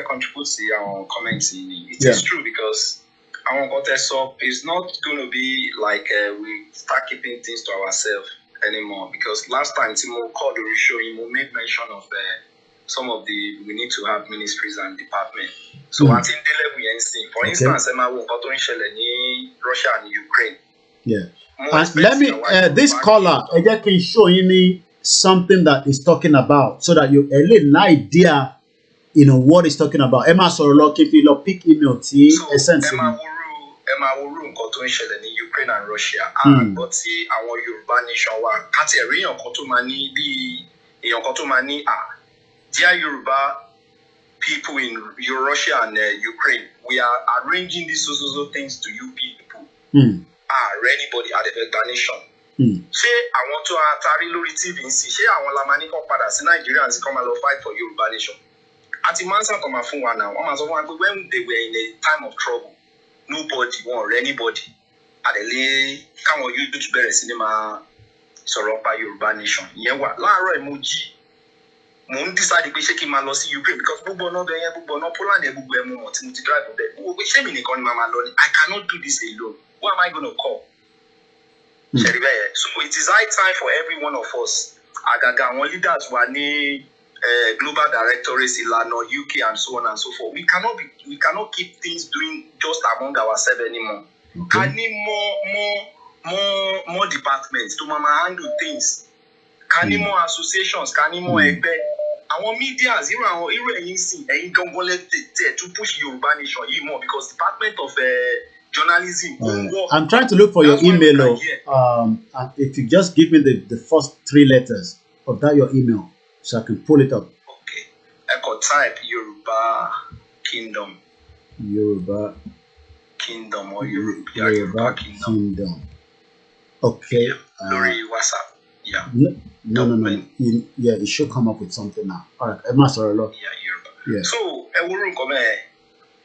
contribute sí àwọn comments yìí. It is true because àwọn nǹkan tẹ́ sọ is not going to be like we start keeping things to ourselves anymore. Because last time Timo called the show, he made mention of some of we need to have ministries and departments. So until the level we ain't seen. For instance, Russia and Ukraine. Yeah. And let me, this caller, I can show you something that he's talking about so that you a little idea, what he's talking about. Emma Soroloki, if you pick email, essentially. Emma Wuru nǹkan tó ń ṣẹlẹ̀ ní Ukraine and Russia. But tí àwọn Yorùbá nation wa káti ẹ̀rí èèyàn kan tó máa ní bí èèyàn kan tó máa ní dear Yoruba people in Russia and Ukraine, we are arranging these so things to you people. Anybody at the nation. Ṣé àwọn tó àtàrí lórí TV ń sìn, ṣé àwọn la máa ní kó padà sí Nigeria and come and fight for Yoruba nation? Àti máa ń sàtọ̀ fún wa náà, wọ́n máa sọ fún wa pé when they were in a time of trouble, nobody or anybody àdèlé káwọn YouTube bẹ̀rẹ̀ sí ní máa sọ̀rọ̀ pa Yorùbá nation. Ìyẹn wà láàárọ̀ emoji mo ń decide pé ṣé kí n máa lọ sí Ukraine because gbogbo ọ̀nà ọbẹ̀ yẹn gbogbo ọ̀nà Poland yẹn gbogbo ẹ̀ mo mọ̀ tí mo ti drive ọbẹ̀ gbogbo pé ṣé mi nìkan ni màá máa lọ ni I cannot do this alone who am I gonna call? ṣẹ̀rí bẹ́ẹ̀ so it is high time for every one of us àgàgà àwọn leaders wa ní global directorates ìlànà UK and so on and so forth we cannot keep things doing just among ourselves anymore. I need more departments to handle things. Can need more associations, can need more ẹgbẹ́. Àwọn medias, irú ẹ̀yin sìn, ẹ̀yin gangan lẹ́tẹ̀ẹ̀ to push Yorùbá nation yìí more because Department of Journalism. I'm trying to look for your email. And if you just give me the first 3 letters of that your email, so I can pull it up. Okay. I could type Yoruba Kingdom. Yoruba Kingdom or Yoruba Kingdom. Okay. Lórí WhatsApp. Yeah. No. Yeah, it should come up with something now. All right. Yoruba. Yeah. So,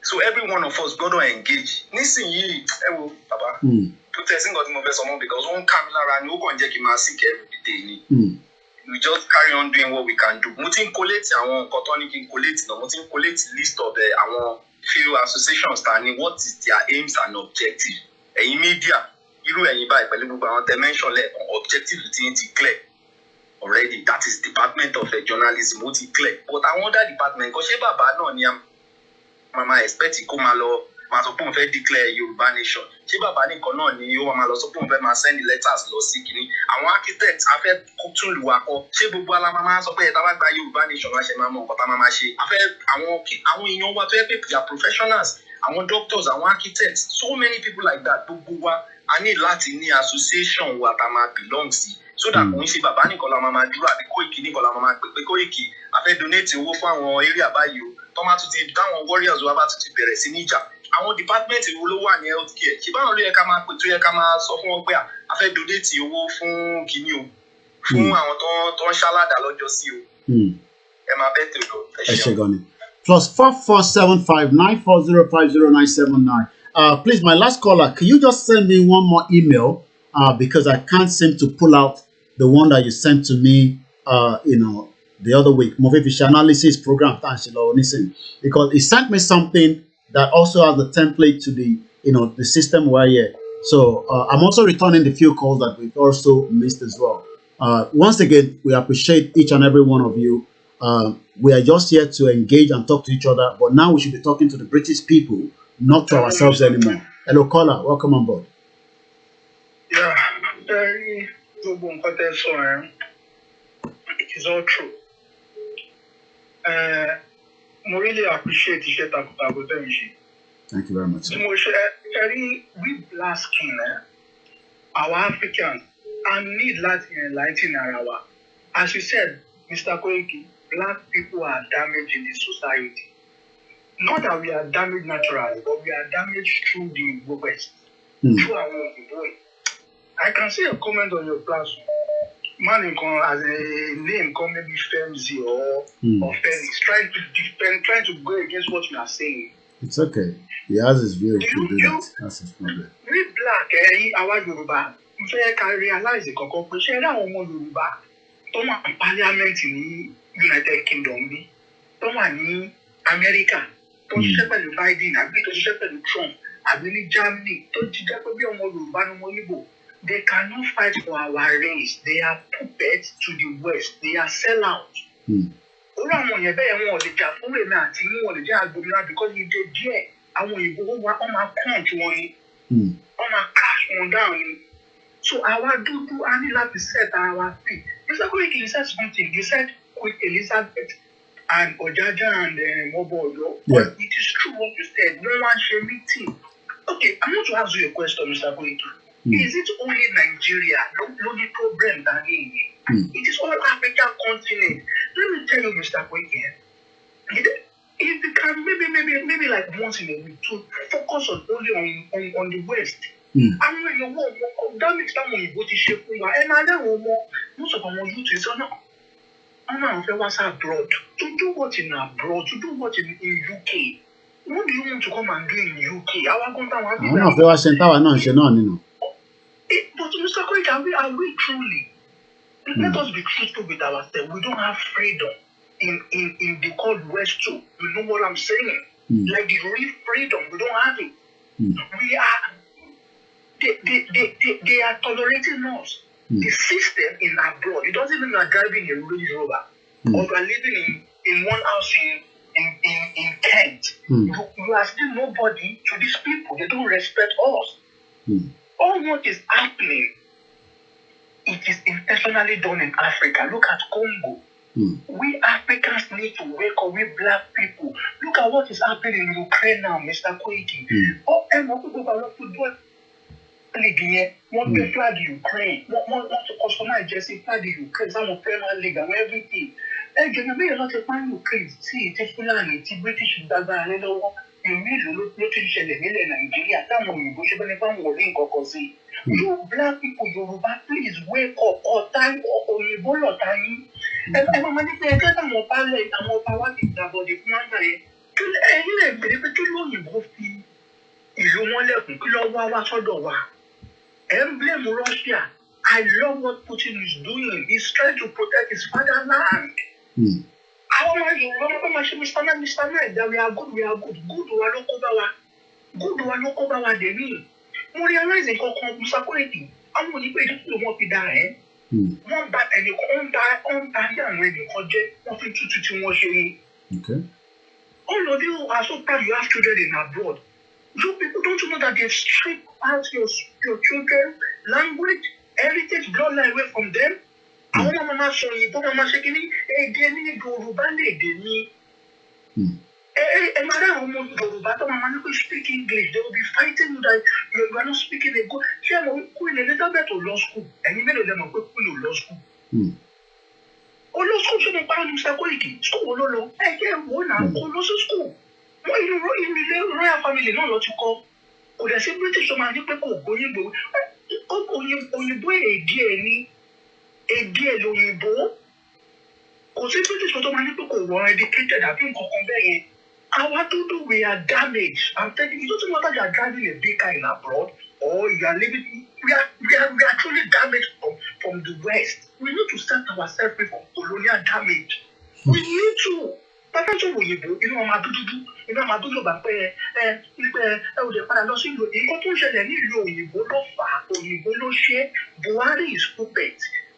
so every one of us got to engage. Nísìnyí, Baba. Protesting got more someone because one camera and you can't get him sick every day. We just carry on doing what we can do. Mutin collect àwọn nǹkan kin collect no mutin collect list of àwọn few associations standing what is their aims and objectives. Ẹ̀yin media irú ẹ̀yin báyìí pẹ̀lú gbogbo àwọn dimension lẹ́ẹ̀kan objective ti clear already that is Department of Journalism ó ti clear but àwọn other department kò ṣe bàbá náà ni mama expect kó máa lọ máa sọ pé òun fẹ́ declare Yorùbá nation ṣé bàbá nìkan náà ni ó máa lọ sọ pé òun fẹ́ máa send letters lọ sí kìíní àwọn architects afẹ́ tún lù wá kọ ṣé gbogbo aláma máa sọ pé ẹ̀ta bá gba Yorùbá nation máa ṣe máa mọ nǹkan tá máa ṣe afẹ́ àwọn èèyàn wa tó yẹ pé they are professionals àwọn doctors àwọn architects so many people like that gbogbo wa a ní láti ní association wa tá máa belong sí so that kò ń ṣe bàbá nìkan la máa dúró àbí Kóìkì nìkan la máa pè pé Kóìkì afẹ́ donate owó fún àwọn area báyìí o tọ́mátù ti táwọn warriors wa bá ti bẹ̀rẹ̀ sí níjà àwọn department wo ló wà ní healthcare ṣé báwọn ló yẹ ká máa pè tó yẹ ká máa sọ fún wọn pé a fẹ́ donate owó fún kíní o fún àwọn tó ń ṣáládà lọ́jọ́ sí o ẹ máa bẹ́ẹ̀ tèlò ẹ ṣe gan ni. +447594050979. Please, my last caller, can you just send me one more email because I can't seem to pull out the one that you sent to me, the other week. Movivish analysis program, because he sent me something that also has the template to the, the system where here. So I'm also returning the few calls that we've also missed as well. Once again, we appreciate each and every one of you. We are just here to engage and talk to each other, but now we should be talking to the British people, not to ourselves anymore. Hello, caller. Welcome on board. Yeah, very good. It's all true. I really appreciate the Thank you very much. We black skin, our Africans, and need Latin enlighten our. As you said, Mr. Koiki, black people are damaged in the society. Not that we are damaged naturally, but we are damaged through the West, through our boy. I can see a comment on your platform. Man as a name called maybe Femzi or Felix, trying to defend, trying to go against what you are saying. It's okay. He has his view to do that. That's his problem. We black, our Yoruba, we can realize the Koko, we share our Yoruba. Toma Parliament in United Kingdom, Toma in America, to shepherd Biden, I to shepherd Trump, I believe Germany, to shepherd Yoruba no Igbo. They cannot fight for our race. They are puppets to the West. They are sellouts. Because you did there, I want you go on my country on my cash on down. So our do I need to set our feet. Mr. Koiki, you said something. You said with Elizabeth and Ojaja and Mobodo. But it is true what you said. No one should meeting. Okay, I'm going to ask you a question, Mr. Koiki. Is it only Nigeria? No the problem that it is all African continent. Let me tell you, Mr. Koiki, if you can maybe like once in a week to focus only on the West. And when you want that makes that money go to shape and I most of our youth is what's abroad. To do what in abroad, to do what in UK. What do you want to come and do in UK? But Mr. Koiki, are we truly? Let us be truthful with ourselves. We don't have freedom. in the cold West too. You know what I'm saying? Like the real freedom, we don't have it. We are. They are tolerating us. The system in abroad, it doesn't mean we are driving a Range Rover or we are living in one house in Kent. You are still nobody to these people. They don't respect us. All what is happening, it is intentionally done in Africa. Look at Congo. We Africans need to wake up. We black people. Look at what is happening in Ukraine now, Mr. Koiki. Football league, want to flag Ukraine, want to customize jersey flag Ukraine, some of Premier League and everything. Again, maybe a lot of fans Ukraine see it Fulani, it's British Daga, and all. You really look at Nigeria. You black people, Yoruba, please wake up or time or Ebola time. And I'm going to say, I'm going to power in the body. Blame Russia. I love what Putin is doing. He's trying to protect his fatherland. How much Mr. Knight, that we are good. Good Walokobawa de me. We realize in security. I'm going to pay the more to die. One bad and you on and when you project nothing to watch. Okay. All of you are so proud you have children in abroad. You people don't you know that they've stripped out your children, language, heritage, bloodline away from them? I want mama showing you, mama shaking it, they go Yoruba, they and madam Yoruba, mama speak English, they will be fighting you that you are not speaking a good. She am going a little bit to law school, and even though them are going to law school. Law school should be part of Mr. Koiki. School, no, I can't go now, go school. Why you in the royal family, no, what you call? Or the same British man, you people going to only boy a dear Loyibo. Or the British man, you people were educated, I think, our people, we are damaged. I'm telling you, it doesn't matter you are driving a big car in abroad or you are living, we are truly damaged from the West. We need to set ourselves free from colonial damage. We need to. But that's what we do. You know, I'm do back there. The father lost him. You go to share any low, you go to far, or you go to share. Buhari is puppet.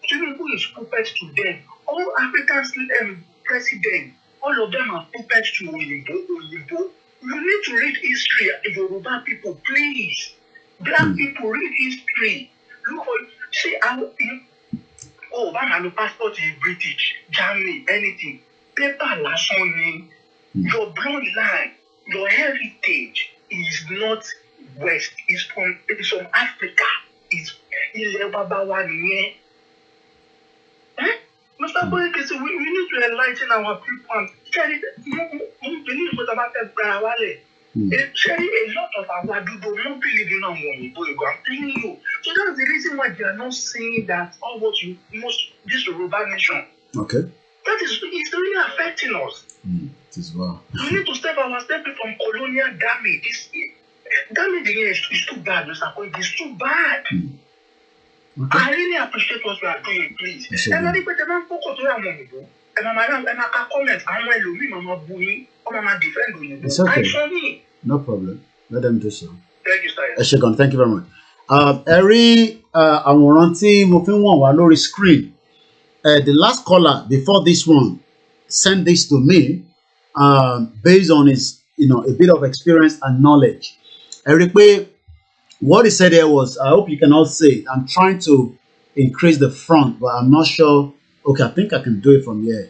Tinubu is puppet to them. All African president, all of them are puppets to Oyibo. You need to read history, Yoruba people, please. Black people, read history. Look what, see, my passport is British, Germany, anything. Paper lashoni, your bloodline, your heritage is not West, it's from Africa. It's Ilebabawa niye. Mr. Boyke, so we need to enlighten our people. Believe what about the a lot of our people don't believe in our money. I'm telling you. So that's the reason why they are not saying that all what you most this Yoruba nation. Okay. That is it's really affecting us. It is well. We need to step from colonial damage. Damage is too bad, Mr. Koiki. It's too bad. Okay. I really appreciate what you are doing, please. And I think that I'm focused on money, and I'm comment. I'm well, Mama Buni, or Mama defend you. It's okay. No problem. Let them do so. Thank you, sir. Eshegun, thank you very much. Every àwòrán tí mo fi ń wọ̀n wá lórí screen. The last caller before this one sent this to me based on his, a bit of experience and knowledge. Eric, what he said there was, I hope you can all say it. I'm trying to increase the front, but I'm not sure. Okay, I think I can do it from here.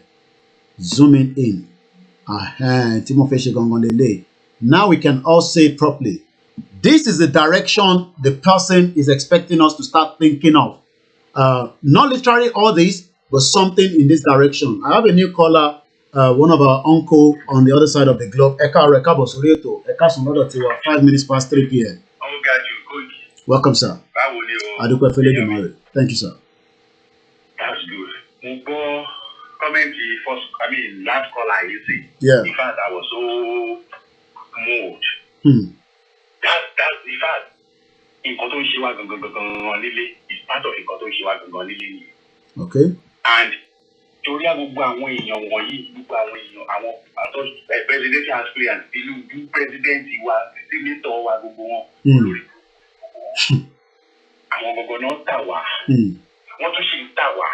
Zooming in. Now we can all say it properly. This is the direction the person is expecting us to start thinking of. Not literally all this, but something in this direction. I have a new caller, one of our uncle on the other side of the globe. Eka Rekabo Surieto. Eka Sunodo Tiwa, 5 minutes past 3 p.m. Welcome, sir. Thank you, sir. That's good. Last caller, you see. Yeah. In fact, I was so moved. That's in fact, in Koto Shiwa Gongonili is part of in Koto Shiwa Gongonili. Okay. And torí gbogbo àwọn èèyàn wọ̀nyí gbogbo àwọn èèyàn àwọn presidential aspirant ìlú president wa senator wa gbogbo wọn lórí àwọn gbogbo náà tà wá wọ́n tún ṣe ń tà wá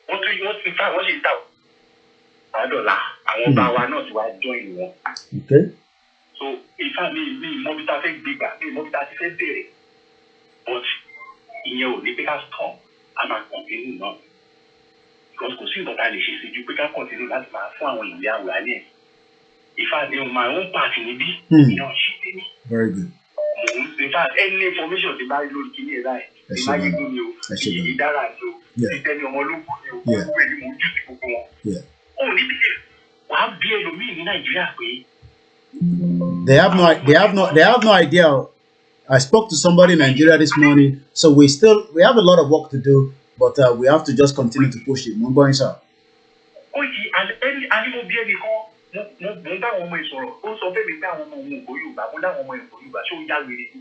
wọ́n sì ń tà wá dọ̀là àwọn bá wa náà ti wá join wọn. So ifá mi mọ́bí tá a fẹ́ gbégbà mi mọ́bí tá a ti fẹ́ bẹ̀rẹ̀ but ìyẹn ò ní pé ká stop a máa continue náà because kò sí nǹkan tá a lè ṣe sí ju pé ká continue láti máa fún àwọn ìlú àwẹ̀ alẹ́ ifá ni my own part níbí ìyẹn ò ṣe tèmi. Very good. In fact any information ti bá lórí kí ní ẹ̀ láì ti máa yé gbóni o ìyí dára ni o ti tẹ́ni ọmọ ológun ni o gbogbo ẹ̀ ni mo jù sí gbogbo wọn. Ó ní bí wàá bí ẹlòmíì ní Nàìjíríà pé. They have no idea. I spoke to somebody in Nigeria this morning, so we have a lot of work to do, but we have to just continue to push it. Mo ń gbọ́ yín sá. Kóìkì ànímọ̀ bí ẹnì kan mo ń bá àwọn ọmọ ìsọ̀rọ̀ ó sọ fẹ́ mi pé àwọn ọmọ òun ògbó Yorùbá mo láwọn ọmọ ìgbó Yorùbá ṣé ó yá wèrè ni.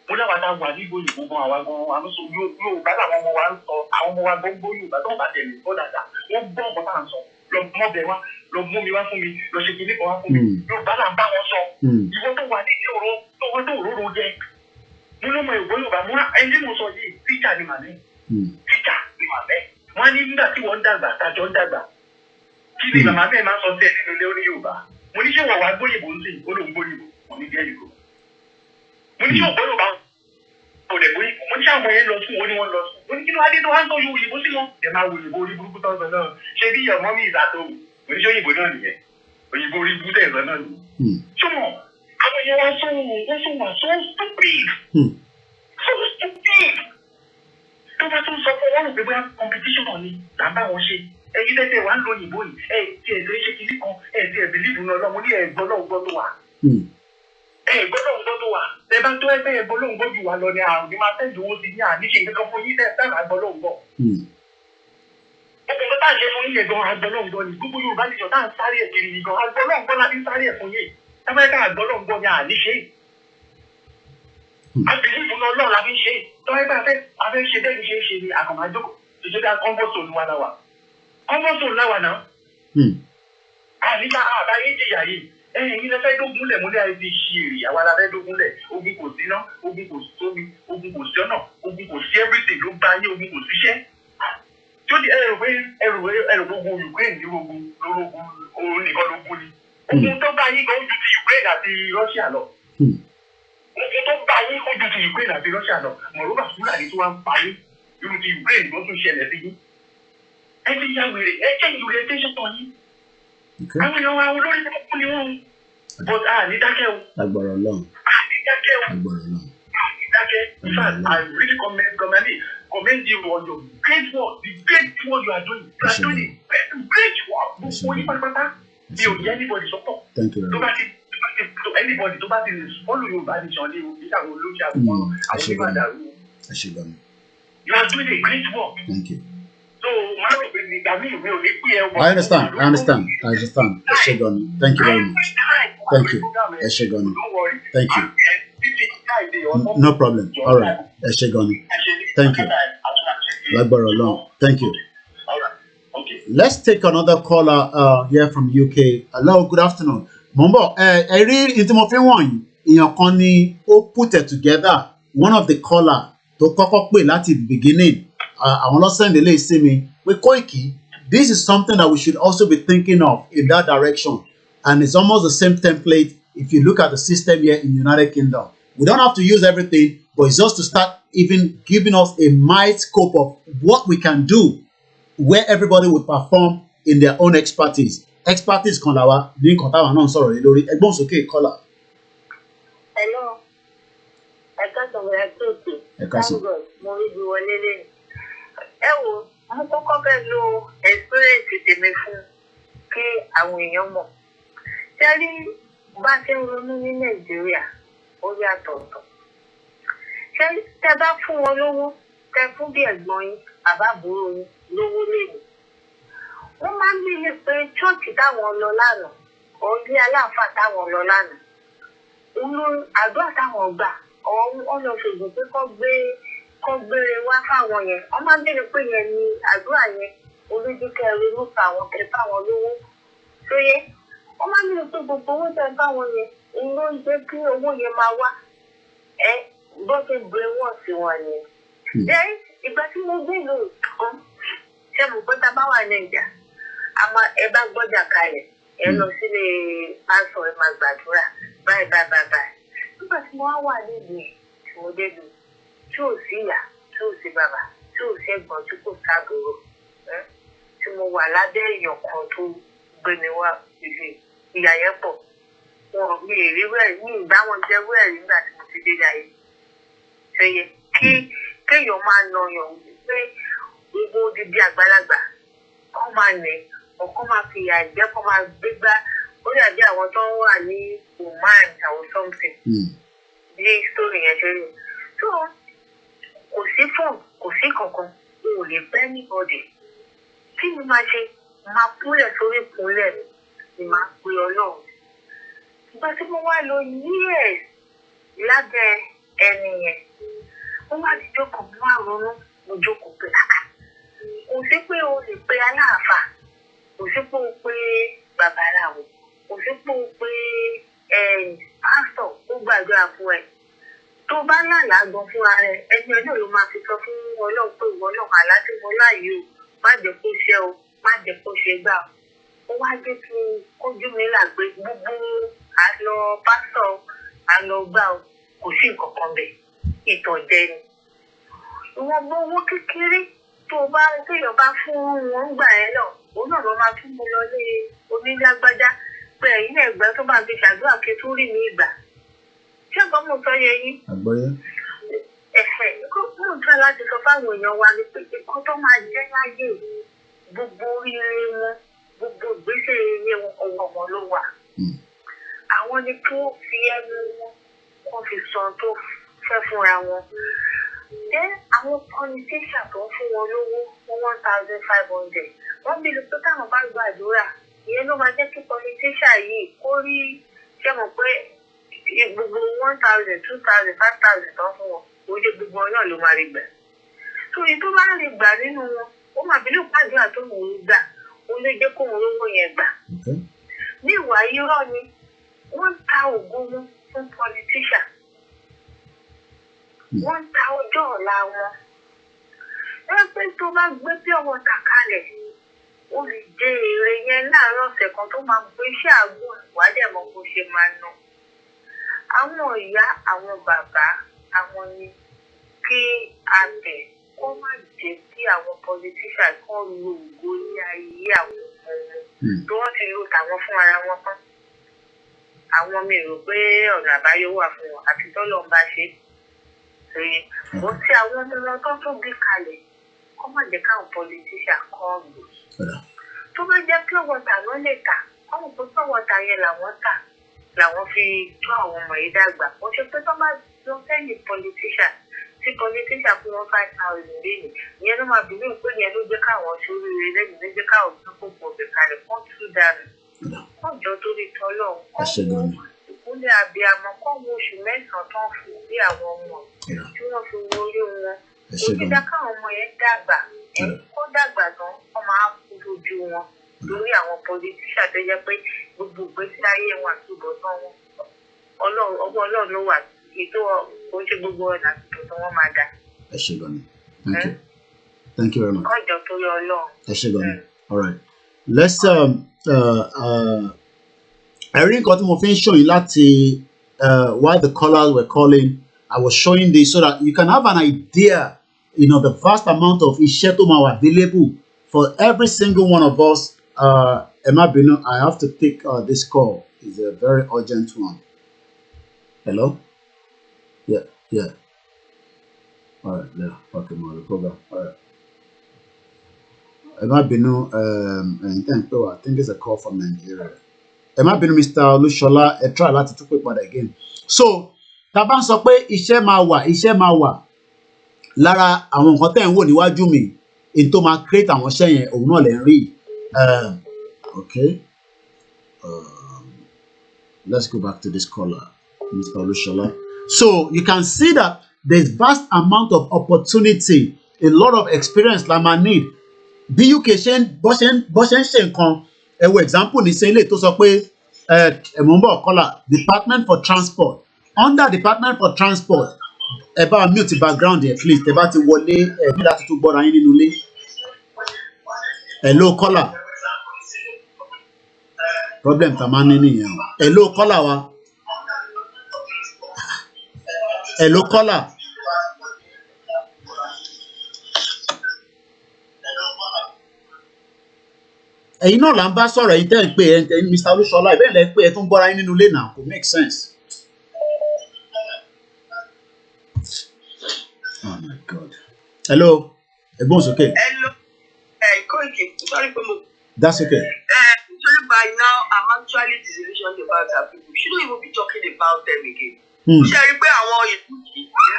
Mo láwọn tá a wà ní ìgbó Yorùbá gan àwa gan àwọn sọ Yorùbá làwọn ọmọ wa ń sọ àwọn ọmọ wa gbọ́ Yorùbá tó ń bá tẹ̀lé tó dáadáa wọ́n gbọ́ ọ̀pọ̀ tá à ń sọ lọ mọ́bẹ̀ wá lọ mú mi wá fún mi lọ ṣe kìíní kan wá fún mi Yorùbá là ń bá wọn sọ ìwọ tó wà ní ìṣòro tó wọ́n tó òróró jẹ mo ló mọ ìgbó Yorùbá mo ẹni tí mo sọ yìí tíjà ni màmí tíjà ni màmí wọn ní nígbà tí wọ́n ń dàgbà tájọ́ ń dàgbà kí ni màmá bẹ́ẹ̀ máa ń sọ sí ẹ̀ nínú ilé oní Yorùbá mo ní ṣé wọ́n wá gbóyìnbó ń sìn ó lóun gbóyìnbó mo ní díẹ̀ yìí mo ní ṣé ògbó Yorùbá mo lè gbóyìnbó mo ní ṣé àwọn yẹn lọ sùn ó ní wọ́n lọ sùn mo ní kí ló wá dé tó wá ń tọ́jú òyìnbó sí wọn ẹ máa wo òyìnbó orí burúkú tó ń sọ náà ṣé bí ìyàwó mi ìzàtò mo ní ṣé òyìnbó náà nìyẹn òyìnbó orí burúkú tẹ̀ sọ náà nìyẹn ṣùgbọ́n àwọn yẹn wá so stupid tó bá tún sọ fún wọn rò pé bóyá competition ni là ń bá wọn ṣe ẹ̀yin tẹ́tẹ́ wà ń lo òyìnbó yìí tí ẹ̀ lè ṣe kìíní kan tí ẹ̀ bìlíìfù náà lọ́wọ́ ní ẹ̀gbọ́n náà gbọ́ tó wà. ẹ̀gbọ́n náà gbọ́ tó wà ẹ bá tó ẹgbẹ́ ẹ̀gbọ́n náà gbọ́ jù wá lọ ní àrùn ní máa tẹ́jú owó sí ní àníṣe nǹkan fún yín tẹ́ẹ̀ sáà àgbọ̀ náà gbọ́. ọkùnrin tá à ń ṣe fún yín gan àgbọ̀ náà gbọ́ ni gbogbo Yorùbá nìjọ tá à ń sáré ẹ̀ kiri gan àgbọ̀ náà gbọ́ láti sáré ẹ̀ fún yín tábàáyé àgbọ̀ náà gbọ́ ni àníṣe. àbìlíìfù náà lọ́ọ̀ la fi ń ṣe tọ́wọ́ bá afẹ́ ṣe bẹ́ẹ̀ ni ṣe ni àkànmájókò ìjọba kọ́ńbọ̀sọ̀ ni wà náà wà kọ́ńbọ̀sọ̀ náà wà náà. àníta àbáyé jìyà yìí ẹ̀yin lè fẹ́ dógúnlẹ̀ múlẹ̀ àìsí ṣìírí àwa la fẹ́ dógúnlẹ̀ ogun kò sí náà ogun kò sómi ogun kò sí ọ̀nà ogun kò sí everything ló bá yé ogun kò síṣẹ́. tí ó di ẹrù gbogbo Ukraine ní ogun lórógun òun nìkan lógún ni ogun tó bá yín kan ó ju ti Ukraine àti Russia lọ. ogun tó bá yín ó ju ti Ukraine àti Russia lọ mọ̀lúbà Fúlàní tó wá ń parí irú ti Ukraine ló tún ṣẹlẹ̀ sí yín. ẹ ti ya wèrè ẹ jẹ́ ìlú rẹ̀ tẹ́sán tán yín. àwọn èèyàn wa olórí tó ní wọn but ní dákẹ́ o. agbọ̀rọ̀ lọ́n. ní dákẹ́ o. agbọ̀rọ̀ lọ́n. ní dákẹ́ in fact I really commend you on your great work the great work you are doing great work gbogbo yín pátápátá mi ò yẹ anybody sọ́pọ̀. Thank you very much. anybody tó bá ti follow Yorùbá nation ní ìṣàwọn olóṣèlú àwọn onímọ̀dàrú. ẹ ṣé gan. You are doing a great work. Thank you. So, I understand. Ẹ ṣé gan. Thank you very much. Thank you. Ẹ ṣé gan. Thank you. No problem. All right. Ẹ ṣé gan. Thank you. Lágbára Ọlọ́run. Thank you. Let's take another caller here from UK. Hello, good afternoon. Mọ̀nbọ̀, ẹ rí ìtí mo fi wọ̀nyí, èèyàn kan ni ó put it together. One of the caller tó kọ́kọ́ pè láti the beginning. Àwọn lọ́sẹ̀ndé lè sí mi pé Koiki, this is something that we should also be thinking of in that direction. And it's almost the same template if you look at the system here in the United Kingdom. We don't have to use everything, but it's just to start even giving us a mild scope of what we can do where everybody would perform in their own expertise. Expertise kan la wa ní nǹkan táwọn náà ń sọ̀rọ̀ yìí lórí ẹgbọ́n sókè kọ́là. Hello, ẹ̀ka sọ̀rọ̀ ẹ̀ka òkè. Ẹ̀ka sọ̀rọ̀. Mo rí ibi wọlé lẹ́yìn. Ẹ wo, mo kọ́kọ́ fẹ́ lo experience tèmi fún kí àwọn èèyàn mọ̀. Ṣé rí bá ṣe ń ronú ní Nàìjíríà, ó yàtọ̀ ọ̀tọ̀. Ṣé tẹ bá fún wọn lówó, tẹ fún bí ẹ̀gbọ́n yín, àbábúrò yín lówó lẹ́yìn. Wọ́n máa ń bílẹ̀ pé ṣọ́ọ̀ṣì táwọn lọ lánàá, ọ̀gbìn aláǹfà táwọn lọ lánàá. Àdúrà táwọn gbà, wọ́n lọ ṣègùn pé kọ́ gbére wá fáwọn yẹn. Wọ́n máa ń bílẹ̀ pé yẹn ni àdúrà yẹn ó olójúkẹ́ ronú pa àwọn tẹ fáwọn lówó tó yẹ wọ́n máa nílò pé gbogbo owó tẹ fáwọn yẹn òun ló ń jẹ́ kí owó yẹn máa wá bó ṣe gbé wọ́n sí wọn ni. Ìgbà tí mo gbé ìlú kan ṣé mo pé tá a bá wà Nàìjíríà àmọ́ ẹ bá gbọ́jà kalẹ̀ ẹ lọ sílé pásọ̀ ẹ máa gbàdúrà báyìí. Nígbà tí mo wá wà nílùú tí mo dé lu tí ò sí ìyá tí ò sí bàbá tí ò ṣẹ́gbọ́n tí kò sábòrò tí mo wà lábẹ́ èèyàn kan tó gbé mi wá ìlú ìyá yẹn pọ̀ wọn mi ì rí wẹ́ẹ̀rí mi ì bá wọn jẹ́ wẹ́ẹ̀rí nígbà tí mo ti dé láyé ṣe yẹ kéèyàn máa nàyàn pé gbogbo odidi àgbàlagbà kọ́ máa nẹ̀ ọ̀kọ́ máa fi ìyà jẹ́ kọ́ máa gbégbá ó dàbí àwọn tó ń wà ní Oman àwọn something bí story yẹn ṣe rí so kò sí fóònù kò sí kankan o ò lè bẹ́ anybody kí ni máa ṣe máa kúnlẹ̀ sórí ìkúnlẹ̀ ni máa pe Ọlọ́run ìgbà tí mo wá lọ years lábẹ́ ẹni yẹn ó wá di jókòó mo wá ronú mo jókòó pé kò sí pé o lè pe aláàfáà kò sí pé o pe babaláwo kò sí pé o pe pásítọ̀ ó gbàdúrà fún ẹ tó bá lálàá gan fúnra rẹ ẹni ọjọ́ ló máa fi sọ fún Ọlọ́run pé ìwọ náà àlá tí mo láàyè o má jẹ́ kó ṣe o má jẹ́ kó ṣe gbà ó wá jẹ́ kí ojú mi là gbé gbogbo àlọ́ pásítọ̀ àlọ́ gbà o kò sí nǹkan kan bẹ̀ ìtànjẹ ni ìwọ̀n bó owó kékeré tó bá téèyàn bá fún wọn gbà ẹ́ náà òun náà ló máa tún mú lọ lé onílágbájá pé ẹ̀yin ẹ̀gbẹ́ tó bá fi ṣàdúrà kí tó rí mi ìgbà ṣé nǹkan mò ń sọ yẹ yín. àgbọ́yé. kó mò ń tọ́ láti sọ fáwọn èèyàn wa ni pé nǹkan tó máa jẹ́ láyé gbogbo oríire wọn gbogbo ìgbésẹ̀ iye wọn ọwọ́ wọn ló wà. àwọn ni kí wọ́n fi ẹnu wọn wọ́n fi sọ tó fẹ́ fúnra wọn. jẹ́ àwọn politician tó ń fún wọn lówó fún 1,500 wọ́n bí lè pé táwọn bá gbàdúrà ìyẹn ló máa jẹ́ kí politician yìí kó rí ṣé mọ̀ pé gbogbo 1,000 2,000 5,000 tó ń fún wọn kò jẹ́ gbogbo wọn náà ló máa rí gbà. torí tó bá lè gbà nínú wọn ó máa bí lè gbàdúrà tó mò ń gbà ó lè jẹ́ kó wọn lówó yẹn gbà. ní ìwà irọ́ ni wọ́n ń ta ògùn wọn fún politician. wọ́n ń ta ọjọ́ ọ̀la wọn. pé tó bá gbé bí ọwọ́ ta kalẹ̀ ó lè jẹ èrè yẹn láàárọ̀ ọ̀sẹ̀ kan tó máa gbé iṣẹ́ àgùn ìwádìí mọ̀ bó ṣe máa ná. àwọn ìyá àwọn bàbá àwọn ni kí a bẹ̀ kó má jẹ́ kí àwọn politician kan lo ògo ní ayé àwọn ọmọ wọn tó wọ́n ti lo tàwọn fún ara wọn tán. àwọn mi rò pé ọ̀nà àbáyọ wà fún wọn àti tọ́lọ́ ń bá ṣe é. wọ́n ti àwọn ọmọ wọn tó tún bí kalẹ̀ kó má jẹ́ káwọn politician kan lò. tó bá jẹ́ pé wọ́tà ló lè tà káwọn pé pé wọ́tà yẹn làwọn tà làwọn fi tó àwọn ọmọ yìí dàgbà. wọ́n ṣe pé tó bá lọ sẹ́yìn politician tí politician fún wọn 5,000 lẹ́yìn ìyẹn ló máa bìnú pé yẹn ló jẹ́ káwọn sórí rẹ̀ lẹ́yìn ló jẹ́ káwọn tó kó pọ̀ bẹ̀ kalẹ̀ kó tú dànù. wọ́n jọ torí tọ́lọ̀ kọ́ ìkúnlẹ̀ abiyamọ kọ́ wo oṣù mẹ́sàn-án tán fún bí àwọn ọmọ tí wọ́n fi wo orí wọn. òjìdá káwọn ọmọ yẹn dàgbà kó dàgbà gan wọ́n máa kú lójú wọn lórí àwọn politician tó jẹ́ pé gbogbo ìgbésí ayé wọn àti ìbọ̀tán wọn ọwọ́ Ọlọ́run ló wà ètò oúnjẹ gbogbo ọ̀nà àti ìbọ̀tán wọn máa dà. ẹ ṣé gan ni thank you very much. kọjọ torí Ọlọ́run. ẹ ṣé gan ni all right let's ẹ̀rí nǹkan tí mo fi ń ṣòyìn láti while the callers were calling I was showing this so that you can have an idea, you know, the vast amount of iṣẹ́ tó máa wà available for every single one of us. Emma Bino, I have to take this call. It's a very urgent one. Hello? Yeah. All right, yeah. Okay, my program. All right. Emma Bino, I think it's a call from Nigeria. Emma Bino, Mr. Olushola, try láti tún pè padà again. So, tá bá ń sọ pé iṣẹ́ máa wà lára àwọn nǹkan tẹ́ ń wò níwájú mi in tó máa create àwọn iṣẹ́ yẹn òun náà lè ń rí. Okay. Let's go back to this caller, Mr. Olushola. So you can see that there's vast amount of opportunity, a lot of experience that man need bí UK ṣe ń bọ́ ṣe ń ṣe nǹkan ẹ wo example ní sẹ́lẹ̀ tó sọ pé ẹ̀mọ́ ń bọ̀ kọ́là Department for Transport under Department for Transport ẹ bá mute background at least ẹ bá ti wọlé ẹ bí láti tún gbọ́ra yín nínú ilé hello kọ́là problem tá a máa ń ní nìyẹn hello kọ́là wa hello kọ́là. ẹ̀yin náà là ń bá sọ̀rọ̀ ẹ̀yin tẹ́ ń pè ẹ̀ Mr. Olúṣọlá ìbẹ́ẹ̀ lẹ́ ń pè ẹ̀ tó ń gbọ́ra yín nínú ilé náà kò make sense. Oh my God. Hello. Ẹ̀gbọ́n sókè. Hello. Koiki, sorry for me. That's okay. Sorry, by now I'm actually disillusioned about our people. We shouldn't even be talking about them again. Ṣé ẹ rí pé àwọn ìlú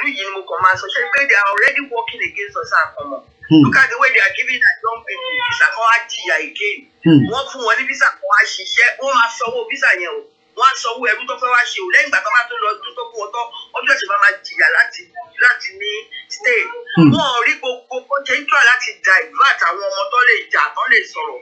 yìí ni mo kàn máa sọ ṣé rí pé they are already working against us and common. Look at the way they are giving that young people visa kan wá jìyà again. Wọ́n fún wọn ní visa kan wá ṣiṣẹ́, wọ́n máa sanwó visa yẹn o. Wọ́n á sanwó ẹrú tó fẹ́ wá ṣe o. Lẹ́yìn ìgbà tó máa tó lọ ọdún tó kún wọn tán, ọjọ́ ìṣẹ̀fà máa jìyà láti ní stay. Wọ́n ò rí gbogbo bó ṣe ń tọ́ láti divert àwọn ọmọ tó lè jà tó lè sọ̀rọ̀.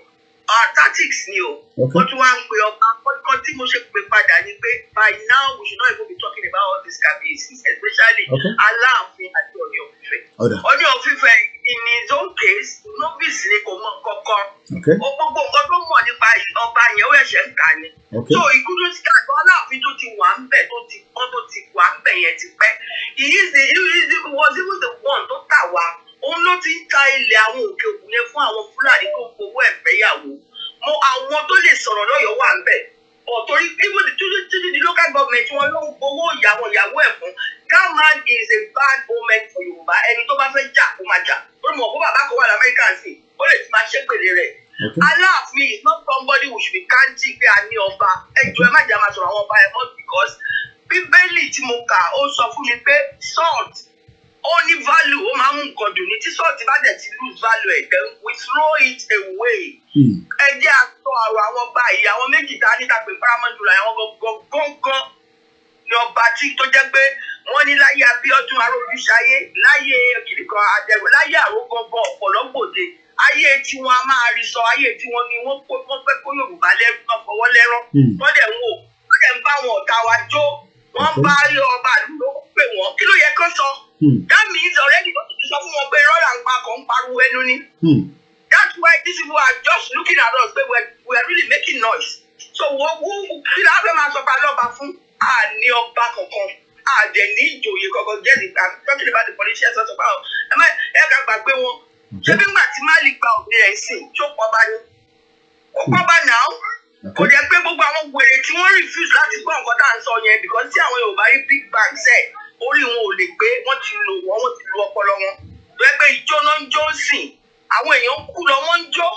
Tactics ni o. Wọ́n tún wá ń pe ọba kọ́ tí mo ṣe pè padà ni pé by now we should not even be talking about all these cases especially Aláàfin àti Ọọ̀ni of Ifẹ̀. Ọọ̀ni of Ifẹ̀ in his own case novice ni kò mọ kọ́kọ́. Gbogbo nǹkan tó mọ̀ nípa ọba yẹn ó ẹ̀ṣẹ̀ ń kà ni. So ìkúdó start Aláàfin tó ti wà ń bẹ̀ tó ti wà ń bẹ̀ yẹn ti pẹ́. He was even the one tó tà wá. Òun ló ti ń ta ilẹ̀ àwọn òkè òkun yẹn fún àwọn Fúlàní tó ń fowó ẹ̀fẹ́ yàwó. Àwọn tó lè sọ̀rọ̀ lọ́yọ̀ọ́ wà ń bẹ̀. Torí even the local government wọn ló ń gbowó ìyàwó ẹ̀ fún. That man is a bad omen for Yorùbá. Ẹni tó bá fẹ́ jà kó máa jà. Ó mọ̀ kó bàbá kan wà l'Amẹ́ríkà sí. Ó lè ti máa ṣépèlé rẹ̀. Aláàfin is not somebody who should be counting pé a ní ọba. Ẹjọ́ ẹ má jà máa sọ̀rọ̀ àwọn ọba ẹ̀ mọ́ because Bíbélì tí mo kà ó sọ fún mi pé salt ó ní value ó máa ń mú nǹkan dùn ní tí salt bá dẹ̀ ti lose value ẹ̀ then we throw it away. Ẹ jẹ́ àtọ́ ọ̀rọ̀ àwọn ọba yìí àwọn méjì tá a ní tàpé paramount jùlọ àwọn gọ́ngọ́n ní ọba tí tó jẹ́ pé wọ́n ní láyé Abíọ́dún Aróbíṣayé láyé kìnìkan Adẹ̀wò láyé Àrógọ́ngọ́ ọ̀pọ̀lọ́gbòde ayé tí wọ́n á máa rí sọ ayé tí wọ́n ní wọ́n fẹ́ kó Yorùbá lẹ́rú náà fọwọ́ lẹ́rán wọ́n dẹ̀ ń bá wọn ọ̀tá wa jó wọ́n bá rí ọba àdúgbò pé wọ́n kí ló yẹ kó sọ. That means already wọ́n ti sọ fún wọn pé rọ́là ń pa kàn ń pariwo ẹnu ni. That's why these people are just looking at us say we are really making noise. So kí la fẹ́ máa sọ pa lọ́ba fún àní ọba kankan àdẹ̀ ní ìjòyè kankan jẹ́ nípa talking about the politicians ọ̀sọ̀ pa ẹ̀ ká gbàgbé wọn. Ṣé bí ngbà tí Mali gba òde ẹ̀ sìn tó pọ̀ bá ní? Ó pọ̀ bá náà. Kò jẹ́ pé gbogbo àwọn wèrè tí wọ́n refuse láti gbọ́ nǹkan tá à ń sọ yẹn because tí àwọn Yorùbá rí big bang sẹ́ẹ̀ orí wọn ò lè gbé wọ́n ti lò wọ́n ti lu ọpọlọ wọn. Lẹ́gbẹ́ ìjó náà ń jó sìn àwọn èèyàn kú lọ wọ́n ń jó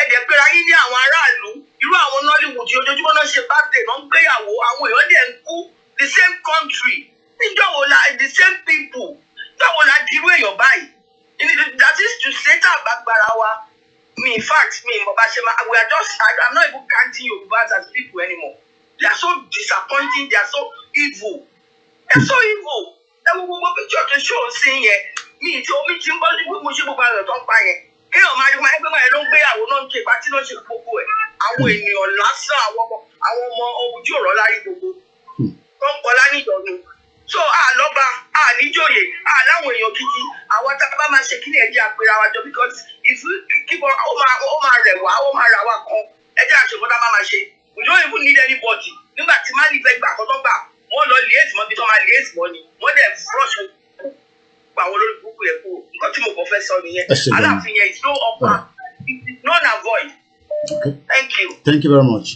ẹ̀dẹ̀ pera yín ní àwọn aráàlú irú àwọn Nollywood tí ojoojúmọ́ náà ṣe birthday náà ń gbéyàwó àwọn èèyàn dẹ̀ ń kú the same country níjọ́ wo la the same people níjọ́ wo la dirú èèyàn báyìí that is to say tá a bá gbára wa me in fact me mo bá ṣe máa we are just I'm not even counting Yorùbás as people anymore they are so disappointing they are so evil they are so evil ẹ wo gbogbo picture tó ṣó ń sìn yẹn mi tí omi ti ń bọ́ sí gbogbo ṣé gbogbo àrẹ̀ tó ń pa yẹn kéèyàn máa rí máa ẹgbẹ́ máa ló ń gbéyàwó náà ń ṣe pátí náà ṣe gbogbo ẹ̀ àwọn ènìyàn lásán àwọn ọmọ ojú ọ̀rọ̀ láyé gbogbo tó ń kọ́ lánìyànjú so àlọ́ba àníjòyè àláwọn èèyàn gidi àwọn tá a bá máa ṣe kí ni ẹ̀jẹ̀ àpèrè àwọn àjọ because if kíkọ́ ó máa rẹ̀ wá ó máa rà wá kan ẹ̀jẹ̀ àṣepọ̀ tá a máa ṣe we don't even need anybody nígbà tí má lè fẹ́ gbà kọ́ tó gbà wọ́n lọ liaise mọ́ bí tó máa liaise mọ́ ni wọ́n dẹ̀ flush gba àwọn olórí burúkú yẹn kúrò nǹkan tí mo kàn fẹ́ sọ nìyẹn Aláàfin yẹn is no upper it's non avoid. Thank you very much.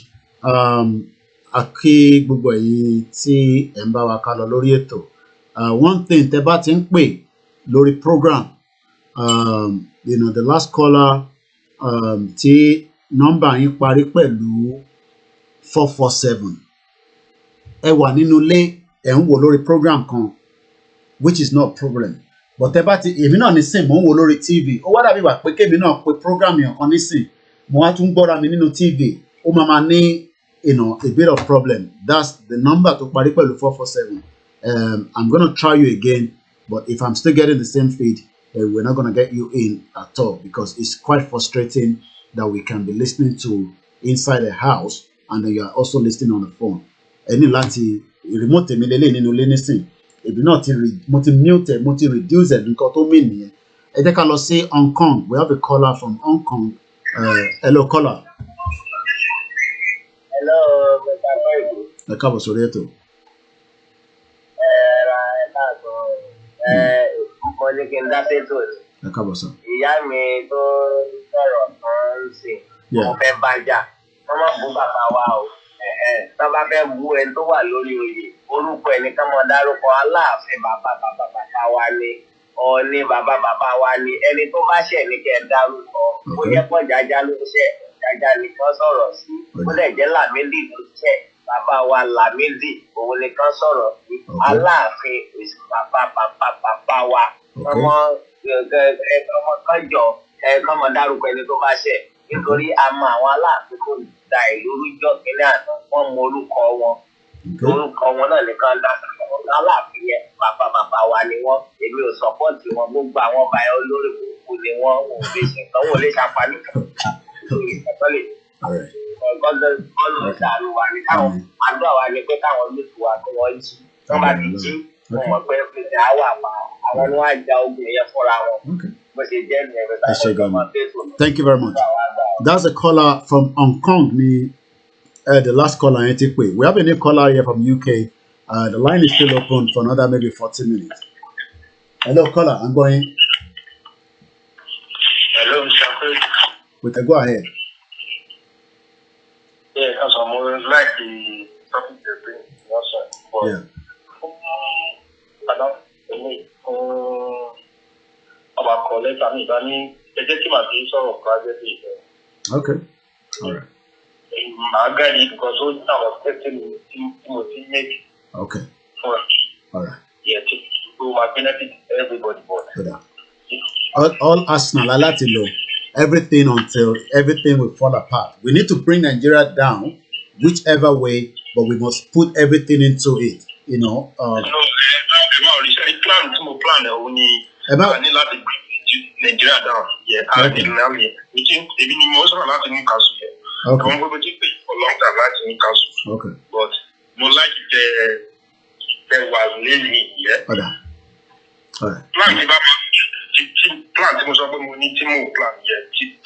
A kí gbogbo ẹ̀yin tí ẹ̀ ń bá wa ká lọ lórí ètò one thing tẹ́ bá ti ń pè lórí program the last caller tí nọ́mbà yín parí pẹ̀lú 447 ẹ wà nínú ilé ẹ̀ ń wò lórí program kan which is not problem but tẹ́ bá ti èmi náà nísìn mò ń wò lórí TV ó wá dàbí wà pé kémi náà pe program yẹn kan nísìn mo wá tún gbọ́ra mi nínú TV ó máa ní a bit of problem. That's the number to parí pẹ̀lú 447. I'm gonna try you again, but if I'm still getting the same feed, we're not going to get you in at all, because it's quite frustrating that we can be listening to inside the house and then you are also listening on the phone. Any lati remote mi lele nínú ilé nísìn. If not mute, reduce it because to mean ẹ jẹ́ ká lọ sí Hong Kong. We have a caller from Hong Kong. Hello caller. Hello, Mr. Koiki. Ẹ káàbọ̀ sórí ètò. Mo ní kí n dá sétò ni. Ẹ káàbọ̀ sọ. Ìyá mi tó sọ̀rọ̀ kan ń sìn. Mo fẹ́ bájà. Wọ́n máa bú bàbá wa o. Tọ́ bá fẹ́ bú ẹni tó wà lórí oyè. Orúkọ ẹni ká mọ dárúkọ Aláàfin bàbá wa ni. Ọ̀ọ̀ni bàbá wa ni. Ẹni tó bá ṣẹ̀ ní kẹ́ ẹ dárúkọ. Ó yẹ kó Jájá ló ṣẹ̀. Jájá nìkan sọ̀rọ̀ sí. Ó lè jẹ́ Lámídì ló ṣẹ̀. Bàbá wa Lámídì òun nìkan sọ̀rọ̀ sí. Aláàfin bàbá wa. Ọmọ kọjọ kọmọ dárúkọ ẹni tó bá ṣẹ̀. Nítorí a mọ àwọn Aláàfin tó da ìlú rújọ kílẹ̀ àná. Wọ́n mọ orúkọ wọn. Orúkọ wọn náà nìkan dá Aláàfin yẹn bàbá wa ni wọ́n. Èmi ò sọ́pọ́ọ̀tì wọn. Gbogbo àwọn ọba ẹ̀ olórí kúkú ni wọ́n. Ò lè ṣe nǹkan wò lè ṣàpàlì kan. Ọlọ́run ṣàánú wa ní káwọn àdúrà wa ni pé káwọn lóṣù wa kí wọ́n jí. Wọ́n bá ti jí. Wọ́n mọ̀ pé pèsè àwà pa àwọn ni wọ́n á ja ogun yẹn fúnra wọn. Bó ṣe jẹ́ ìrìn Thank you very much. That's a caller from Hong Kong. The last caller, we have a new caller here from UK. The line is still open for another maybe 40 minutes. Hello, caller. I'm going. Hello, Mr. Go ahead. Yeah, because I'm always like the topic to bring also. Yeah. I don't about collect. I mean, privately. Okay. All right. I got it because all I was expecting to make. Okay. All right. Yeah, to my benefit everybody. All Arsenal, I like to know everything until everything will fall apart. We need to bring Nigeria down, whichever way, but we must put everything into it. You know. Nigeria down. Yeah, I think we think even most of our Latin council here. Okay. We will take for long time Latin council. Okay. But more like there was lazy. Yeah. Okay. All right. Plan we need to move plan.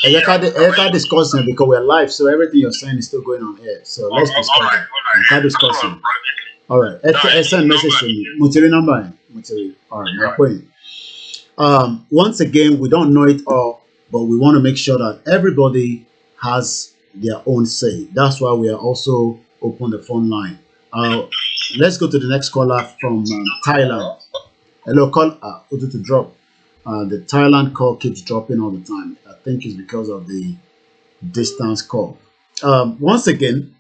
I can't discuss it because we're live, so everything you're saying is still going on here. So let's discuss it. I can't discuss it. All right. Send message to me. Mutiri number. Mutiri. All right. My point. Once again, we don't know it all, but we want to make sure that everybody has their own say. That's why we are also open the phone line. Let's go to the next caller from Thailand. Hello, call. To drop. The Thailand call keeps dropping all the time. I think it's because of the distance call. Once again,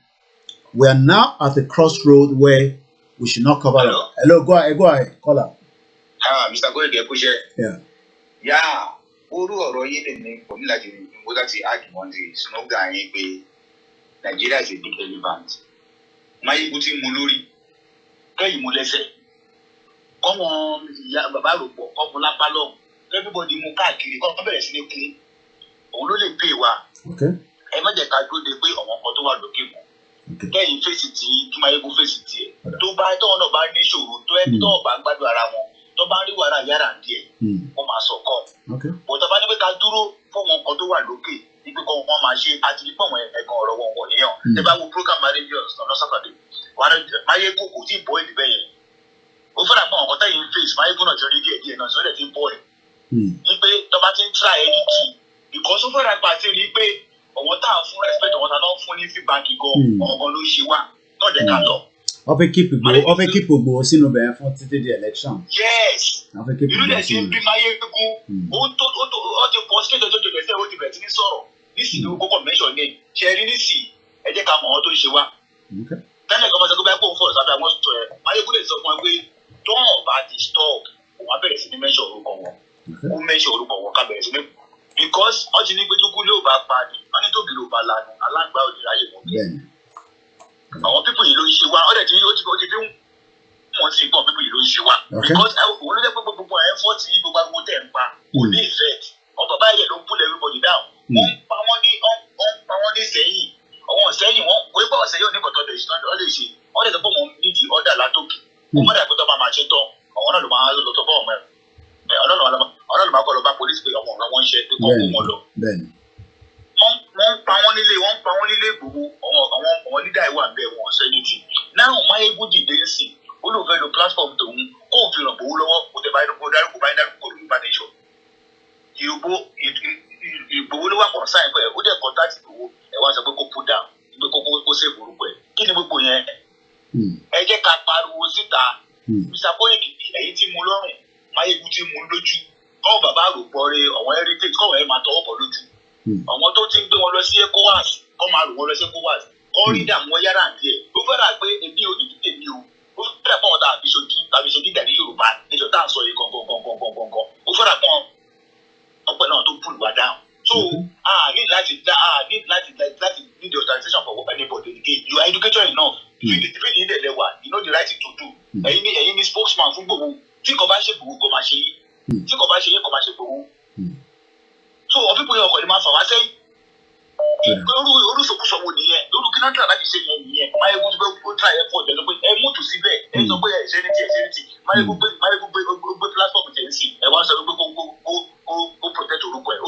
we are now at the crossroad where we should not cover. Hello, go ahead, caller. Mr. Koiki, yeah. Yeah. Oru ọ̀rọ̀ yìí lè ní kò ní láti rí ìgbó láti argument slogan yẹn pé Nigeria is a big elephant. Máyégún tí mo lórí kẹ́yìn mo lẹ́sẹ̀. Kọ́mọ ìyá bàbá rò pọ̀ kọ́mọ lápá lọ. Everybody mú káàkiri kọ́ bẹ̀rẹ̀ sí ní kún. Òun ló lè pè wá. Ẹ má jẹ́ ká dúró de pé ọ̀wọ́n kan tó wà lókè mọ́. Kẹ́yìn fèsì tí kí Máyégún fèsì tiẹ̀. Tó bá tọ́wọ́n náà bá ní ìṣòro tó ẹ́ tọ́wọ́n bá gbádùn ara wọn. Tó bá rí wàrà yàrá díẹ̀ wọ́n máa sọ kọ́ bó tó bá ní pé ká dúró fún wọn kan tó wà lókè níbi kan wọ́n máa ṣe àti nípa àwọn ẹ̀kan ọ̀rọ̀ wọn wọ̀ níyàn ẹ bá wo program marriages ọ̀nà sátọ̀dẹ̀ Máyégún kò tí ì bọ́ ìdí bẹ́yẹn ó fẹ́ràn pé àwọn kan tẹ̀yìn face Máyégún náà ti rí díẹ̀ náà sọ́dẹ̀ ti ń bọ́ ẹ̀ ní pé tó bá ti ń try any key because ó fẹ́ràn pa àti rí pé ọ̀wọ́n tá à ń fún respect ọ̀wọ́n tá à ń fún ní feedback gan ọ̀gán ló ṣe wá náà jẹ́ ká lọ. Wọ́n fẹ́ keep Igboho sínú bẹ̀rẹ̀ fún títí di election. Yes. Irú dẹ̀ ti ń bí Máyégún. Ó ti pọ̀ sí ètò tó bẹ̀rẹ̀ ó ti bẹ̀rẹ̀ sí ní sọ̀rọ̀. Nísìnyí ó kókò mention name. Ṣé rí nísìnyí ẹ jẹ́ ká mọ̀ ọ́ tó ń ṣe wá. Tẹ́lẹ̀ kan máa sọ pé báyìí kò ń fọ̀rọ̀ sábẹ́ àwọn sọ ẹ̀. Máyégún lè sọ fún ẹ pé tó ọ̀ bá ti stop òun á bẹ̀rẹ̀ sí ní mention orúkọ wọn. Ó mention orúkọ wọn ká bẹ̀rẹ̀ sí ní. Because wọ́n ti ní pé tó kú lé ò bá pa ni wọ́n ní tóbi ló bá lanu alágbá òdì ráyè mọ́ bí. Àwọn pípọ̀ yìí ló ń ṣe wá ọ̀rẹ́ tí ó ti fi wọ́n ti gbọ́n pípọ̀ yìí ló ń ṣe wá. Because òun ló jẹ́ pé gbogbo ẹ̀ ń fọ́ tí gbogbo agbó tẹ̀ ń pa kò ní effect àwọn bàbá yẹn ló ń pull everybody down wọ́n pa wọ́n ní sẹ́yìn àwọn sẹ́yìn wọ́n kò ní bọ́ sẹ́yìn oníkọ̀tọ̀ lè ṣe wọ́n lè ṣe wọ́n lè sọ pé wọ́n ní di ọ̀dà látòkè wọ́n mọ̀ dàgbé tó bá máa ṣe tán àwọn náà ló máa lọ tó bọ́ ọmọ ẹ̀ ọlọ́run máa kọ́ lọ bá polisi pé ọmọ ọ̀rọ̀ wọn ṣe pé kọ́ kó wọn lọ. wọ́n pa wọ́n nílé Ìgbòho àwọn lídà ìwà bẹ́ẹ̀ wọ́n sẹ́yìntì náà Máyégún dìde ń sìn ó lóun fẹ́ lo platform tòun kó òfin ràn Ìgbòho lọ́wọ́ kó tẹ̀ báyìí kó dárúkọ Yorùbá nation Ìgbòho ló wà kàn sáyẹn pé ó dẹ̀ contact Ìgbòho ẹ̀ wá sọ pé kó pull down pé kó save orúkọ ẹ̀ kí ni gbogbo yẹn ẹ jẹ́ ká pariwo síta Mr. Koiki ẹ̀yìn tí mo lọ́rùn Máyégún tí mo lójú kọ́ bàbá àròpọ̀ rẹ̀ ọ̀wọ́n heritage kọ́ ẹ̀ máa tọwọ́ bọ̀ lójú àwọn tó ti ń gbé wọn lọ sí ECOWAS kọ́ máa rò wọn lọ sí ECOWAS kọ́ rí dààmú wọn yára àti ẹ̀ ó fẹ́ràn pé èmi onídìtẹ̀ mi o ó fẹ́ràn pọ́n tàbí ṣojú dàbí Yorùbá níjọ tá à ń sọ yìí gangan ó fẹ́ràn pọ́n ọpẹ́ náà tó pull wa down so need láti need the authorization for anybody again you are educated enough if you need the lewa you know the right thing to do ẹ̀yin ni spokesman fún Ìgbòho tí kò bá ṣe Ìgbòho kò máa ṣe yìí tí kò bá ṣe yìí kò máa ṣe Ìgbòho so of people yẹn ọkọ̀ ni máa fà wá sẹ́yìn orúsọkúsọ wo nìyẹn lórí kí náà tí a láti ṣe yẹn nìyẹn Máyégún tó gbé try effort ẹ lọ pé ẹ mú tù síbẹ̀ ẹ sọ pé ẹ ṣe ní tí Máyégún gbé platform tẹ̀ ń sìn ẹ wá sọ pé kó protect orúkọ ẹ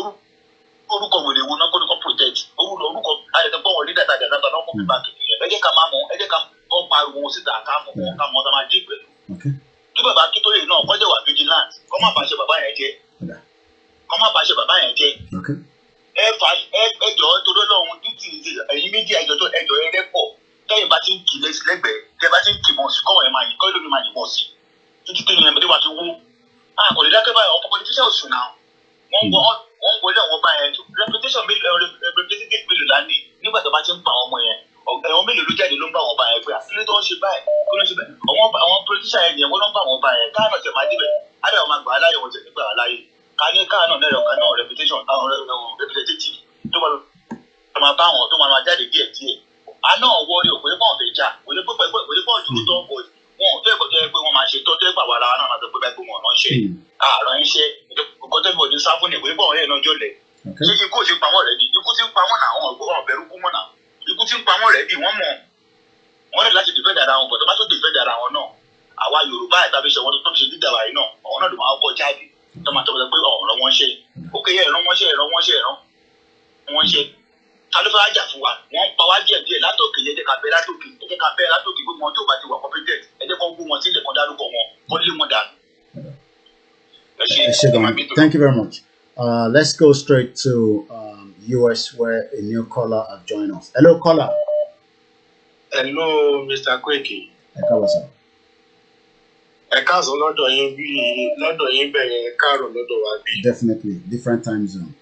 orúkọ wèrè wo náà kó ní kó protect orúkọ àdẹ̀tẹ̀pọ̀ wọn leader tàjà náà kó fi back ẹ jẹ́ ká máa mọ̀ ẹ jẹ́ ká kọ́ pariwo wọn síta ká mọ̀ wọn ká mọ̀ ọ́ tá máa dín pẹ̀lú kí bàbá Akíntóyè náà kọ́ jẹ́ wà vigilant kọ́ má bàa ṣe bàbá yẹn jẹ́ ẹ jọ torí Ọlọ́run dìtì ẹ̀yin méjì ẹjọ́ ẹ rẹ́pọ̀ tẹ́yìn bá ti ń kì lẹ́gbẹ̀ẹ́ tẹ́ bá ti ń kì mọ́ sí kọ́wọ́ ẹ̀ máa yìí kọ́ lómi máa yìnbọn sí títí tẹ́yìn ẹ̀ mẹ́tẹ́ wá fi wó kò lè dákẹ́ báyìí ọ̀pọ̀ politician ò sùn náà wọ́n wọlé àwọn bá yẹn reputation representative mélòó dání nígbà tó bá ti ń pa àwọn ọmọ yẹn ẹ̀wọ̀n mélòó ló jáde ló ń bá àwọn bá yẹn pé àfihàn tó ń ṣe báyìí kó ló ń ṣe báyìí àwọn politician yẹn wọ́n ló ń bá àwọn bá yẹn káàmù ọ̀tẹ̀ máa débẹ̀ ádàá wọn máa gbà á láyé wọn tẹ̀ nígbà á láyé káàánú náà kan náà reputation representative tó máa bá wọn tó máa jáde díẹ̀ àná wọlé òpè pọ̀ fẹ́ jà òye pọ̀ dúró tó ń bọ̀ wọn ò fẹ́ kọjá pé wọ́n máa ṣe tó tẹ́ pàwọ́ ara náà máa sọ pé báyìí wọn náà ṣe àárọ̀ ń ṣe kọ́tẹ́ bọ̀dé sáfún ní ìwé pọ̀ ọ̀rẹ́ náà jọ̀lẹ̀ ṣé ikú ò ti pa wọ́n rẹ̀ bí ikú ti ń pa wọ́n náà wọn ò bẹ̀rù kú mọ́ náà ikú ti ń pa wọ́n rẹ̀ bí wọ́n mọ̀ wọ́n rẹ̀ láti defend ara wọn bọ̀ tó bá tó defend ara wọn náà àwa Yorùbá ìtàbíṣe wọn tó fi ṣe dídà wáyé náà àwọn náà ló máa kọ́ jáde tó máa tọ́ pé ọ̀rọ̀ wọn ṣe ó kéye ẹ̀rọ wọn ṣe kálífà ájà fún wa wọ́n pa wá díẹ̀ látòkè ẹ jẹ́ ká bẹ́ látòkè gbogbo wọn tó bá ti wà competent ẹ jẹ́ kó gbó wọn sílẹ̀ kan dárúkọ wọn kó lé wọn dànù. Thank you very much. Let's go straight to US where a new caller have joined us. Hello, caller. Hello, Mr. Koiki. Ẹ káàbọ̀ sir. Ẹ káàsán lọ́dọ̀ yín bẹ̀rẹ̀ káàrọ̀ lọ́dọ̀ wa bí. Definitely different time zone.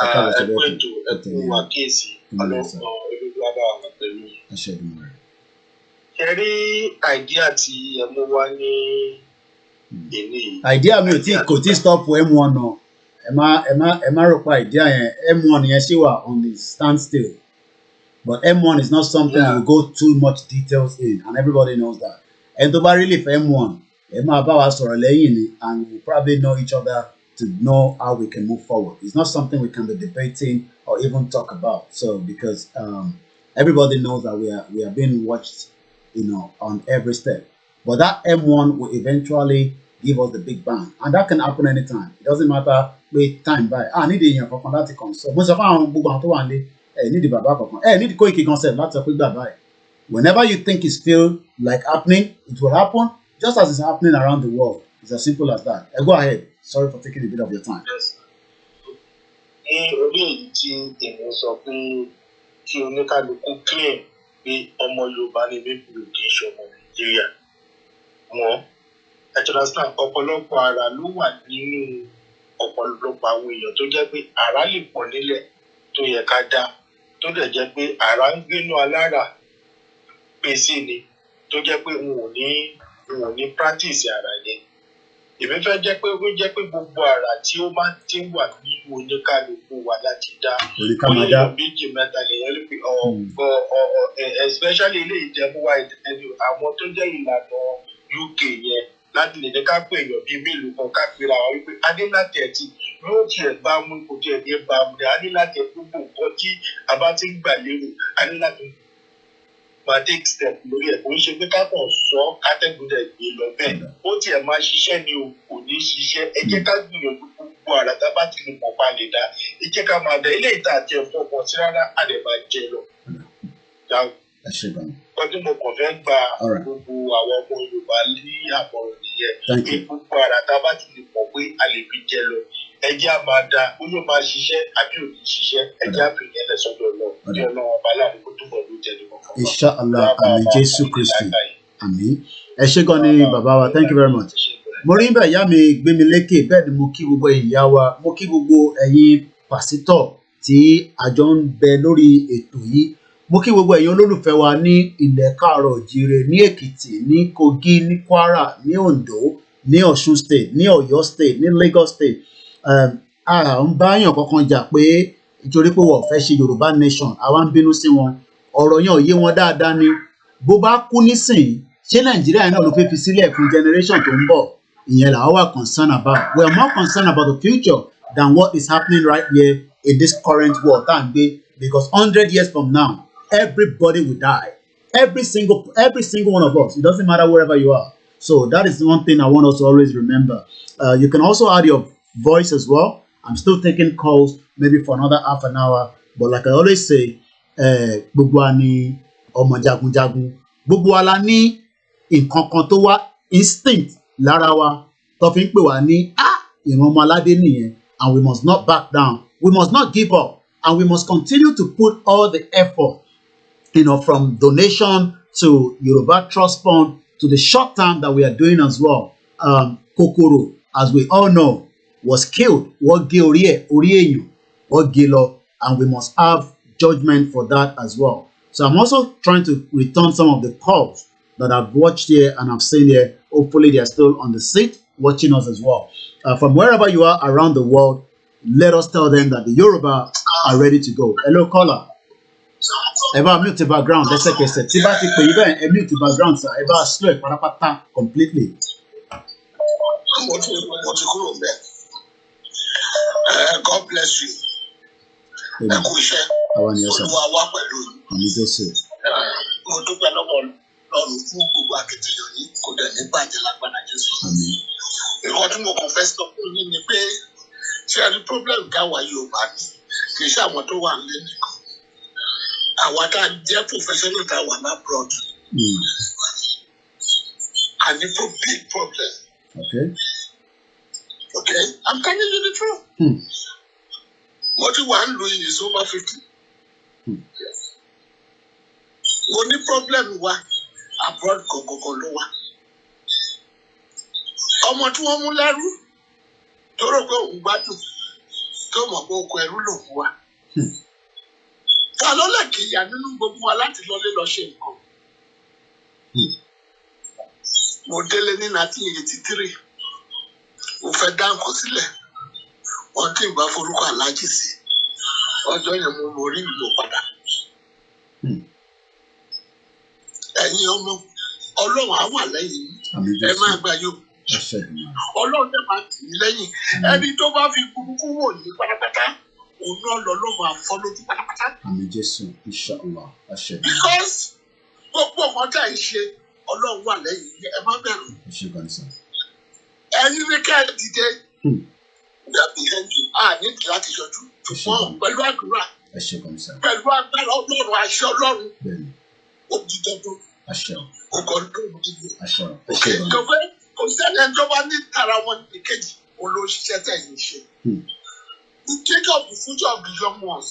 Ẹkú ètò ẹkú àkíyèsí ọlọ́pàá olójú àbá àwọn pẹ̀lú. Ṣé rí àìdíà tí ẹ mú wá ní ìní? Àìdíà mi kò tí stop M1 náà. Ẹ má rò pé àìdíà yẹn M1 yẹn ṣì wà on the standstill. But M1 is not something we go too much details in, and everybody knows that. And tó bá really for M1, ẹ máa bá wa sọ̀rọ̀ lẹ́yìn ni, and we probably know each other to know how we can move forward. It's not something we can be debating or even talk about. So because everybody knows that we are being watched, on every step. But that M1 will eventually give us the big bang, and that can happen anytime. It doesn't matter wait time by. Need the kankan láti consult. Mo sọ fún àwọn gbogbo àwọn tó wà nílé need the bàbá kankan. Need Koiki concept láti sọ pé bàbá ẹ. Whenever you think it's feel like happening, it will happen just as it's happening around the world. It's as simple as that. Go ahead. Sorry for taking a bit of your time. Ní orí èyí tí èmi sọ pé kí oníkálukú claim pé ọmọ Yorùbá ni bíbélì kì í ṣe ọmọ Nàìjíríà. Wọ́n understand ọ̀pọ̀lọpọ̀ ara ló wà nínú ọ̀pọ̀lọpọ̀ àwọn èèyàn tó jẹ́ pé ara lè pọ̀ nílẹ̀ tó yẹ ká dá tó dẹ̀ jẹ́ pé ara ń gbénú alára pèsè ni tó jẹ́ pé wọn ò ní practice ara yẹn. Èmi fẹ́ jẹ́ pé ó jẹ́ pé gbogbo ara tí ó bá ti wà nínú oníkálukú wa láti dá oníyàn méjì mẹ́ta lèyàn lè pe especially ilé ìjẹ́búwá àwọn tó jẹ́ ìlànà UK yẹn láti lè ní ká pè èèyàn bíi mélòó kan ká pera wa wípé adé láti ẹ̀tì yóò tiẹ̀ bá mú kò tiẹ̀ dé bá mú ni a ní láti gbogbo nǹkan tí a bá ti ń gbà lérò a ní láti máa take step lórí ẹ̀ kò ń ṣe pé ká kàn sọ kátẹ́gùn dẹ̀ gbé lọ bẹ́ẹ̀ ó tiẹ̀ máa ṣiṣẹ́ ni o kò ní ṣiṣẹ́ ẹ jẹ́ ká gbìyànjú gbogbo àrà tá a bá ti lè pọ̀ pa lè dá ẹ jẹ́ ká máa dá ilé ìta àti ẹ̀fọ́ kan sí rárá a lè máa jẹ lọ. Ọdún mo kàn fẹ́ gba gbogbo àwọn ọmọ Yorùbá ní àmọ̀ràn nìyẹn pé gbogbo àrà tá a bá ti lè pọ̀ pé a lè fi jẹ lọ ẹ jẹ́ á máa dá ó yóò máa ṣiṣẹ́ àbí ò ní ṣiṣẹ́ ẹ jẹ́ á fi yẹn lẹ́sọ̀dọ̀ lọ ní Ọlọ́run ọba láàrin kó túbọ̀ ló jẹ́ nínú kan. Inshallah, àmín Jésù Kristi, àmín. Ẹ ṣé gan ni bàbá wa, thank you very much. Mo rí bẹ́ẹ̀ ìyá mi gbé mi lékè, bẹ́ẹ̀ ni mo kí gbogbo ìyá wa, mo kí gbogbo ẹ̀yin pásítọ̀ tí àjọ ń bẹ lórí ètò yìí. Mo kí gbogbo ẹ̀yin olólùfẹ́ wa ní ilẹ̀ káàárọ̀ òjíire, ní Èkìtì, ní Kogi, ní Kwara, ní Ondo, ní Ọ̀ṣun state, ní Ọ̀yọ́ state, ní Lagos state. A ń bá yàn kankan jà pé nítorí pé wọ́n fẹ́ ṣe Yorùbá nation, àwa ń bínú sí wọn. Ọ̀rọ̀ yẹn ò yé wọn dáadáa ni. Bó bá kú nísìnyí, ṣé Nàìjíríà náà ló fẹ́ fi sílẹ̀ fún generation tó ń bọ̀? Ìyẹn làwọn wà concerned about. We are more concerned about the future than what is happening right here in this current world. Because 100 years from now, everybody will die. Every single one of us. It doesn't matter wherever you are. So that is one thing I want us to always remember. You can also add your voice as well. I'm still taking calls maybe for another half an hour. But like I always say, gbogbo wa ni ọmọ jagunjagun. Gbogbo wa la ní nǹkan kan tó wá instinct lára wa tó fi ń pè wá ní ìran ọmọ aládé nìyẹn. And we must not back down. We must not give up. And we must continue to put all the effort, from donation to Yoruba Trust Fund to the short term that we are doing as well. KOKORO, as we all know, was killed. And we must have judgment for that as well. So I'm also trying to return some of the calls that I've watched here and I've seen here. Hopefully they are still on the seat watching us as well. From wherever you are around the world, let us tell them that the Yoruba are ready to go. Hello, caller. Ẹ bá mute background lẹ́sẹ̀kẹsẹ̀. Tí bá ti pè yí bẹ́ẹ̀, ẹ mute background sir. Ẹ bá slow ẹ̀ pátápátá completely. Mo ti kúrò bẹ́ẹ̀. God bless you. Ẹ kú iṣẹ́. Olúwa wà pẹ̀lú yín. Àmín Jésù. Mo dúpẹ́ lọ́wọ́ Ọlọ́run fún gbogbo akitiyan yín kò dẹ̀ ní bàjẹ́ lágbára Jésù. Àmín. Nǹkan tí mo kàn fẹ́ sọ fún yín ni pé ṣé ẹni problem káwa Yorùbá ní kì í ṣe àwọn tó wà nílé nìkan. Àwa tá a jẹ́ professional tá a wà abroad. A ní big problem. Okay, I'm telling you the truth. Mo ti wà ń lo is over 50. Mo ní problem wa abroad kọ̀ọ̀kan ló wà. Ọmọ tí wọ́n mú lẹ́rú tó rò pé òun gbádùn tó mọ̀ pé oko ẹrú lòun wà. Ta ló lè kíyà nínú gbogbo wa láti lọlé lọ ṣe nǹkan? Mo délé ní 1983. Mo fẹ́ dá nǹkan sílẹ̀. Wọ́n tí ì bá forúkọ aláàjì sí. Ọjọ́ yẹn mo rí ìlú padà. Ẹ̀yin ọmọ Ọlọ́run á wà lẹ́yìn yín. Ẹ máa gbà yóò. Ọlọ́run tẹ̀ máa tì í lẹ́yìn. Ẹni tó bá fi burúkú wò ní pátápátá. Òun náà lọ máa fọ́ lójú pátápátá. Àmín Jésù, inshallah. Because gbogbo ọmọ tá ì ṣe Ọlọ́run wà lẹ́yìn ẹ má bẹ̀rù. Ẹ̀yin ní ká ẹ dìde. Dàbí ẹ̀jù nídìí láti yọjú. Ṣùgbọ́n pẹ̀lú àdúrà. Pẹ̀lú agbára Ọlọ́run àṣẹ Ọlọ́run. Ó di dandan. Ògo Ọlọ́run dìde. Kò sẹ́ni ẹni tó bá ní tara wọn ní kejì olóṣìṣẹ́ tẹ̀yìn ṣe. Think of the future of the young ones.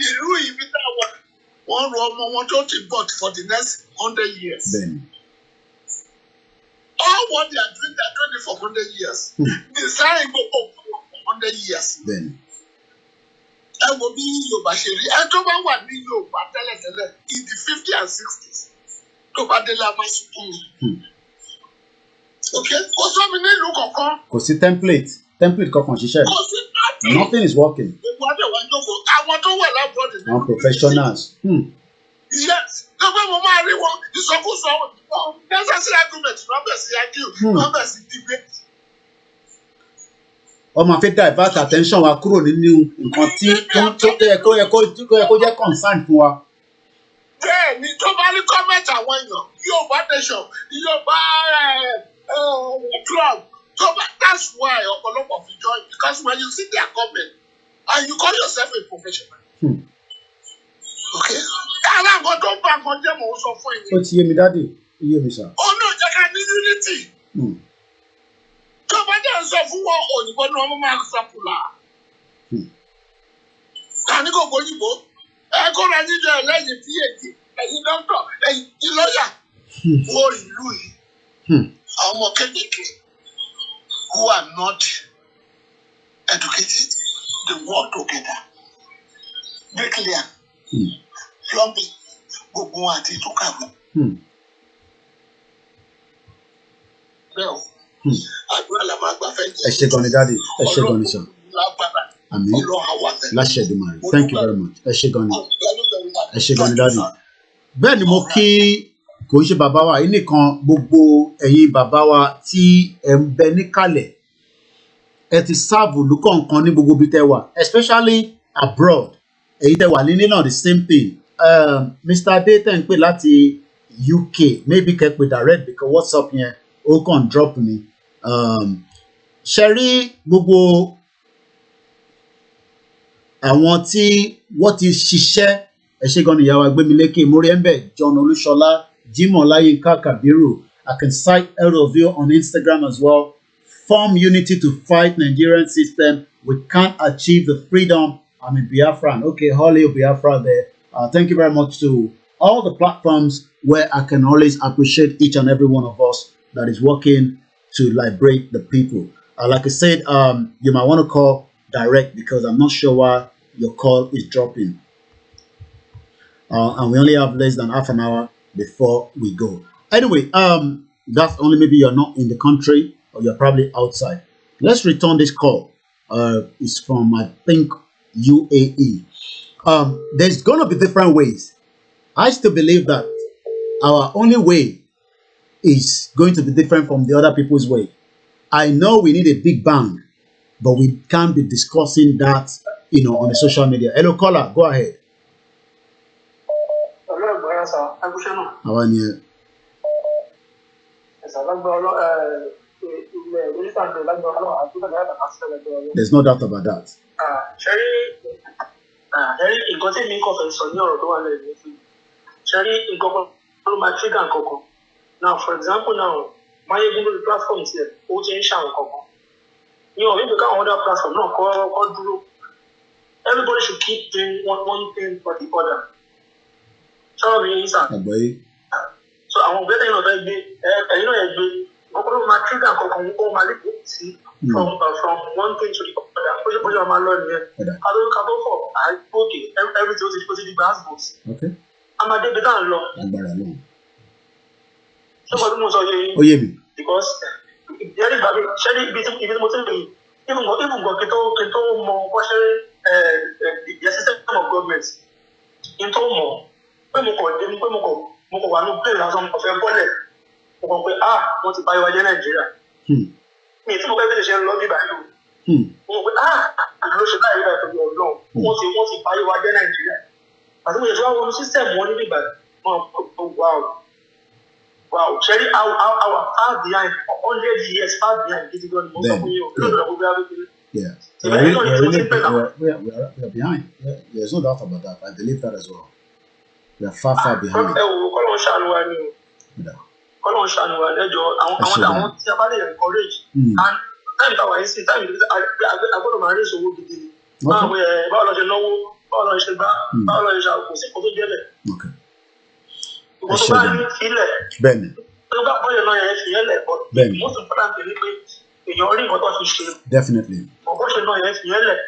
Ìlú ìbí tá a wà, wọ́n rọ ọmọ wọn tó ti bọ̀ for the next 100 years. All what they are doing it for 100 years. Design gbogbo for 100 years. Ẹ wo bí Yorùbá ṣe rí. Ẹ tó bá wà ní Yorùbá tẹ́lẹ̀tẹ́lẹ̀ in the 50s and 60s tó bá délé a máa sunkún mi. Kò sọ mi nílùú kankan. Kò sí template kankan ṣiṣẹ́. Kò sí nothing is working. Àwọn tó wà lábọ́ọ̀dì. Àwọn professionals. Yes, lọ́gbẹ́ mo máa rí wọn ìsọkúsọ necessary argument nọ́mbẹ̀ sí IQ nọ́mbẹ̀ sí debate. ó máa fẹ́ divert attention wa kúrò nínú nǹkan tí tó yẹ kó jẹ́ concern fún wa. bẹ́ẹ̀ ni tó bá ní comment àwọn èèyàn Yorùbá nation Yorùbá club tó bá that's why ọ̀pọ̀lọpọ̀ fi join because when you see their comment and you call yourself a professional. Okay. Ara nǹkan tó ń bá nǹkan jẹ́ mò ń sọ fún ẹ̀yin. Ó ti yé mi dáàdì, ó yé mi sà. Ó náà jẹ́ ká ní unity. Tó bá jẹ́ sọ fún wọn òyìnbó ni wọ́n máa sọ kùlà. Kàní kò gbóyìnbó. Ẹ kóra níjọ ẹlẹ́yìn PhD, ẹ̀yin dọ́kítọ̀, ẹ̀yin lọ́yà. Wọ ìlú yìí. Àwọn ọmọ kéékèèké who are not educated, they work together. Be clear. Lọ́bì gbogbo wọn àti tó kàwé. Bẹ́ẹ̀ o, àdúrà la máa gbà fẹ́ jẹ́. Ẹ ṣé gan ni dáàdì, ẹ ṣé gan ni sà. Àmín. Láṣẹ Èdùmàrè. Thank you very much. Ẹ ṣé gan ni. Ẹ ṣé gan ni dáàdì. Bẹ́ẹ̀ ni mo kí kò ń ṣe bàbá wa yìí nìkan, gbogbo ẹ̀yin bàbá wa tí ẹ ń bẹ níkàlẹ̀, ẹ ti sáàbù lùkọ̀ọ̀kan ní gbogbo ibi tẹ́ wà, especially abroad. Èyí tẹ́ wà nílé náà the same thing. Mr. Adé tẹ́ ń pè láti UK, maybe kẹ́ pè direct because WhatsApp yẹn ó kàn drop mi. Ṣe rí gbogbo àwọn tí wọ́n ti ṣiṣẹ́, ẹ ṣé gan ni ìyá wa Gbémilékè, mórí ẹ̀ńbẹ̀, John Olúṣọlá, Jimoh Láyínká Kàbírù. I can cite all of you on Instagram as well. Form unity to fight Nigerian system. We can't achieve the freedom. I'm in Biafran. Okay, Holly Biafra there. Thank you very much to all the platforms where I can always appreciate each and every one of us that is working to liberate the people. Like I said, you might want to call direct because I'm not sure why your call is dropping. And we only have less than half an hour before we go. Anyway, that's only maybe you're not in the country or you're probably outside. Let's return this call. It's from, I think, UAE. There's going to be different ways. I still believe that our only way is going to be different from the other people's way. I know we need a big bang, but we can't be discussing that, on the social media. Hello, caller, go ahead. How are you? There's no doubt about that. Nǹkan tí mi kàn fẹ́ sọ ní ọ̀rọ̀ tó wà lẹ́yìn ní fún mi. Ṣẹ́rí nǹkan kan ló máa trigger nǹkan kan. Now for example now, Mayegun lórí platform tiẹ̀ ó ti ń ṣàwọn kankan. Ní ọ̀rọ̀ ìgbé káwọn other platform náà kọ́ dúró. Everybody should keep doing one thing for the other. Ṣọ́ọ̀ mi yín sàn. So àwọn òbí ẹ̀yìn náà fẹ́ gbé ẹ̀yìn náà yẹ gbé. Nǹkan ló máa trigger nǹkan kan ó máa lè gbé sí from one thing to the other. Ó ṣe máa lọ nìyẹn. Kátó fọ̀ àìgbókè everything ó ti di grass box. Amadé bí táà ń lọ. Agbára náà. Ṣé kò tí mo sọ yé yín? Ó yé mi. Because ìyẹn ìgbà mi ṣé ní ibi tí mo ti ń rìn even gan kí n tó mọ bó ṣe the system of government kí n tó mọ pé mo kọ̀ dé pé mo kọ̀ wà ní plane lásán mo fẹ́ bọ́lẹ̀ mo kọ̀ pé wọ́n ti bá yọ wájẹ́ Nàìjíríà. Mi tí mo fẹ́ bí ṣe ń lọ bí báyìí o. Mo mọ̀ pé àná ló ṣe báyìí báyìí pẹ̀lú Ọlọ́run wọ́n ti bá yọ wájẹ́ Nàìjíríà. Àti mo yẹ kí wọ́n wọnú system wọn níbi ìbàdàn wow ṣẹ́rí our far behind 100 years far behind gidi gan ni mo sọ fún yín o lóòótọ́ ló gbé abẹ́kẹ́lẹ́. Yeah, we are behind. Yeah, there's no doubt about that. I believe that as well. We are far behind. Ẹ wo kọ́lọ́ ń ṣàánú wa ni o. Kọ́lọ́ ń ṣàánú wa lẹ́jọ́ àwọn tí a bá lè encourage. And táyì táwa yìí sí táyì agbọ́dọ̀ máa rí ìṣòwò gidi ni. Báwo lọ ṣe náwó, báwo lọ ṣe gbá, báwo lọ ṣe ṣàkóso sí kó tó jẹ́lẹ̀. Ìwọ́n tó bá ní sílẹ̀. Bẹ́ẹ̀ni. Tó bá bọ́yọ̀ náà yẹn fi yẹn lẹ̀ bọ́. Bẹ́ẹ̀ni. Most important ni pé èèyàn rí nǹkan tó fi ṣe. Definitely. Ọ̀pọ̀ ṣe náà yẹn fi yẹn lẹ̀.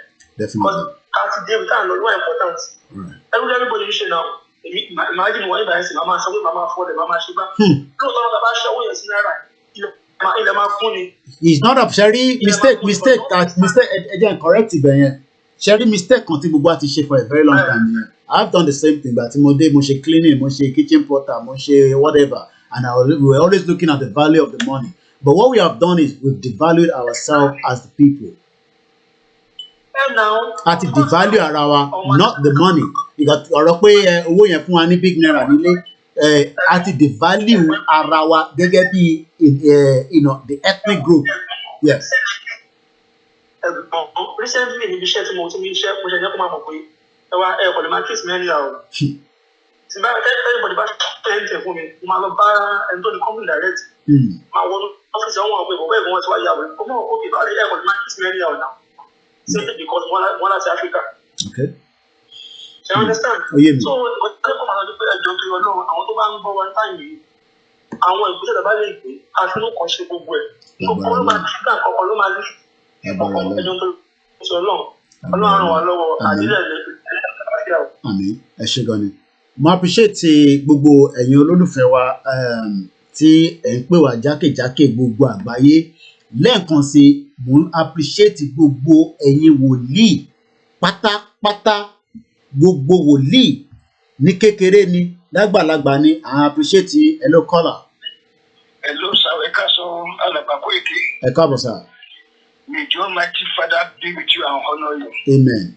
Definitely. Ká ti dé ibi táà lọ lọ́wọ́ important. Everybody ṣe náà. Imagine wọ́n ìbáyẹn sì máa sọ pé máa fọ́ ọ̀dẹ̀ máa ṣe bá. Lóòótọ́ náà bá ṣe owó yẹn sí náírà ilẹ̀ máa fún ni. It's not a Sherry mistake again correct ibẹ̀ yẹn. Sherry mistake kan tí gbogbo àti ṣe for a very long time yẹn. I've done the same thing, but mo ṣe cleaning, mo ṣe kitchen porter, mo ṣe whatever, and we were always looking at the value of the money. But what we have done is we've devalued ourselves as the people. àti devalue ara wa, not the money. Because ọ̀rọ̀ pé owó yẹn fún wa ní big naira nílé, àti devalue ara wa gẹ́gẹ́ bí the ethnic group. Yes. Recently níbi iṣẹ́ tí mo ti ní iṣẹ́ mo ṣe jẹ́ kó máa mọ̀ pé ẹ kò lè máa kiss mẹ́rin o. Tí bá everybody bá tẹ̀lé fún mi, mo máa lọ bá ẹni tó ní company direct. Máa wọnú ọ́fíìsì àwọn ọmọ ìbò bẹ́ẹ̀ bí wọ́n ti wá yà wẹ̀. Ọmọ òkè bá rí ẹ kò lè máa kiss mẹ́rin o now. Simply because wọ́n láti Africa. Okay. You understand? So nǹkan tó máa lọ pé ẹjọ́ tó yọ náà àwọn tó bá ń gbọ́ wa táyì yìí àwọn ìgbésẹ̀ tó bá lè gbé àfinú kan ṣe gbogbo ẹ̀. Gbogbo ló máa dúdú àkọ́kọ́ ló máa lè ẹjọ́ tó sọ náà Ọlọ́run wà lọ́wọ́ àdílẹ̀ lẹ́gbẹ̀ẹ́. Àmín, ẹ ṣé gan ni. Mo appreciate gbogbo ẹ̀yin olólùfẹ́ wa tí ẹ̀ ń pè wá jákèjákè gbogbo àgbáyé. Lẹ́ẹ̀kan sí mo appreciate gbogbo ẹ̀yin wòlíì pátápátá, gbogbo wòlíì ní kékeré ni lágbàlagbà ni à appreciate hello caller. Hello sir, ẹ káàsán alàgbà Koiki. Ẹ káàbọ̀ sir. May the Almighty Father be with you and honor you. Amen.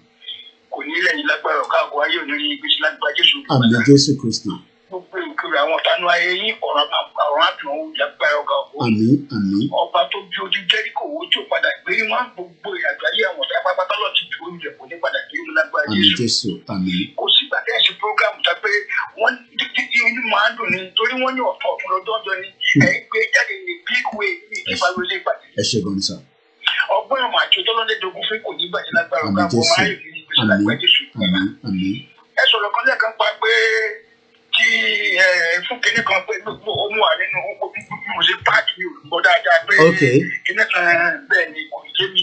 Kò ní lẹ́yìn lágbára ọ̀ká àgọ́ ayé òní rí ibi tí lágbára Jésù. Àmín Jésù Kristi. Gbogbo ìkórè àwọn ọ̀tánú ayé yín ọ̀rọ̀ àdùn òun lágbára ọ̀gá òun. Àmín, àmín. Ọba tó bí ojú Jẹ́ríkò owó tí ó padà gbé wọn gbogbo ìrìnàjò ayé àwọn ọ̀tá pápátá lọ ti ju oúnjẹ kò ní padà gbé wọn lágbára Jésù. Àmín Jésù, àmín. Kò sígbà tẹ́ ẹ̀ ṣe prógámù tá pé wọ́n inú máa ń dùn ní torí wọ́n ní ọ̀tọ̀ ọ̀tún lọ́jọ́ ní ẹ̀ gbé jáde ní big way ní ìbáwí ilé ìpàdé. Ẹ ṣé gan ni sir. Ọgbọ́n àmọ́ àti ọjọ́lọ́lẹ́dógún fún kò ní gbàjẹ́ lágbára ọ̀gá àwọn ọmọ ayé ìlú ìgbésẹ̀ lágbára Jésù. Ẹ sọ̀rọ̀ kan lẹ́ẹ̀kan pa pé kí fún kinní kan pé gbogbo ohun wà nínú mo ṣe páàkì mi ò gbọ́ dáadáa pé kinní kan bẹ́ẹ̀ ni kò yé mi.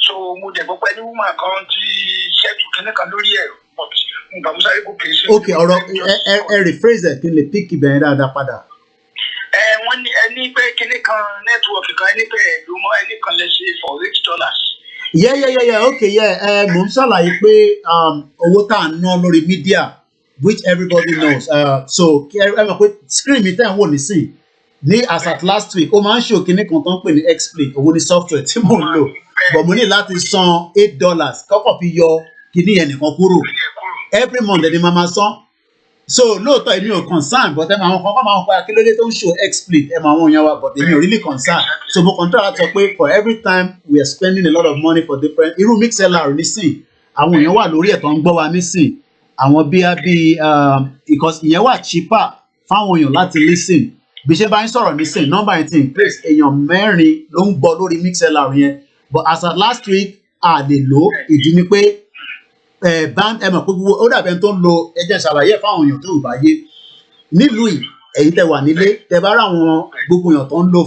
So mo dẹ̀ gbọ́ pé ní woman kan ti ṣẹ́tù kinní kan lórí ẹ̀ but nǹkan mo sáré kò kì í ṣe. Ok, ọ̀rọ̀ ẹ rephrase ẹ̀ kí n lè pick ibẹ̀ yẹn dáadáa padà. Wọ́n ní ẹni pé kinní kan nẹ́tíwọ̀kì kan ẹni pé ẹ̀lú mọ́ ẹni kan lè ṣe for $8. Mo ń ṣàlàyé pé owó tá à ń ná lórí media which everybody knows. So ẹ mọ̀ pé screen mi tẹ̀ ń wò nísìn ní as at last week ó máa ń ṣe òkìní kan tó ń pè ní explain owó ní software tí mò ń lò but mo ní láti san $8 kọ́kọ́ fi yọ kíní yẹn nìkan kúrò every month ẹni máa san. So lóòótọ́ èmi ò concern but ẹ máa wọn kankan máa wọn pa akílódé tó ń show explain ẹ máa wọn yan wa but èmi ò really concern. So mo kàn tó láti sọ pé for every time we are spending a lot of money for different irú mixlr nísìn àwọn èèyàn wà lórí ẹ̀ tó ń gbọ́ wa nísìn àwọn because ìyẹn wà cheaper fáwọn èèyàn láti listen bí ṣe bá ń sọ̀rọ̀ nísìn number 18 place èèyàn 4 ló ń gbọ́ lórí mixlr yẹn but as at last week a lè lò ìdí ni pé band ẹ mọ̀ pé gbogbo ó dàbẹ̀ tó ń lo ẹjẹ́ ṣàlàyé fáwọn èèyàn tó ò bá yé nílùú yìí ẹ̀yin tẹ wà nílé tẹ bá ra àwọn gbogbo èèyàn tó ń lo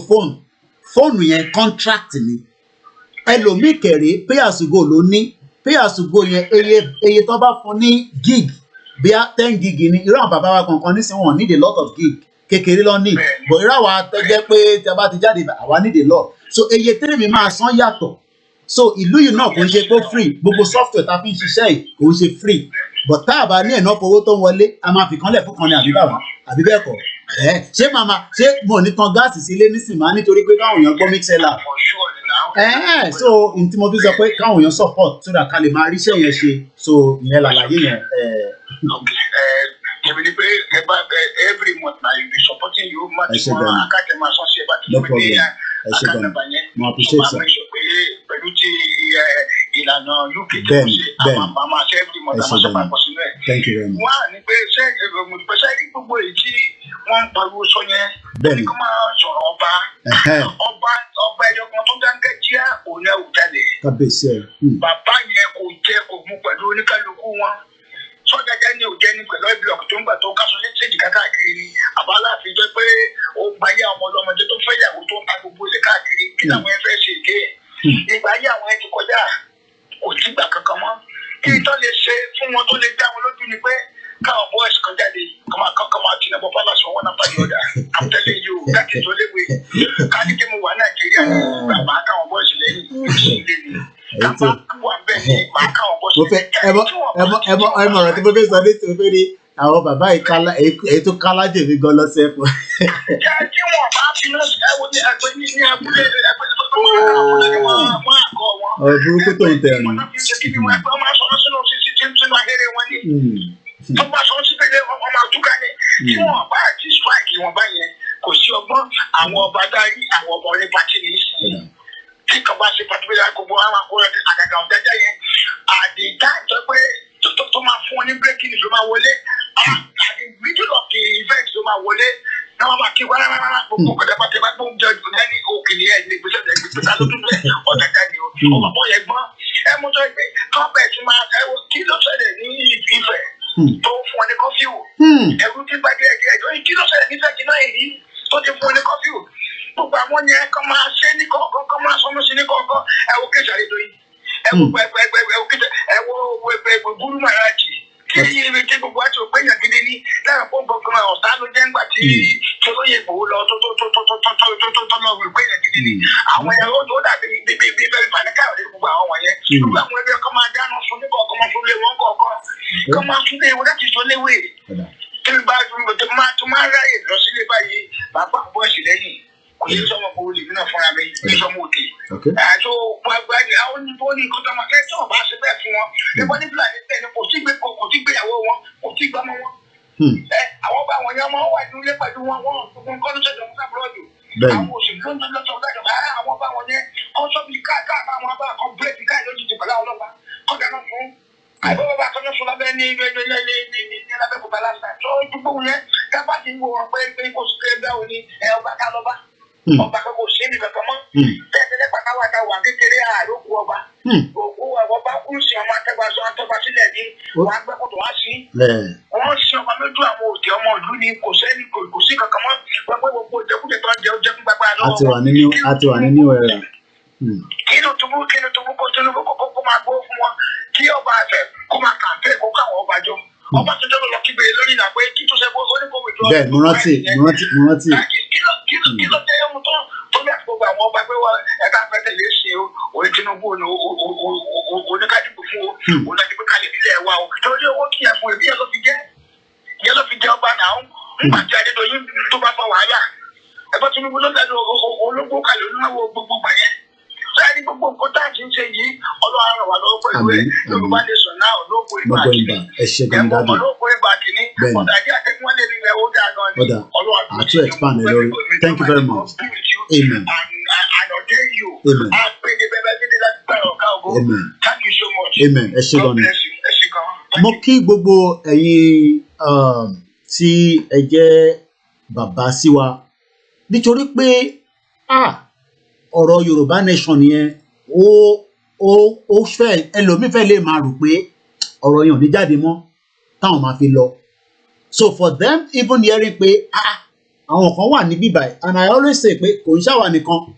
fóònù yẹn contract ni ẹlòmíì kẹrẹ pay as you go ló ní pay as you go yẹn eye tó bá fún ní gig bí i 10 gig ni irú àwọn bàbá wa kankan nísìnyí wọn need a lot of gig kékeré lọ ní but irú àwa tó jẹ́ pé tí a bá ti jáde àwa need a lot so eye tẹ́lẹ̀ mi máa san yàtọ̀. So ìlú yìí náà kò ń ṣe pé free gbogbo software tá a fi ń ṣiṣẹ́ yìí kò ń ṣe free but tá a bá ní ẹ̀nà owó tó ń wọlé a máa fi kanlẹ̀ fún kan ní àbí bẹ́ẹ̀ kọ́ ṣé mo ní tan gáàsì sí ilé nísìnyí máa nítorí pé káwọn èèyàn gbọ́ mixlr so n tí mo fi sọ pé káwọn èèyàn support so that ká lè máa ríṣẹ́ yẹn ṣe so ìyẹn làlàyé yẹn. Èmi ni pé every month na you be supporting you ma ti wọn akájẹ máa sọ sí ẹ bá ti lọ pé akánàbà yẹn mo appreciate sir. Pẹ̀lú ti ìlànà UK tó ń ṣe àwọn máa ṣe every month àwọn sọ pàpọ̀ sínú ẹ̀. Thank you very much. Wọ́n á ní pé ṣé gbogbo èyí tí wọ́n ń pariwo sọ yẹn ní kó máa sọ̀rọ̀ ọba ẹyọ kan tó dáńgẹ́ jíà òun ẹ̀ ò jalè. Kábíyèsí ẹ̀. Bàbá yẹn kò jẹ́ kò mú pẹ̀lú oníkálukú wọn. Sọ́jà ní òjẹ́ ní pẹ̀lú block tó ń gbà tó ń kásọ létí èjìká káàkiri ni àbálá fi jẹ́ pé ó gbayé àwọn ọlọ́mọdé tó fẹ́ yàwó tó ń ta gbogbo ilé káàkiri kí làwọn ẹ fẹ́ ṣe èké ìgbà ayé àwọn ẹ ti kọjá kò sígbà kankan mọ́ kí tó lè ṣe fún wọn tó lè dá wọn lójú ni pé káwọn boys kan jáde kọ́ máa tì nàbọ̀ palace wọn náà pàdé ọ̀dà I'm telling you láti tó léwe káàdì kí mo wà Nàìjíríà ní bàbá káwọn boys lẹ́yìn ìṣẹ̀lẹ̀ ni kàbá wà bẹ́ẹ̀ ni màá káwọn boys lẹ́yìn ọ̀rọ̀ tí mo fẹ́ sọ ní tí mo fẹ́ rí àwọn bàbá ìkálá èyí tó kálá jèmi gan lọ́sẹ̀ fún. Tí wọ́n bá fi náà ẹ̀wọ̀n ní ẹgbẹ́ ní abúlé ẹgbẹ́ tó máa ń kọ́ wọn máa kọ́ wọn burúkú tó ń tẹ̀rín. Wọ́n máa sọ ọ́ sínú ahéré wọn ní. Wọ́n máa sọ ọ́ síbẹ̀ wọ́n máa túká ní. Tí wọ́n bá ti strike wọn bá yẹn, kò sí ọgbọ́n àwọn ọba dárí àwọn ọba orí pátì ní ìsìn. Tí kan bá ṣe pàtó bíi àgbogbo àwọn akọ̀rọ̀ àgàgà ọ̀dájà yẹn, àdìgá ìjọ pé tó máa fún ọ ní breaking news ló máa wọlé. At the middle of the event ló máa wọlé. Náà wọ́n máa kí wọ́n rárá gbogbo ọ̀dà bàtẹ́ bá gbóhùn jẹ́ ìdání òkèlè ẹ̀ ní ìgbésẹ̀ lọ́dún bẹ́ẹ̀ ọ̀dájà ni o. Ọmọ bọ́ yẹn gbọ́n. Ẹ mú sọ pé kọ́pẹ̀tì máa kí ló ṣẹlẹ̀ ní Ifẹ̀ tó fún ọ ní kọ́fíù. Ẹ̀rù ti bá díẹ̀ díẹ̀ kí ló ṣẹlẹ̀ nífẹ̀ẹ́ kí náà èyí tó ti fún ọ ní kọ́fíù. Gbogbo àwọn yẹn kọ́ máa ṣe ní kọ̀ọ̀kan kọ́ máa sọmọ́ sí ní kọ̀ọ̀kan ẹ̀wù kéṣà lè lóyún. Ẹ̀wù kéṣà ẹ̀wù gúrú màrájì. Kí ibi tí gbogbo àti òpéyàn gidi ní lára fún gbọ̀ngàn ọ̀tá ló jẹ́ ńgbà tí olóyè Ìgbòho lọ tó lọ òpéyàn gidi ní. Àwọn ẹ̀rọ tó dàbí bíbí bẹ́ẹ̀ fàníkà òde gbogbo àwọn wọ̀nyẹn. Gbogbo àwọn ẹgbẹ́ kọ́ máa dáná sun ní kọ̀ọ̀kan máa sunlé wọn kọ̀ọ̀kan. Kọ́ máa sunlé wọn láti sọ léwé. Kí ni bá tó máa ráyè lọ sílé báyìí bàbá àbọ̀ ẹ̀sìn lẹ́yìn. Kò ní sọ́mọ kò lè nínú fúnra mi ní sọ́mọ òkè. Àjọ gbàgbé àwọn oníbó ní nǹkan tó máa fẹ́ tí wọ́n bá ṣe bẹ́ẹ̀ fún wọn. Ẹgbẹ́ ní Fúlàní bẹ́ẹ̀ ni kò sí gbéyàwó wọn, kò sí gbọ́mọ wọn. Àwọn bá wọn yẹn máa wà nílé pẹ̀lú wọn kọ́ ló ṣẹ̀dọ̀ fún àbúrọ̀dù. Àwọn òṣèlú ló ń tọ́jú ọ̀dájọ́ àwọn bá wọn yẹn kọ́ sọ́bì káà àwọn bá kan bírèkì káà lójijì pẹ̀lú àwọn ọlọ́pàá kọ́ dáná fún. Àìbọ̀wọ̀ bá kọ́jọ́ fún lábẹ́ ní lábẹ́ kò bá lásán. Tó dúpọ̀ yẹn kápá ti ń wo wọn pé kò sí pé bẹ́ẹ̀ ni ọba ká lọ́ba. Ọba kan kò sí ní kankan mọ́. Tẹ́tẹ́lẹ́ pàtàkì wà kékeré àlòkù ọba. Òkú ọba kú sí ọmọ atẹ́gbàsọ sílẹ̀ ní wọ́n á gbẹ́kọ̀tò wá sí. Wọ́n sí ọba lójú àwọn òkè ọmọ ìlú ni kò sí kankan mọ́. Wọ́n pẹ́ gbogbo ìjẹkújẹ tó ń jẹ oúnjẹ fún gbàgbà lọ́wọ́. A ti wà nínú ẹ̀rọ. Kí ló túbú kó Tinubu kó máa gbó fún wọn kí ọba àfẹ kó máa kàǹpé kó káwọn ọba jọ. Ọba tó jẹ́ lọ kígbe lórí ìlà pé kí tó ṣe kó oníkó withdraw. Bẹ́ẹ̀ mo rántí. Kí ló jẹ́ ẹmu tó ní àti gbogbo àwọn ọba pé wọ́n ẹ̀ka pẹ́tẹ́ lè ṣe orí Tinubu oníkádìbò fún oníkádìbò kalẹ̀ nílẹ̀ wa o. Torí owó kí ẹ̀ fún ẹbí yẹn ló fi jẹ́ ọba náà. Nígbà tí Adédoyin tó bá fa wàhálà ẹ̀bọ́n Tinubu ló dẹ́nu ológun kalẹ̀ onínáwó gbogbo gbà yẹn. Sẹ́yìn gbogbo nǹkan tá à ti ń ṣe yìí Ọlọ́run ràn wá lọ́wọ́ pẹ̀lú ẹ̀ Yorùbá nation náà ológun ìgbà kìíní. Ológun ìgbà kìíní ọ̀dà àdé àtẹ̀kùn lè nílẹ̀ ó dáa gan ni. Ọlọ́run àti expand lórí. Thank you very much. Amen. Amen. Amen. Thank you so much. Amen. Ẹ ṣé gan ni. Mo kí gbogbo ẹ̀yin tí ẹ jẹ́ bàbá sí wa nítorí pé ọ̀rọ̀ Yorùbá nation yẹn ó fẹ́ ẹlòmíì fẹ́ lè máa rò pé ọ̀rọ̀ yẹn ò ní jáde mọ́ táwọn máa fi lọ. So for them even hearing pé àwọn kan wà níbí báyìí and I always say pé kò ń ṣàwà nìkan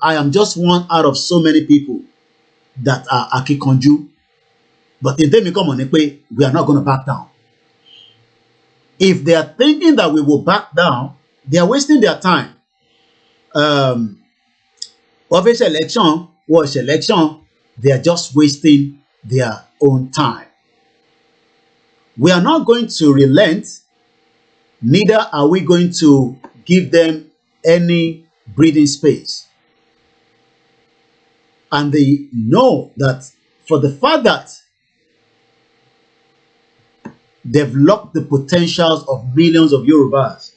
I am just one out of so many people that are akíkanjú but in tèmi kàn mọ̀ ni pé we are not gonna back down. If they are thinking that we will back down, they are wasting their time. Office election, wash election, they are just wasting their own time. We are not going to relent, neither are we going to give them any breathing space. And they know that for the fact that they've locked the potentials of millions of Yorubas,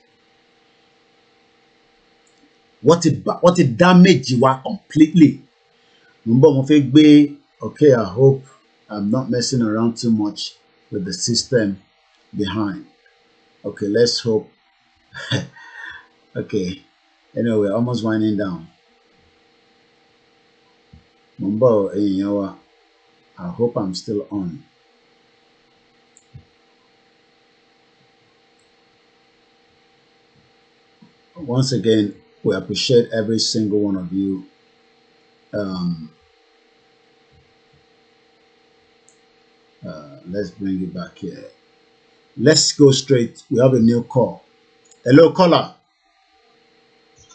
what a damage you are completely. Okay, I hope I'm not messing around too much with the system behind. Okay, let's hope. Okay, anyway, almost winding down. I hope I'm still on. Once again, we appreciate every single one of you. Let's bring it back here. Let's go straight. We have a new call. Hello, caller.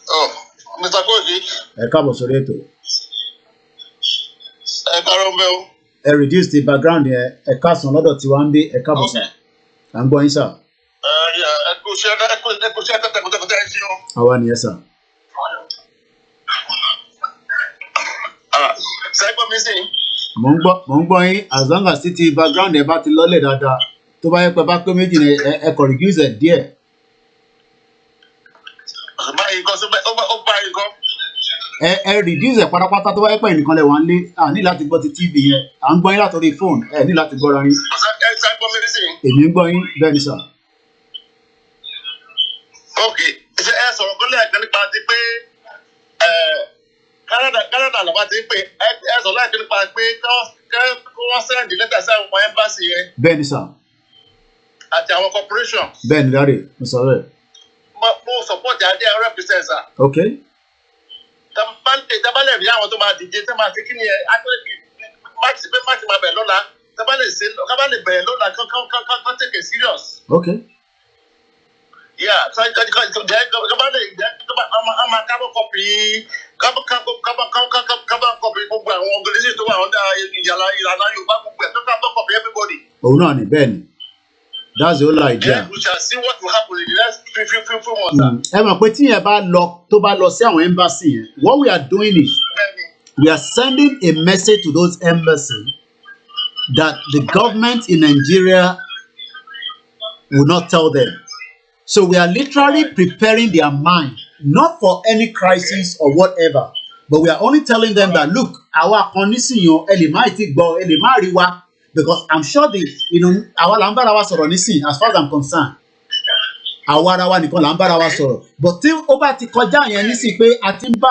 Oh, Mr. Koiki. Ẹ káàbọ̀ sórí ètò. Ẹ káàárọ̀ mbẹ́ o. Ẹ reduce the background yẹn. Ẹ káàsán lọ́dọ̀ tí wàá ń bí. Ẹ káàbọ̀ sà. À ń gbọ́ yín sà. Ẹ kò ṣe tẹ́tẹ́kọ́tẹ́ ẹ ṣe o. Àwa nìyẹn sà. Sẹ́gbẹ́ gbọ́ mi sí. Mo ń gbọ́ yín as long as títí background ẹ bá ti lọ́lẹ̀ dáadáa tó bá yẹ pé bá pé méjì ni ẹ kò reduce ẹ̀ díẹ̀. Báyìí kan ó bá yìí kan. Ẹ reduce ẹ̀ pátápátá tó bá yẹ pé ẹnìkan lẹ̀ wá ń lé ní láti gbọ́ ti TV yẹn à ń gbọ́ yín látòrí fóònù ẹ ní láti gbọ́ra yín. Ẹ ṣe gbọ́ mi sí. Èmi ń gbọ́ yín bẹ́ẹ̀ ni sà. Ok, ṣe ẹ sọ̀rọ̀ kó lẹ́ẹ̀kan nípa ti pé Canada lọ́ba ti pé ẹ sọ̀rọ̀ lẹ́ẹ̀kan nípa pé kí wọ́n sẹ́ndì lẹ́tà sí àwọn ẹ́mbásì yẹn. Bẹ́ẹ̀ ni sà. Àti àwọn corporation. Bẹ́ẹ̀ ni dáre mo sọ bẹ́ẹ̀. Mo support adé 100% sà. Ok. Tabalẹ̀ rí àwọn tó máa dìde tó máa ti kí ni ẹ máàkì máa bẹ̀ lọ́la tabalẹ̀ bẹ̀rẹ̀ lọ́la kán take it serious. Ok. Yeah, so ama carbon copy gbogbo àwọn organization tó wà under ìlànà Yorùbá gbogbo ẹ̀ tó carbon copy everybody. Òun náà ni bẹ́ẹ̀ ni. That's the whole idea. Then we shall see what will happen in the next few months. Ẹ mọ̀ pé tí yẹn tó bá lọ sí àwọn embassy yẹn, what we are doing is we are sending a message to those embassies that the government in Nigeria will not tell them. So we are literally preparing their mind, not for any crisis or whatever, but we are only telling them that look, our condition, because I'm sure our lambara was already as far as I'm concerned. Our nìkan lambara was sọ̀rọ̀, but till over ti kọjá yẹn nísìn pé a ti ń bá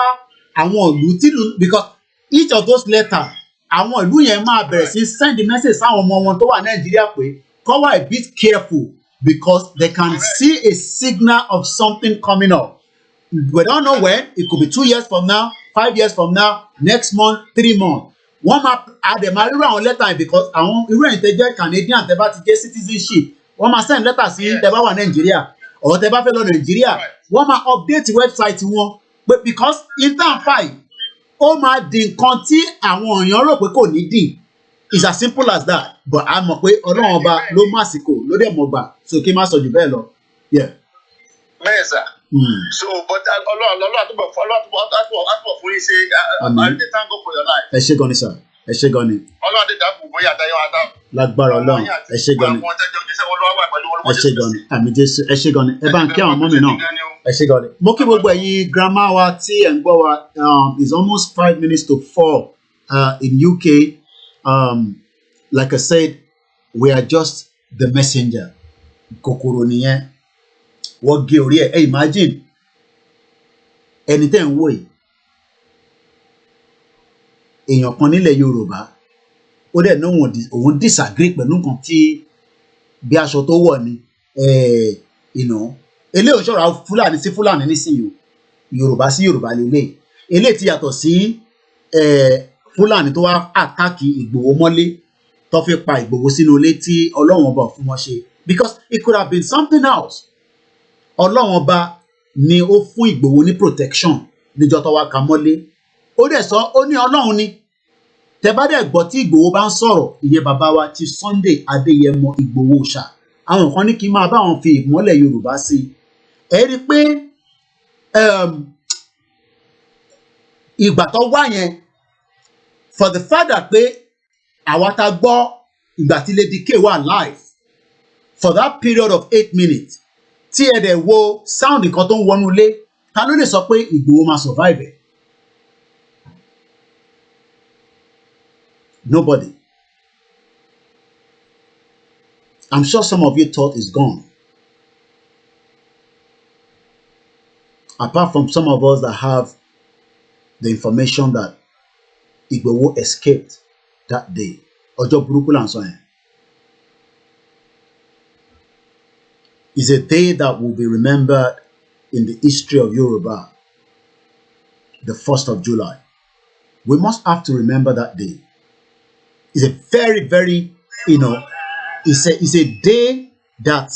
àwọn ìlú because each of those letters, àwọn ìlú yẹn máa bẹ̀rẹ̀ sí send the message sáwọn ọmọ wọn tó wà Nàìjíríà pé kó wà a bit careful. Because they can see a signal of something coming up. We don't know when. It could be 2 years from now, 5 years from now, next month, 3 months. One map at the Marira on letter because I want you Canadian, they about to get citizenship. One must send letters in the Bawa Nigeria or the Buffalo Nigeria. One must update the website one. But because in that fight, my din conti and one Europe we could need. It's as simple as that. But I'm a way Ọlọ́run ọba ló másìkò ló dẹ̀ mọ̀ gbà so kí n má sọ jù bẹ́ẹ̀ lọ. Bẹ́ẹ̀ sà. So but Ọlọ́run àtúbọ̀ fún yín ṣe I dey thank God for your life. Ẹ ṣé gan ni sà. Ẹ ṣé gan ni. Ọlọ́run àti ìdáàbò bóyá àtàyọ̀ àtà. Lágbára Ọlọ́run. Ẹ ṣé gan ni. Ẹ ṣé gan ni. Àmì Jésù. Ẹ ṣé gan ni. Ẹ bá ń kí àwọn ọmọ mi náà. Ẹ ṣé gan ni. Mo kí gbogbo ẹ̀yin grandma wa tí ẹ̀ ń gbọ́ wa is almost 5 minutes to 4 in UK. Like I said, we are just the messenger. Kokoro nìyẹn. Wọ́n gé orí ẹ̀. Imagine ẹni tẹ́ ń wò yìí. Èèyàn kan nílẹ̀ Yorùbá. Ó dẹ̀ náà òun disagree pẹ̀lú nǹkan tí bí aṣọ tó wọ̀ ni. Eléyìí ò ṣọ̀rọ̀ Fúlàní sí Fúlàní nísìnyí o. Yorùbá sí Yorùbá lélẹ̀. Eléyìí ti yàtọ̀ sí Fúlàní tó wá àtàkì Ìgbòho mọ́lé tó fi pa Ìgbòho sínú ilé tí Ọlọ́run ọba fún wọn ṣe because it could have been something else. Ọlọ́run ọba ni ó fún Ìgbòho ní protection níjọ́ tó wá ka mọ́lé. Ó dẹ̀ sọ ó ní Ọlọ́run ni. Tẹ́ bá dẹ̀ gbọ́ tí Ìgbòho bá ń sọ̀rọ̀ ìyẹn bàbá wa ti Sunday Adéyẹmọ Ìgbòho ṣá. Àwọn kan ní kí n máa bá wọn fi ìmọ́lẹ̀ Yorùbá sí i. Ẹ rí i pé ìgbà tó wá yẹn for the fact that pé àwa ta gbọ́ ìgbà tí Lady K wà live for that period of 8 minutes tí ẹ dẹ̀ wo sound nǹkan tó ń wọnú ilé ta ló lè sọ pé Ìgbòho máa survive ẹ̀? Nobody. I'm sure some of you thought it's gone. Apart from some of us that have the information that Igboho escaped that day. Ọjọ́ burúkú là ń sọ yẹn. It's a day that will be remembered in the history of Yoruba. The 1st of July. We must have to remember that day. It's a very, very, it's a day that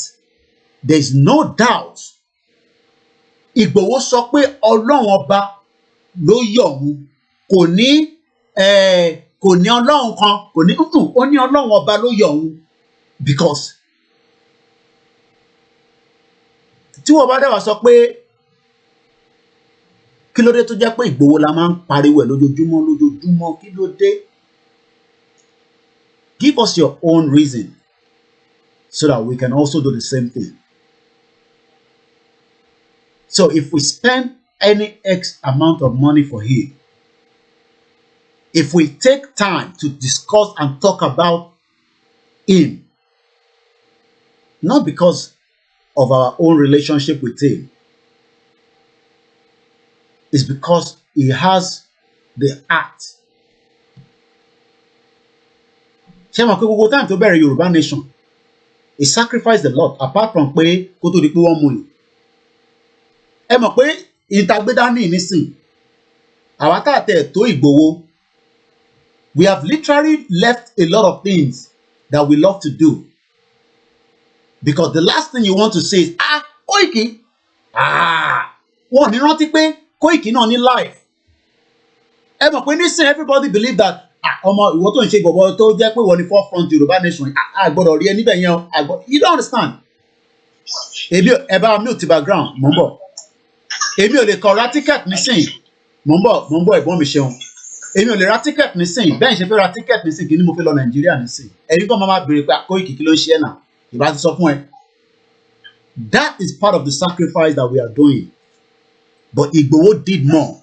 there's no doubt. Igboho sọ pé Ọlọ́run ọba ló yọ òun kò ní Ọlọ́run kan kò ní ó ní Ọlọ́run ọba ló yọ òun because tí wọ́n bá dáwà sọ pé Kí ló dé tó jẹ́ pé Ìgbòho la máa ń pariwo ẹ̀ lójoojúmọ́ kí ló dé? Give us your own reason so that we can also do the same thing. So if we spend any X amount of money for him, if we take time to discuss and talk about him, not because of our own relationship with him, it's because he has the heart. Ṣé mo pé gbogbo time tó bẹ̀rẹ̀ Yorùbá nation, he sacrificed a lot apart from pé kó tó di pé wọ́n mú yìí. Ẹ mọ̀ pé ìtagbédání nísìn, àwa tá tẹ̀ tó Ìgbòho, we have literally left a lot of things that we love to do. Because the last thing you want to say is, Koiki, wọ́n ní rántí pé Koiki náà ní life. Ẹ mọ̀ pé nísìn everybody believe that ọmọ ìwọ tó ń ṣe gbọ̀gbọ̀ tó jẹ́ pé wọ́n ní forefront Yorùbá nation, àgbọ̀dọ̀ rí ẹ níbẹ̀ yẹn, you don't understand. Èmi ẹ bá mi ò ti background, mò ń bọ̀. Èmi ò lè kọ ra ticket nísìn, mò ń bọ̀ ẹ̀gbọ́n mi ṣeun. Èmi ò lè ra ticket nísìn, bẹ́ẹ̀ ṣe fẹ́ ra ticket nísìn kí ni mo fẹ́ lọ Nàìjíríà nísìn. Ẹ̀yin kan máa béèrè pé Koiki kí ló ń ṣe ẹ̀ náà, ìbá ti sọ fún ẹ. That is part of the sacrifice that we are doing. But Igboho did more.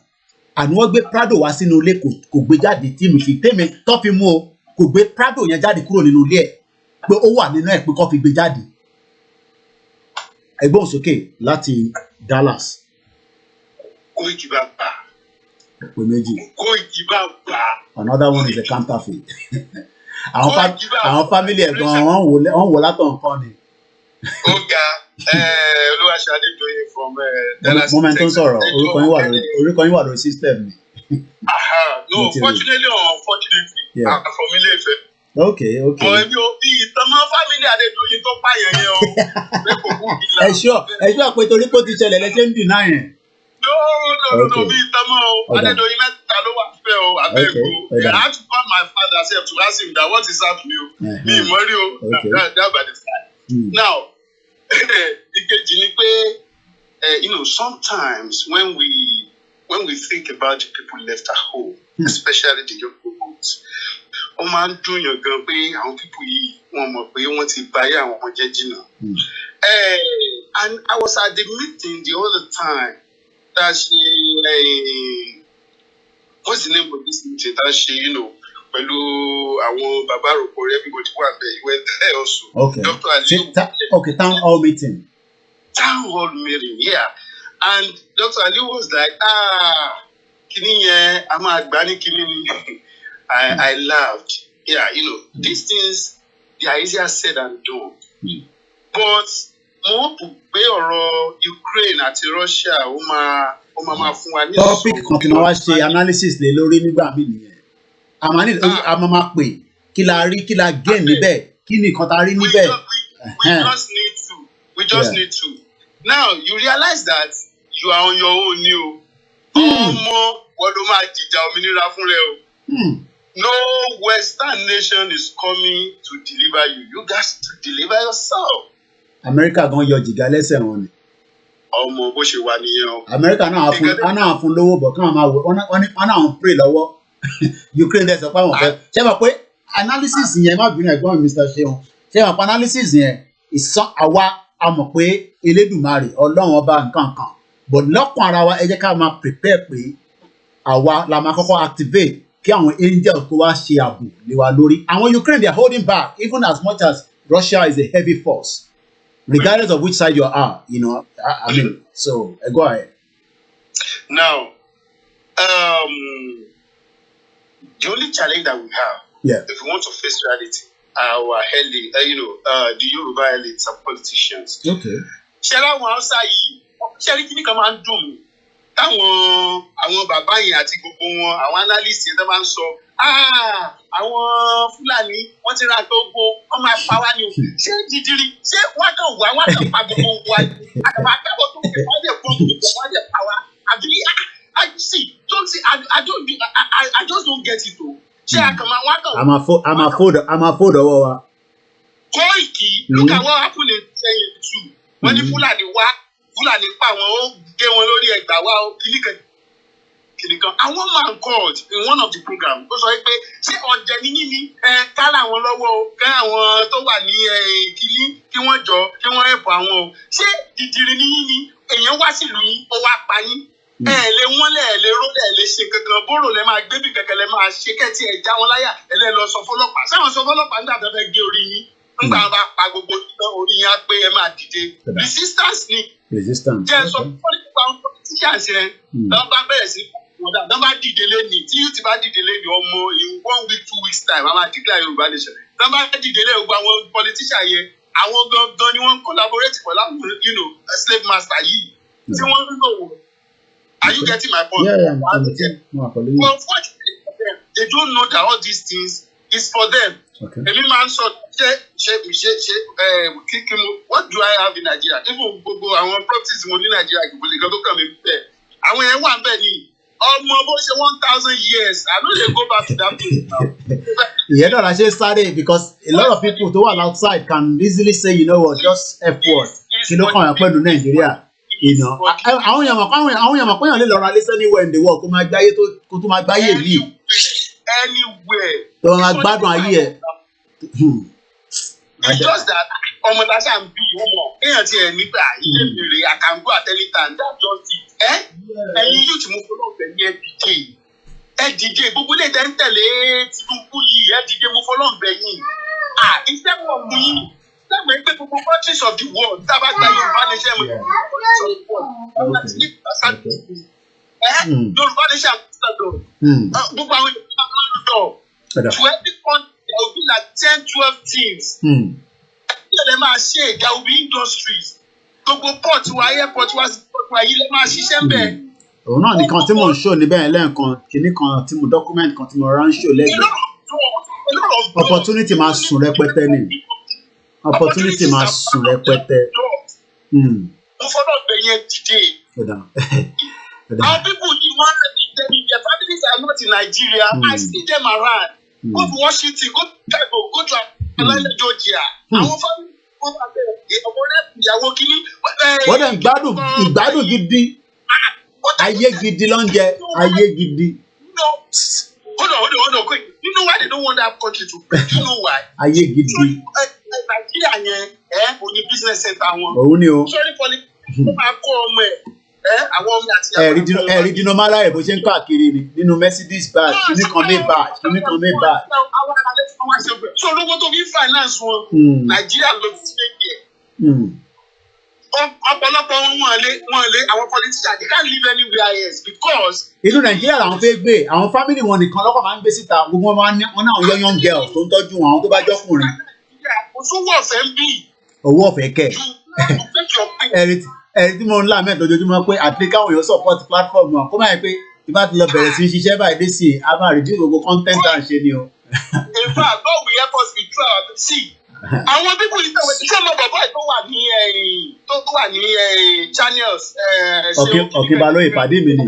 And wọ́n gbé Prado wá sínú ilé kò gbé jáde tí mi fi tèmi tó fi mú o, kò gbé Prado yẹn jáde kúrò nínú ilé ẹ̀ pé ó wà nínú ẹ̀ pé kó fi gbé jáde. Ẹ̀gbọ́n sókè láti Dallas. Koiki bá bá. Pé méjì. Koiki bá bá. Another one is a counterfeit. Àwọn family ẹ̀ gan wọ́n wò látọ̀ nǹkan ni. Ó ga Olúwaṣadé Doyin from Dallas. Moment tó ń sọ̀rọ̀, orúkọ yín wà lórí system ni. No, fortunately or unfortunately, I'm from Ilé-Ifẹ̀. Okay. But èmi ò bí ìtọ́mọ́ family Adédoyin tó pààyàn yẹn o. Ẹ ṣọ́ pé torí pé ó ti ṣẹlẹ̀ lẹ́sẹ̀ ń deny yẹn. No, bí ìtọ́mọ́ o, Adédoyin mẹ́ta ló wà fẹ́ o, abẹ́ẹ̀kọ́. I had to call my father self to ask him that what is happening o. Mi ìmọ̀rí o, that by the side. Now, ìkejì ni pé, sometimes when we think about the people left at home, especially the young people, ó máa ń dùn yàn gan pé àwọn people yìí wọ́n mọ̀ pé wọ́n ti báyé àwọn ọmọ jẹ́ jìnnà. And I was at the meeting the other time that what's the name of this meeting that pẹ̀lú àwọn bàbá àròpọ̀ rẹ̀ everybody wà there, you were there also. Okay. Dr. Aliu. Okay, town hall meeting. Town hall meeting, yeah. And Dr. Aliu was like, kini yẹn, a máa gbá ní kini ni. I laughed. Yeah, these things, they are easier said than done. But mo pé ọ̀rọ̀ Ukraine àti Russia ó máa fún wa ní topic kan tí wọ́n wá ṣe analysis lé lórí nígbà míì nìyẹn. A máa pè kí la rí kí la gain níbẹ̀ kí ni nǹkan ta rí níbẹ̀. We just need to. Now you realize that you are on your own ni o. Ọmọ wọ́n ló máa jìjà òmìnira fún rẹ o. No Western nation is coming to deliver you. You got to deliver yourself. America gan yọ jìgá lẹ́sẹ̀ wọn ni. Ọmọ bó ṣe wà nìyẹn o. America náà fún lówó bọ̀ káwọn máa wọ wọ́n náà ń pray lọ́wọ́. Ukraine dẹ̀ sọ pé àwọn fẹ́. Ṣé wàá pé analysis yẹn má bínú ẹ̀gbọ́n Mr. Ṣeun. Ṣé wàá pé analysis yẹn àwa a mọ̀ pé Elédùmarè Ọlọ́run ọba nǹkan kan. But lọ́kàn ara wa ẹ jẹ́ ká máa prepare pé àwa la máa kọ́kọ́ activate kí àwọn angels tó wá ṣe ààbò lé wa lórí. Àwọn Ukraine they are holding back even as much as Russia is a heavy force. Regardless of which side you are, I mean, so go ahead. Now, the only challenge that we have, if we want to face reality, our the Yoruba elites and politicians. Okay. Ṣé láwọn Hausa yìí, ṣé rí kíní kan máa ń dùn mí? Àwọn bàbá yẹn àti gbogbo wọn, àwọn analyst yẹn tó máa ń sọ, àwọn Fúlàní wọ́n ti ra gbogbo wọ́n máa pa wá ní o. Ṣé dídírí ṣé wọ́n kàn wá wọ́n kàn pa gbogbo wa? Àtàwọn akẹ́kọ̀ọ́ tó kẹ̀ wọ́n lè pọ̀ gbogbo wọ́n lè pa wá. Àbí I just don't get it o. Ṣé àkàmọ́ wọn kàn. A máa fò dọ́wọ́ wa. Koiki, look at what happened in Kenya too. Wọ́n ní Fúlàní wá, Fúlàní pa àwọn ó gé wọn lórí ẹgbàá wa ó kìíní kan. kìnìkan. And one man called in one of the program. Ó sọ pé ṣé ọ̀jẹ̀ ní yín ni ká láwọn lọ́wọ́ o, ká àwọn tó wà ní kìíní kí wọ́n jọ kí wọ́n ẹ̀pọ̀ àwọn o. Ṣé dìdìrì ní yín ni èèyàn wá sílùú yín ó wá pa yín? Lè wọ́n lè rólẹ̀ lè ṣe kankan bóró lè máa gbé bí kankan lè máa ṣe kẹ́tì ẹ̀ já wọn láyà lọ sọ fọlọ́pàá. Sáwọn sọ fọlọ́pàá nígbà tó fẹ́ gé orí yín. Nígbà wọn bá pa gbogbo orí yín á pé ẹ máa dìde. Resistance ni. Jẹ́ sọ fún àwọn politicians yẹn lọ́ọ́ bá bẹ̀rẹ̀ sí lọ́ọ́ bá dìde lẹ́nìí tí yóò ti bá dìde lẹ́nìí ọmọ in 1 week 2 weeks time a máa declare Yorùbá nation. Lọ́ọ́ bá dìde lẹ́nìí gbogbo àwọn politicians yẹn àwọn gangan ni wọ́n collaborate pẹ̀lú àwọn slave master yìí tí wọ́n ń lò wọ́n. Are you getting my point? Yeah, I'm getting. Well, unfortunately for them, they don't know that all these things is for them. Èmi máa ń sọ what do I have in Nigeria? Even gbogbo àwọn properties mo ní Nigeria kò lè gan tó kàn mí bẹ́ẹ̀. Àwọn yẹn wà bẹ́ẹ̀ ni ọmọ bó ṣe 1,000 years. I no dey go back to that place now. Ìyẹn náà la ṣe sáré because a lot of people tó wà outside can easily say you know what just F word kí ló kàn yàn pẹ̀lú Nàìjíríà. Àwọn èèyàn mọ̀ pé èèyàn lè lọ ra lẹ́sẹ̀ anywhere in the world kó máa gbáyé kó tó máa gbáyé mi. Anywhere. Tó máa gbádùn ayé ẹ̀. It's just that ọmọ tá a ṣáà ń bí ọmọ èèyàn ti ẹ̀ nígbà ilé mi rè I can go at any time that's just it. Ẹ̀yin yóò ti mú fọlọ́ọ̀bẹ ní ẹ dìde gbogbo ilé tẹ́ ń tẹ̀lé Tinubu yìí ẹ dìde mú fọlọ́ọ̀bẹ yìí. Iṣẹ́ pọ̀ fún yín. Sẹ́mi pé gbogbo countries of the world tá a bá gba Yorùbá nation mu countries of the world. Yorùbá nation gbogbo àwọn Yorùbá máa ń lọ. To every country there will be like 10-12 teams. Ilé máa ṣe there will be industries. Gbogbo port wa airport wa yìí lè máa ṣiṣẹ́ ń bẹ̀. Òun náà nìkan tí mò ń show níbẹ̀ lẹ́ẹ̀kan kìíní kan tí mo document kan tí mo rán show lẹ́gbẹ̀ẹ́. Opportunity máa sùn rẹpẹtẹ ni. Opportunity máa sùn rẹpẹtẹ. Mo fọdọ̀ bẹ̀ yẹn dìde. Our people you want their families are not in Nigeria. I see them around. Go to Washington, go to Chicago, go to Atlanta, Georgia. Àwọn family go back there. Ọmọ rẹ̀ ìyàwó kìíní. Wọ́n dẹ̀ ìgbádùn gidi. Ayé gidi ló ń jẹ. Ayé gidi. No. Hold on. Quick. You know why they don't want that country to break? You know why? Ayé gidi. Nigeria yẹn o ní business center wọn. Òun ni o. Sorry for the people máa kọ́ ọmọ ẹ̀. Àwọn ọmọ àti àwọn. Ẹ̀rí dínà máa láyè bó ṣe ń káàkiri ni nínú Mercedes badge kíní kan mé badge. So olówó tó fi finance wọn Nàìjíríà ló ti ṣe yẹ. Ọ̀pọ̀lọpọ̀ wọn lé àwọn politicians they can't live anywhere else because. Inú Nàìjíríà làwọn fẹ́ gbé àwọn family wọn nìkan lọ́kọ̀ máa ń gbé síta gbogbo wọn máa ń náà young girls tó ń tọ́jú wọn àwọn tó bá jọ́kùnrin. Owó ọ̀fẹ́ ń bì. Owó ọ̀fẹ́ kẹ̀. Ẹ̀rí tí mo ń lámẹ́ lójoojúmọ́ pé àti káwọn èèyàn support platform wọn kó má yẹ pé tí bá ti lọ bẹ̀rẹ̀ sí ṣiṣẹ́ báyìí dé sí i a máa reduce gbogbo content à ń ṣe ni o. In fact God will help us be proud see àwọn people yìí tẹ̀wé tí sọ́mọ bàbá ẹ̀ tó wà ní channels. Ọ̀kìnbalóye pàdé mi ni.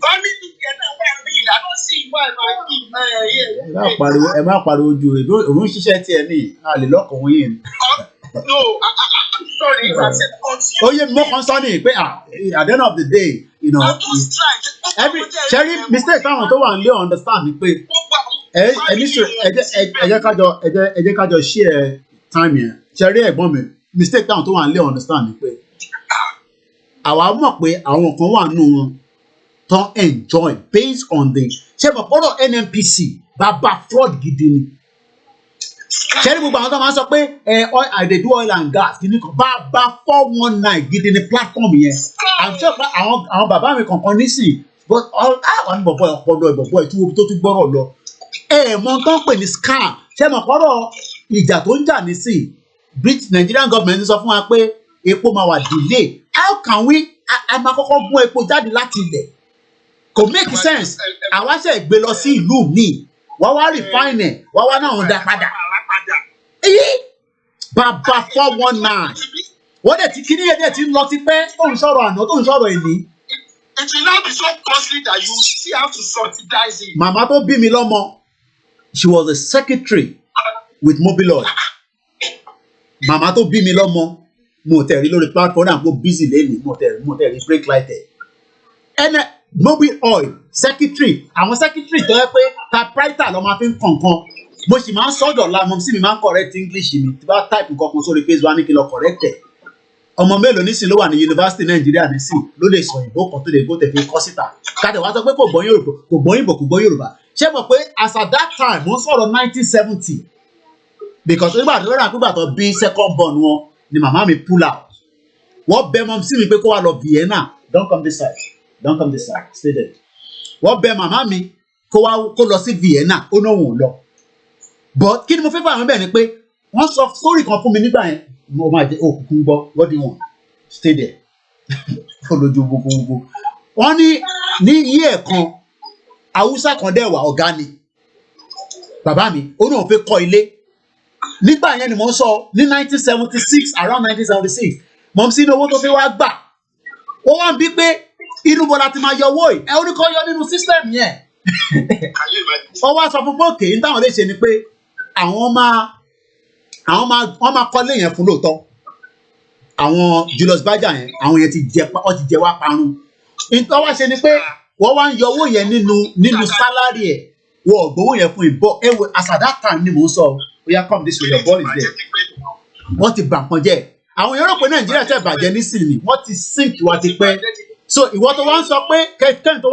Family kẹ́nà wà ní ìlànà sí ìwà ìmọ̀ ẹ má pariwo ju òun ṣiṣẹ́ tiẹ̀ ní àlè lọ́kùnrin yìí. No, I'm sorry if I said continue. Oye mo kàn sọ ni pé at the end of the day you know every cherry mistake táwọn tó wà nílé understand ni pé ẹ jẹ́ kájọ share time yẹn cherry ẹ̀gbọ́n mi mistake táwọn tó wà nílé understand ni pé àwa mọ̀ pé àwọn kan wà nù wọn tó enjoy based on the ṣé mo pọ́nrọ̀ NNPC bàbá fraud gidi ni. Ṣé ní gbogbo àwọn tó máa ń sọ pé I dey do oil and gas kìíní kan bá 419 gidi ní platform yẹn I'm sure pé àwọn bàbá mi kankan nísìn but àwọn ní bọ̀bọ̀ ọpọlọ ìbọ̀bọ̀ ẹ̀ tó tún gbọ́rọ̀ lọ mọ tó ń pè ní scam ṣé mo kọ́rọ̀ ìjà tó ń jà nísìn Nigerian government sọ fún wa pé epo máa wà delay how can we a máa kọ́kọ́ mú epo jáde láti ilẹ̀ kò make sense àwa ṣe gbé lọ sí ìlú míì wọ́n wá refine ẹ̀ wọ́n wá náà ń dá padà. Bàbá 419 wọ́n dẹ̀ ti kíní ẹ̀dẹ̀ ti ń lọ ti pẹ́ tó ń sọ̀rọ̀ àná tó ń sọ̀rọ̀ èní. It will now be so costly that you still have to subsidize it. Màmá tó bí mi lọ́mọ she was a secretary with Mobiloid. Màmá tó bí mi lọ́mọ mo tẹ̀rí lórí platform náà kó busy lẹ́nu mo tẹ̀rí break light ẹ̀. mobile oil secretary àwọn secretary tó yẹ pé typewriter ló máa fi ń kọ̀ọ̀kan mo sì máa ń sọ́dọ̀ la mo sì mi máa ń correct English mi tí bá type nǹkan kan sórí Facebook ní kí n lọ correct ẹ̀ ọmọ mélòó nísìn ló wà ní yunifásitì Nàìjíríà nísìn ló lè sọ òyìnbó kan tó lè gbó tẹ̀fí kọ́ síta káde wá sọ pé kò gbọ́ Yorùbá kò gbọ́ Ìgbò kò gbọ́ Yorùbá ṣé mọ̀ pé as at that time wọ́n sọ̀rọ̀ 1970 because nígbà tó rà nígbà tó bí second born wọn ni màmá mi pull out wọ́n bẹ mọ́ sí mi pé kó wá lọ Vienna don't come this side stay there wọ́n bẹ màmá mi kó lọ sí Vienna ó náà wọ́n lọ but kí ni mo fẹ́ fà wọ́n bẹ̀ ni pé wọ́n sọ story kan fún mi nígbà yẹn mo máa jẹ òkùnkùn gbọ́ what do you want stay there olójú gbogbo wọ́n ní iye ẹ̀kan Haúsá kan dẹ̀ wà ọ̀gá ni bàbá mi ó náà fẹ́ kọ́ ilé nígbà yẹn ni mo ń sọ ní 1976 around 1976 mọ̀ sí ní owó tó fi wá gbà ó wá ń bí pé inú bọ́lá ti máa yọ owó yìí ẹ ó ní kọ́ yọ nínú system yẹn ó wá sọ fún pé ní táwọn lè ṣe ni pé àwọn máa kọ́lé yẹn fún lóòótọ́ àwọn Julius Berger yẹn àwọn yẹn ti jẹ wá parun nítorí wá ṣe ni pé wọ́n wá ń yọ owó yẹn nínú sálárì ẹ̀ wọ́n ọ̀gbọ́n yẹn fún ìbọ̀ ẹ̀wẹ̀ as at that time ni mò ń sọ oya come this way your ball is there wọ́n ti bà nǹkan jẹ́ àwọn èèyàn rò pé Nàìjíríà tẹ̀ bàjẹ́ nísìnyí wọ́n ti sink wa ti pẹ́ so ìwọ tó wá ń sọ pé kẹ́kẹ́ tó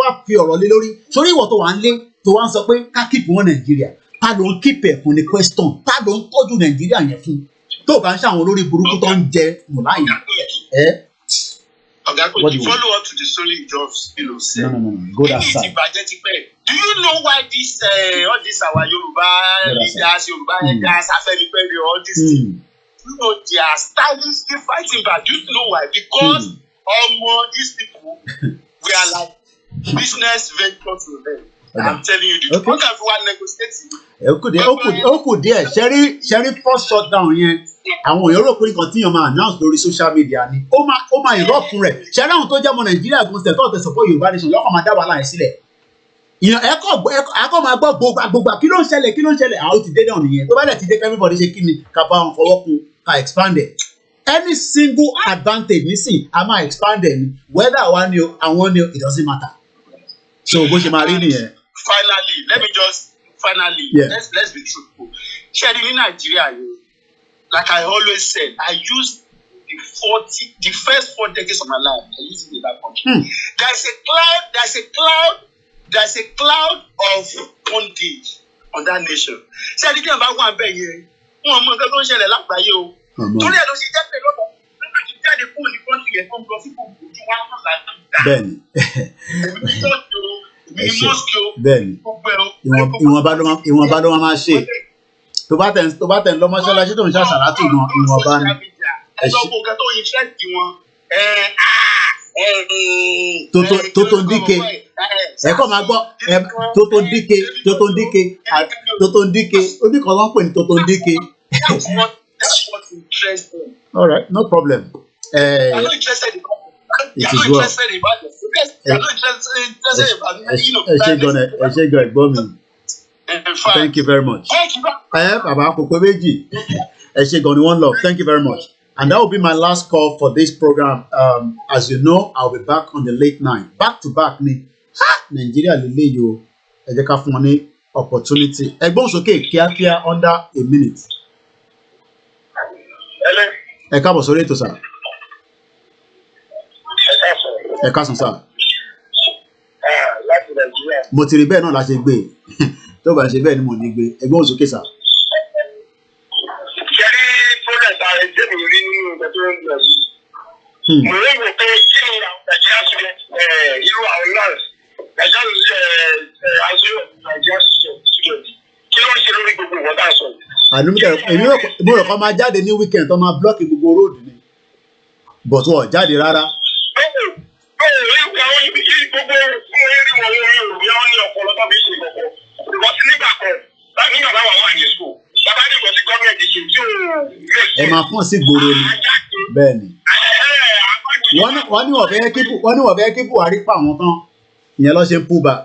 wá fi ọ̀rọ̀ lé lórí sórí ìwọ tó wá ń lé tó wá ń sọ pé ká keep wọn Nàìjíríà ta ló ń keep ẹ̀ fún ni question ta ló ń tọ́jú Nàìjíríà yẹn fún tó bá ń ṣàwọn olórí burúkú tó ń jẹ mùláyà ẹ̀. Oga Koiki, follow up to the story you just said. No. Go that side. Do you know why this all this our Yoruba leaders, Yoruba elders, Afenifere, all this thing? You know they are stylistically fighting back. Do you know why? Because these people we are like business ventures to them. I'm telling you, the point of one negotiating. Ó kù díẹ̀ ṣẹ́rí first shutdown yẹn àwọn èèyàn rò pé nǹkan tí yàn máa announce lórí social media ni ó máa ìrọ́pù rẹ̀ ṣẹ́rí àwọn tó jẹ́ ọmọ Nàìjíríà gan ṣe tó support Yorùbá nation lọ́kàn máa dá wàhálà yẹn sílẹ̀ ẹ̀kọ́ máa gbọ́ gbogbo kí ló ń ṣẹlẹ̀ àwọn ti dé náà nìyẹn tó bá dẹ̀ ti dé everybody ṣe kí ni ká bá wọn fọwọ́ kun ká expand it any single advantage nísìn a máa expand it ni whether àwa ni o àwọn ni o it doesn't matter so bó ṣe máa rí nìyẹn. Finally, let's be truthful. Sharing in Nigeria, like I always said, I used the first 4 decades of my life. I used it in that country. There's a cloud of bondage on that nation. Sharing in about one day, one month ago, sharing like by you. Today, I don't see that a lot of the poor in the country and come to people who want to like bẹ́ẹ̀ni ìwọ̀nba ló máa ṣe tó bá tẹ̀ ń lọ mọ́ṣáláṣí tó ń ṣàṣàlátù gan ìwọ̀nba ni tó díke ẹ̀kọ́ máa gbọ́ tó díke ojú kan ló ń pè ní tó díke. All right, no problem. I'm not interested in it is well. Thank you very much. One love. Thank you very much. And that will be my last call for this program. As you know, I'll be back on the late night. Back to back ni. Nigeria lele yo. Ẹ jẹ́ ká fún wọn ní opportunity. Ẹgbọ́n sókè kíákíá under a minute. Ẹ káàbọ̀ sórí ètò sà. Ẹ káàsán sà. Mo ti rí bẹ́ẹ̀ náà la ṣe gbé tó bá ṣe bẹ́ẹ̀ ni mo ní gbé ẹgbọ́n sókè sà. Ṣẹ́rí progress ààrẹ tí mi rí nínú ìgbà tó ń bọ̀ yìí. Mo rí wò pé kí ni àwọn Nàìjíríà student irú àwọn nurse Nàìjíríà student kí ló ń ṣe lórí gbogbo ìwọ́n náà sọ. Mo rò kọ́ máa jáde ní weekend tó máa block gbogbo road ni but wọ́n jáde rárá. Ẹ máa fọ́n sí gbòòrò ni bẹ́ẹ̀ ni wọ́n ní wọ́n fẹ́ kí Buhari pa àwọn tán ìyẹn lọ́ ṣe ń pull back.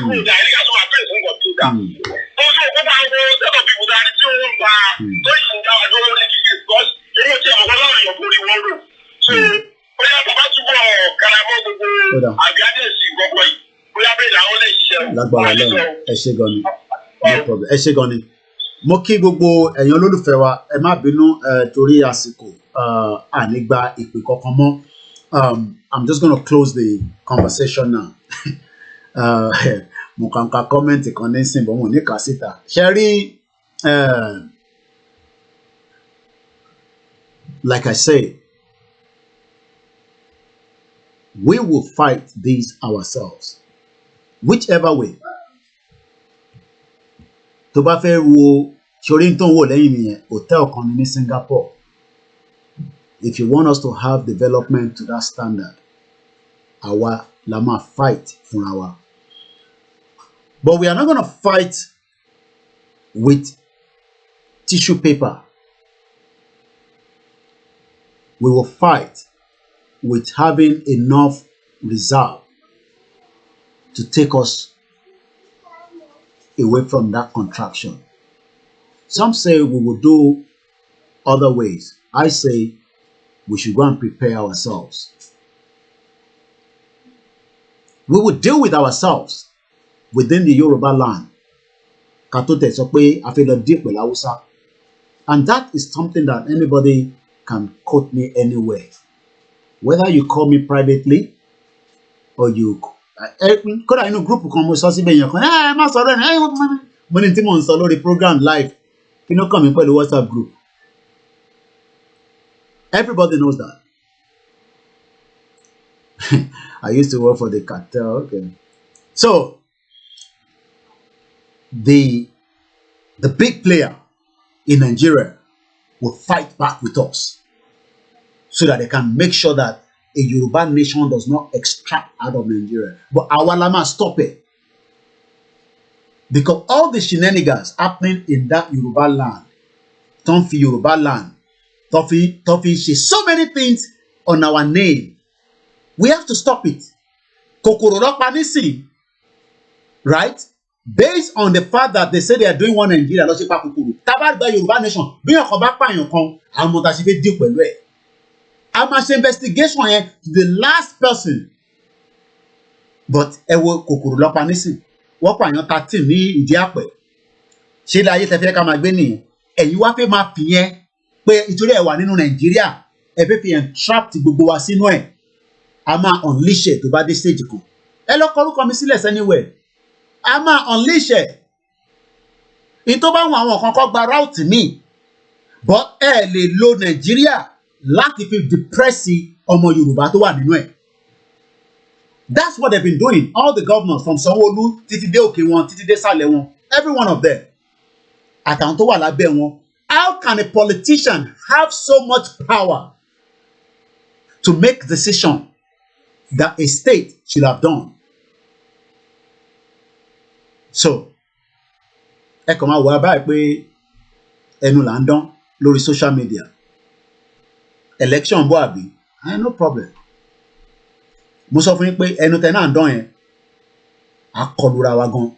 kúrò dá ilé ìyàtọ̀ máa pè fún nǹkan tó dá. Ó sọ fún wa wo sẹ́tọ̀ bí mo dára tí ó ń gba tó yìí ń dá wa lọ́wọ́ ní kíkì because èyí tí àwọn ọlọ́run yọ̀ borí wọn rò. So bóyá bàbá túbọ̀ karamọ́ gbogbo àgbáyéṣì gbogbo yìí bóyá bẹ́ẹ̀ làwọn lè ṣiṣẹ́. Lágbára lọ́run ẹ ṣé gan ni no problem ẹ ṣé gan ni. Mo kí gbogbo ẹ̀yin olólùfẹ́ wa ẹ má bínú torí àsìkò ànígbà ìpè kankan mọ́. I'm just going to close the conversation now. Mo kàn ka comment kan nísìn bọ́ mo ní kà síta. Ṣé rí like I say, we will fight these ourselves whichever way. Tó bá fẹ́ wo ṣorí tó ń wò lẹ́yìn mi yẹn hotel kan ní Singapore. If you want us to have development to that standard, àwa la máa fight fúnra wa. But we are not going to fight with tissue paper. We will fight with having enough reserve to take us away from that contraction. Some say we will do other ways. I say we should go and prepare ourselves. We will deal with ourselves within the Yoruba land. And that is something that anybody can quote me anywhere. Whether you call me privately or you could I know group come with Saucy Ben, my son, when Timon solo the program live, you know, coming for the WhatsApp group. Everybody knows that. I used to work for the cartel. Okay. So the big player in Nigeria will fight back with us so that they can make sure that a Yoruba nation does not extract out of Nigeria. But our lama stop it. Because all the shenanigans happening in that Yoruba land, Tonfi Yoruba land, Tofi, so many things on our name. We have to stop it. KOKORO panisi, right? Based on the fact that they say they are doing one Nigeria, lọ sí pa KOKORO. Tábà gba Yorùbá nation, bí ọkọ̀ bá pààyàn kan, àwọn ọmọ tàṣí fẹ́ deal pẹ̀lú ẹ̀. A máa ṣe investigation yẹn to the last person. But ẹ wo KOKORO lọ panisi, wọ́n pààyàn 13 ní ìdí àpẹ̀. Ṣé ilé ayé tẹ́fẹ́ ká máa gbé nìyẹn? Ẹ̀yin wá fẹ́ máa fi yẹn pé ìtorí ẹ̀ wà nínú Nàìjíríà, ẹ fẹ́ fi entrap gbogbo wa sínú ẹ̀. A máa unleash ẹ̀ tó bá dé stage kan. Ẹ lọ kọrúkọ mi sílẹ̀ anywhere. A máa unleash ẹ̀. In tó bá wọn àwọn kan kọ́ gba route mi. But ẹ lè lo Nàìjíríà láti fi depress ọmọ Yorùbá tó wà nínú ẹ̀. That's what they've been doing. All the governors from Sanwó-Olú títí dé òkè wọn, títí dé sàlẹ̀ wọn. Every one of them. Àtàwọn tó wà lábẹ́ wọn. How can a politician have so much power to make decision that a state should have done? So, ẹ kàn máa wọ abáyé pé ẹnu là ń dán lórí social media. Election bọ́ àbí? No problem. Mo sọ fún yín pé ẹnu tẹ náà ń dán yẹn, a kọlura wa gan.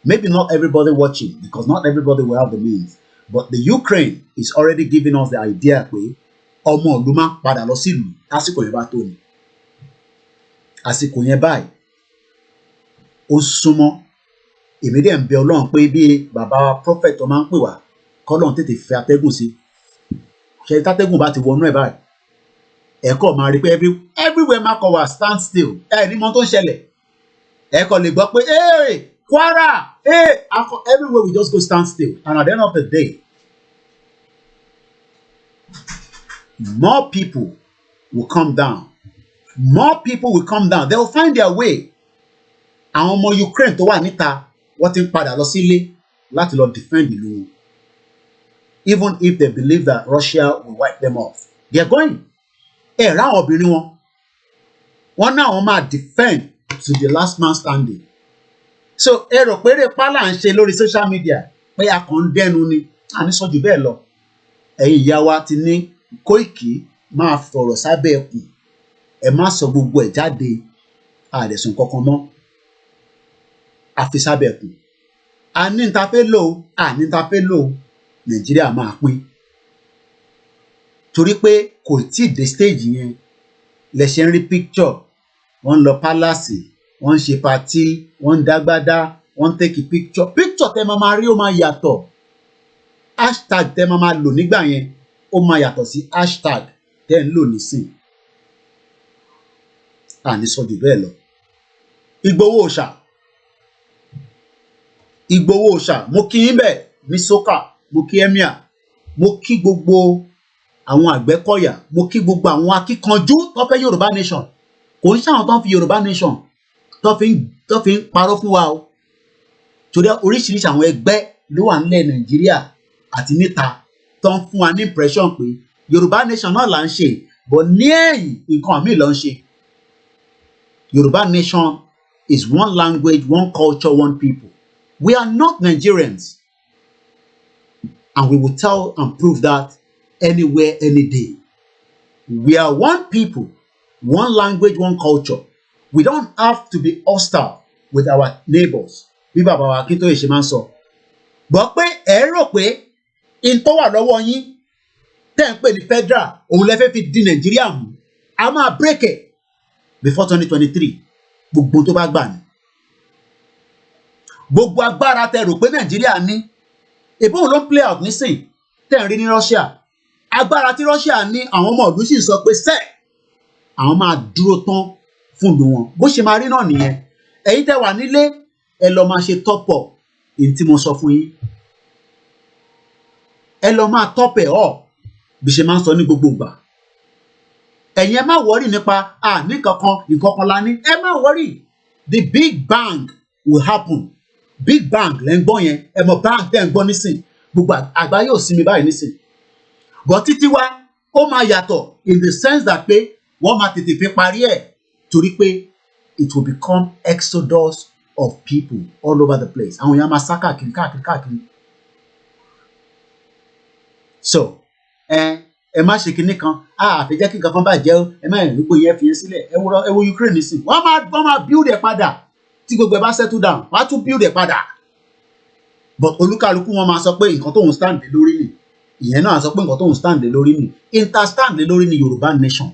Maybe not everybody watching, because not everybody will have the means. But the Ukraine is already giving us the idea pé ọmọ ìlú máa padà lọ sílùú lásìkò yẹn bá tó ni. Àsìkò yẹn báyìí, ó súnmọ́. Èmi dẹ̀ ń bẹ Ọlọ́run pé bí bàbá prophet tó máa ń pè wá, k'Ọlọ́run tètè fẹ́ atẹ́gùn sí. Ṣé tátẹ́gùn bá ti wọnú ẹ̀ báyìí? Ẹ̀kọ́ máa rí pé everywhere máa kọ wá stand still. Ní mọ́ tó ń ṣẹlẹ̀. Ẹ̀kọ́ lè gbọ́ pé Kwara, everywhere we just go stand still. And at the end of the day, more people will come down. More people will come down. They will find their way. Àwọn ọmọ Ukraine tó wà níta, wọ́n ti ń padà lọ sílé láti lọ defend ìlú wọn. Even if they believe that Russia will wipe them off, they are going. Ráwọn obìnrin wọn. Wọ́n náà wọ́n máa defend to the last man standing. So, èrò péré pálá ń ṣe lórí social media pé a kàn ń dẹnu ni, a ní sọ jù bẹ́ẹ̀ lọ. Ẹ̀yin ìyá wa ti ní Kóìkì máa fọ̀rọ̀ sábẹ́ ẹkùn. Ẹ má sọ gbogbo ẹ̀ jáde. àdẹ̀sùn kankan mọ́ àfisábẹ̀kù àní ta fẹ́ lò àní ta fẹ́ lò Nàìjíríà máa pín torí pé kò tí ì dé stage yẹn lẹ ṣe ń rí picture wọ́n ń lọ palace wọ́n ń ṣe party wọ́n ń dágbádá wọ́n ń take picture tẹ́ máa rí ó máa yàtọ̀ hashtag tẹ́ máa lò nígbà yẹn ó máa yàtọ̀ sí hashtag tẹ́ ń lò nísìn àní sọ jù bẹ́ẹ̀ lọ. Igboho Òòṣà mo kí yín bẹ́ẹ̀ ní sókà mo kí emir mo kí gbogbo àwọn Àgbẹ̀kọ̀yà mo kí gbogbo àwọn akíkanjú tó fẹ́ Yorùbá nation kò ń ṣàwọn tó ń fi Yorùbá nation tó fi ń parọ́ fún wa o torí oríṣiríṣi àwọn ẹgbẹ́ ló wà nílẹ̀ Nàìjíríà àti níta tó ń fún wa ní impression pé Yorùbá nation náà là ń ṣe but ní ẹ̀yìn nǹkan míì ló ń ṣe. Yorùbá nation is one language, one culture, one people. We are not Nigerians. And we will tell and prove that anywhere, any day. We are one people, one language, one culture. We don't have to be hostile with our neighbors. Bí bàbá wa Akíntóyè ṣe máa ń sọ. Gbọ́ pé ẹ rò pé in tó wà lọ́wọ́ yín tẹ́ ń pè ní federal òun lẹ fẹ́ fi di Nàìjíríà mú. A máa break it before 2023. Gbogbo tó bá gbà ní. Gbogbo agbára tẹ́ rò pé Nàìjíríà ní. Èbó òun ló ń play out nísìn tẹ́ ń rí ní Russia. Agbára tí Russia ní àwọn ọmọ ìlú sì sọ pé sẹ́ẹ̀ àwọn máa dúró tán fún ìlú wọn. Bó ṣe máa rí náà nìyẹn. Ẹ̀yin tẹ́ wà nílé ẹ lọ máa ṣe top up èyí tí mo sọ fún yín. Ẹ lọ máa top ẹ̀ up bí ṣe máa ń sọ ní gbogbo ìgbà. Ẹ̀yin ẹ má worry nípa ní nǹkankan la ní. Ẹ má worry. The big bang will happen. Big bang lẹ́ ń gbọ́ yẹn. Ẹ mọ̀ bang tẹ́ ń gbọ́ nísìn. Gbogbo àgbáyé ò sinmi báyìí nísìn. But títí wá ó máa yàtọ̀ in the sense that pé wọ́n máa tètè fi parí ẹ̀ torí pé it will become exodus of people all over the place. Àwọn èèyàn máa sá káàkiri. So ẹ má ṣe kinní kan àfẹ́jẹ́ kí nǹkan kan bàjẹ́ o ẹ má rìn gbogbo yẹn fi yẹn sílẹ̀ ẹ wo Ukraine nísìn wọ́n máa build ẹ̀ padà tí gbogbo ẹ̀ bá settle down wọ́n á tún build ẹ̀ padà but olúkálukú wọn máa sọ pé nǹkan tóun stand lé lórí nì ìyẹn náà sọ pé nǹkan tóun stand lé lórí nì stand lé lórí ní Yorùbá nation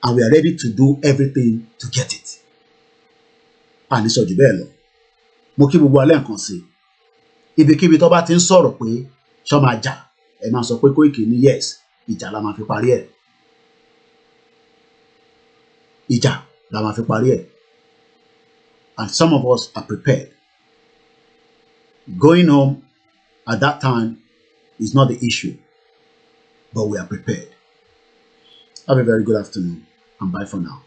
and we are ready to do everything to get it. Àní sọ jù bẹ́ẹ̀ lọ mo kí gbogbo alẹ́ nǹkan sí ibikíbi tó bá ti ń sọ̀rọ̀ pé ṣọ́ máa jà ẹ máa sọ pé Kóìkì ní yes ìjà la máa fi parí ẹ̀ ìjà la máa fi parí ẹ̀ and some of us are prepared. Going home at that time is not the issue, but we are prepared. Have a very good afternoon and bye for now.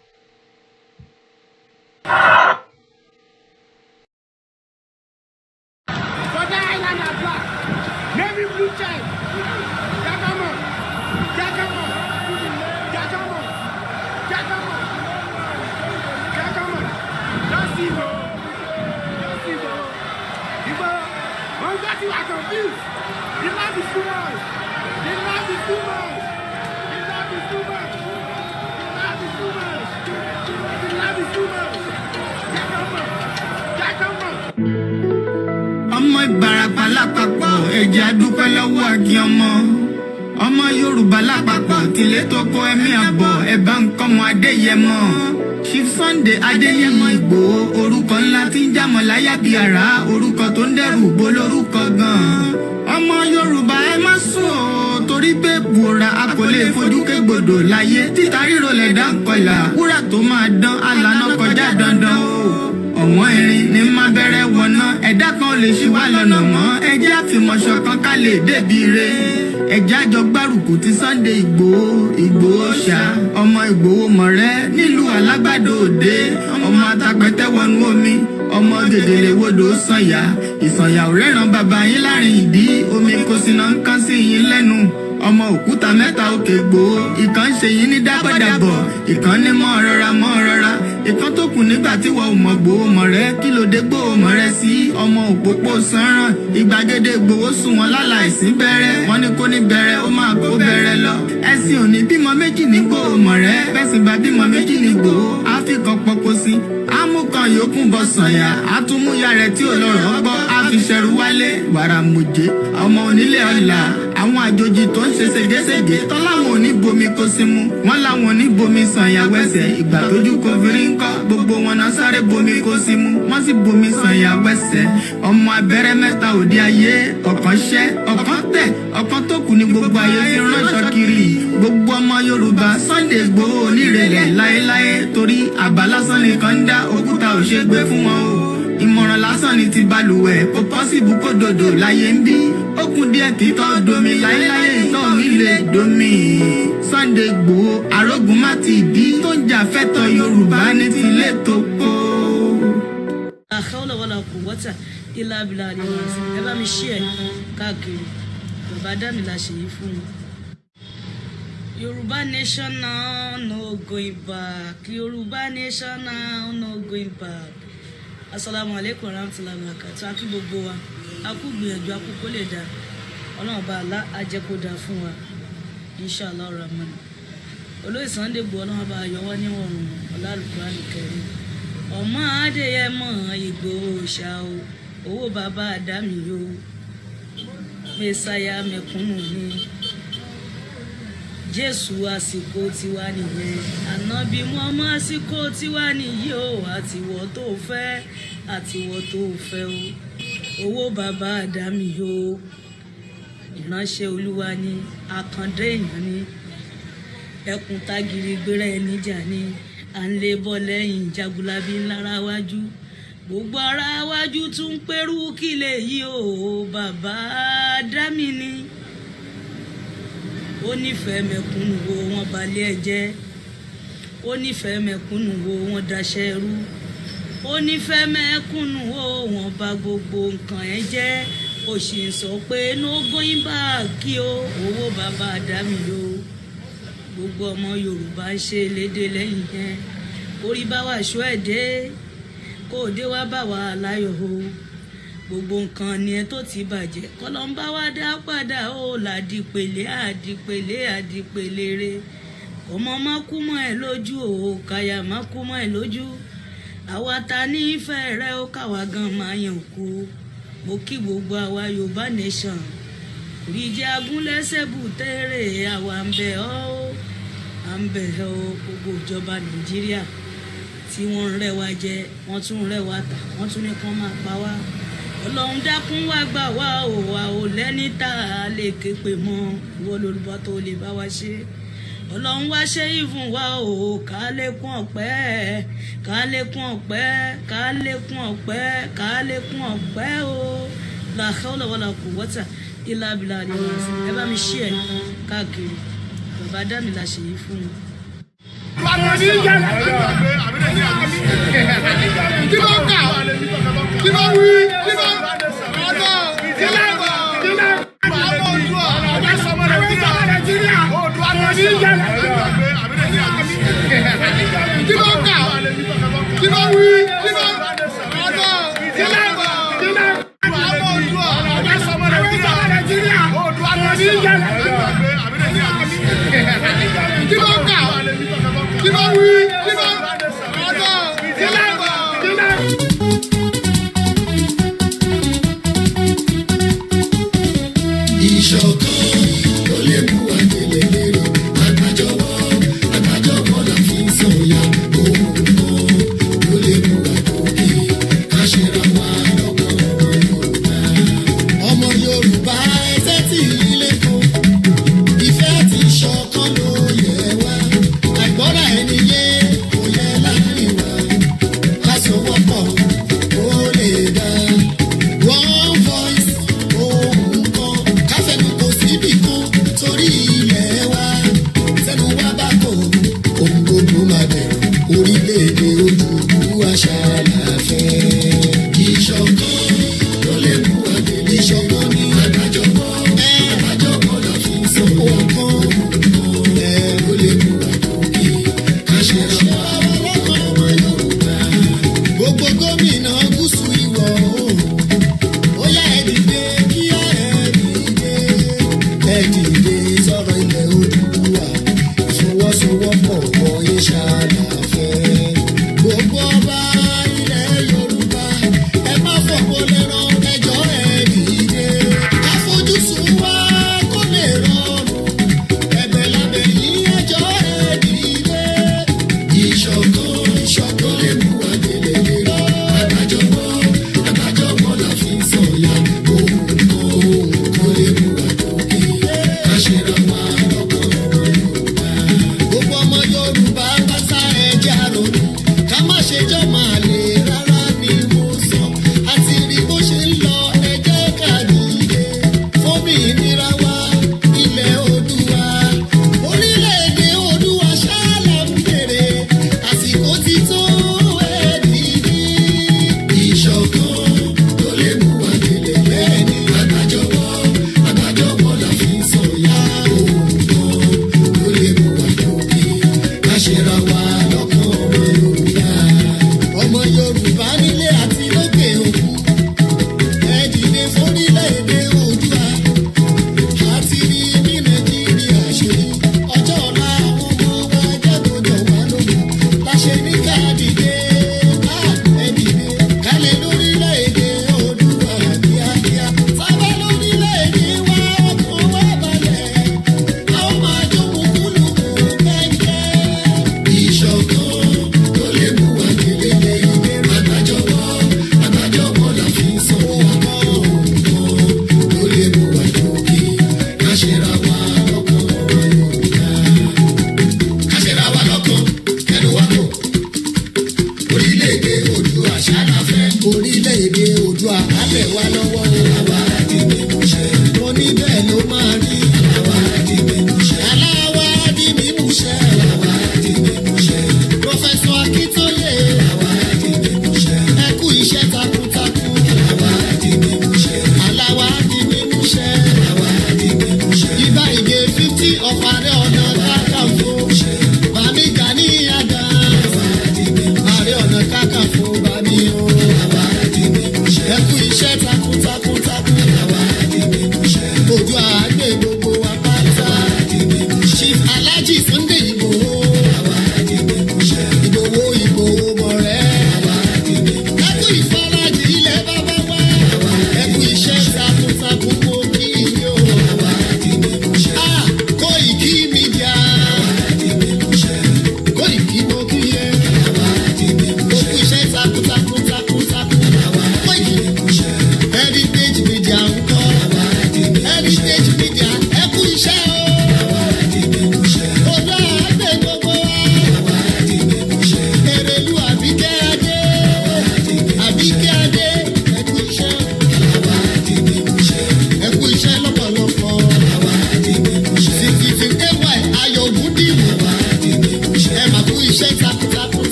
Ọmọ Ìbàràpá lápapọ̀ ẹ̀jẹ̀ adúpẹ́ lọ́wọ́ àgí ọmọ Yorùbá lápapọ̀ tìlé tó kó ẹ̀mí àbọ̀ ẹ̀bá nǹkan mọ́ Adéyẹmọ Chief Sunday Adéyẹmọ Ìgbòho orúkọ ńlá tí ń jámọ̀ láyà bí àrá orúkọ tó ń dẹrù bó lórúkọ gan-an ọmọ Yorùbá ẹ má sùn o torí pé bùrà a kò lè fojú kégbodò láyé títa ríro lẹ̀dá ń kọlà wúrà tó máa dán alànà kọjá dandan o ọ̀wọ́n irin ní má bẹ̀rẹ̀ wọ̀nà ẹ̀dá kan lè ṣì wá lọ́nà mọ́ ẹjẹ́ àfìmọ̀ṣọ̀ kan ká lè débi re ẹjẹ́ àjọ gbárùkù ti Sunday Ìgbòho ṣá ọmọ Ìgbòho mọ̀rẹ́ nílùú Alágbàdo Òde ọmọ atapẹ̀tẹ̀ wọnú omi ọmọ gèdèlè wodò sànyà ìsànyà ò rẹ́ràn bàbá yín láàrin ìdí omi kò sì náà ń kán sí yín lẹ́nu ọmọ òkúta mẹ́ta òkè Ìgbòho ìkan ṣe yín ní dábọ̀dàbọ̀ ìkan ní mọ́ rọra ìkan tó kù nígbà tí wọ́n ò mọ̀ Ìgbòho mọ̀rẹ́ kí ló dé Ìgbòho mọ̀rẹ́ sí ọmọ òpópó sanran ìgbàgede Ìgbòho sùn wọn láláìsí bẹ̀rẹ̀ wọn ní kó ní bẹ̀rẹ̀ ó máa kó bẹ̀rẹ̀ lọ ẹ̀sìn òní bímọ méjì ní Ìgbòho mọ̀rẹ́ bẹ́sìn bá bímọ méjì ní Ìgbòho àfikàn pọ̀pọ̀ sí káwọn yòókù bọ̀ sànyà àtúmúyà rẹ̀ tí ò lọ́rọ̀ gbọ́ àfiṣẹ́rù wálé wàràmùjẹ́ ọmọ onílé ọ̀la àwọn àjòjì tó ń ṣe ségesège tọ́láwọn ò ní bomi kó sí mu wọ́n láwọn ò ní bomi sànyà wẹ́sẹ̀ ìgbà tójú kò fi rí ńkọ́ gbogbo wọn náà sáré bomi kó sí mu wọ́n sì bomi sànyà wẹ́sẹ̀ ọmọ abẹ́rẹ́ mẹ́ta òde ayé ọ̀kan ṣẹ́ ọ̀kan tẹ̀ ọ̀kan tó kù ní gbogbo ayé fi ránṣọ kiri gbogbo ọmọ Yorùbá Sunday Igboho onírèlẹ̀ láéláé torí àbá lásán nìkan ń dá òkúta ò ṣe gbé fún wọn o ìmọ̀ràn lásán ni ti balùwẹ̀ kò pọ́sibú kó dòdò láyé ń bí ó kún díẹ̀ títọ́ domi láéláé ìtọ́ mi lè domi Sunday Igboho arógun má ti bí tó ń jà fẹ́tọ̀ Yorùbá ní tilé tó kó. àkọọ́lẹ̀ wọlé ọkọ̀ wọ́tà ilá abilà ni wọ́n sì ẹ bá mi ṣí ẹ̀ káàkiri bàbá dámì la ṣe yìí fún mi. Yoruba nation now no going back. Yoruba nation now no going back. Assalamu alaikum warahmatullahi wabarakatuh. Akí gbogbo wa. Akú gbìyànjú akú kó lè dá. Ọlọ́run bá Allah á jẹ́ kó dá fún wa. Inshallah rahman. Olóyè Sunday Igboho Ọlọ́run bá yọ wá níwọ̀n Al-Qur'an Karim. Ọmọ Adéyẹmọ Igboho ṣá o. Owó bàbá Àdámì o. Mẹ́sáyà mẹ̀kúnnù ni. Jésù àsìkò tiwa nìyẹn ànábì Muhammad àsìkò tiwa nìyí o àtiwọ́ tó fẹ́ o owó bàbá Àdámì o ìránṣẹ́ Olúwa ni àkàndé èèyàn ni ẹkùn tágìrì gbéra ẹni jà ni à ń lé bọ́ lẹ́yìn jagunlabi ńlára wájú gbogbo ara wájú tún pẹ̀rú kílẹ̀ yìí o bàbá Àdámì ni. Ó nífẹ̀ẹ́ mẹ̀kúnnù wo wọn balẹ̀ ẹ jẹ́ ó nífẹ̀ẹ́ mẹ̀kúnnù wo wọn daṣẹ́ rú ó nífẹ̀ẹ́ mẹ̀kúnnù wo wọn bà gbogbo nǹkan ẹ jẹ́ ó sì ń sọ pé no going back kí o owó bàbá Àdámì o gbogbo ọmọ Yorùbá ń ṣe lédè lẹ́yìn yẹn orí bá wà ṣọ́ ẹ̀ dé kó o dé wá bá wà láyọ̀ o gbogbo nǹkan ni ẹ tó ti bàjẹ́ kọlọ́mbà wá dá padà ó làdìpèlé àdìpèlé re ọmọ má kú mọ́ ẹ lójú o káyà má kú mọ́ ẹ lójú àwa ta ní ìfẹ́ rẹ ó káwa gan máa yàn kú mo kí gbogbo àwa Yorùbá nation ìjẹ́ agúnlẹ́sẹ̀ bùtẹ́rẹ̀ àwa ń bẹ̀ ọ́ gbogbo ìjọba Nàìjíríà tí wọ́n ń rẹ́ wa jẹ wọ́n tún ń rẹ́ wa tà wọ́n tún ní kán máa pa wá. Ọlọ́run dákun wá gbà wá o wa ò lẹ́ni tá a lè ké pè mọ́ ìwọ lolùbọ́ tó lè bá wa ṣe Ọlọ́run wá ṣe ìfún wa o ká lékún ọpẹ́ o la hawla wala quwwata illa billahi ẹ bá mi ṣí ẹ káàkiri bàbá Dámì la ṣe yìí fún mi. Kí ló kà? Kí ló wí? Kí ló One voice, oh,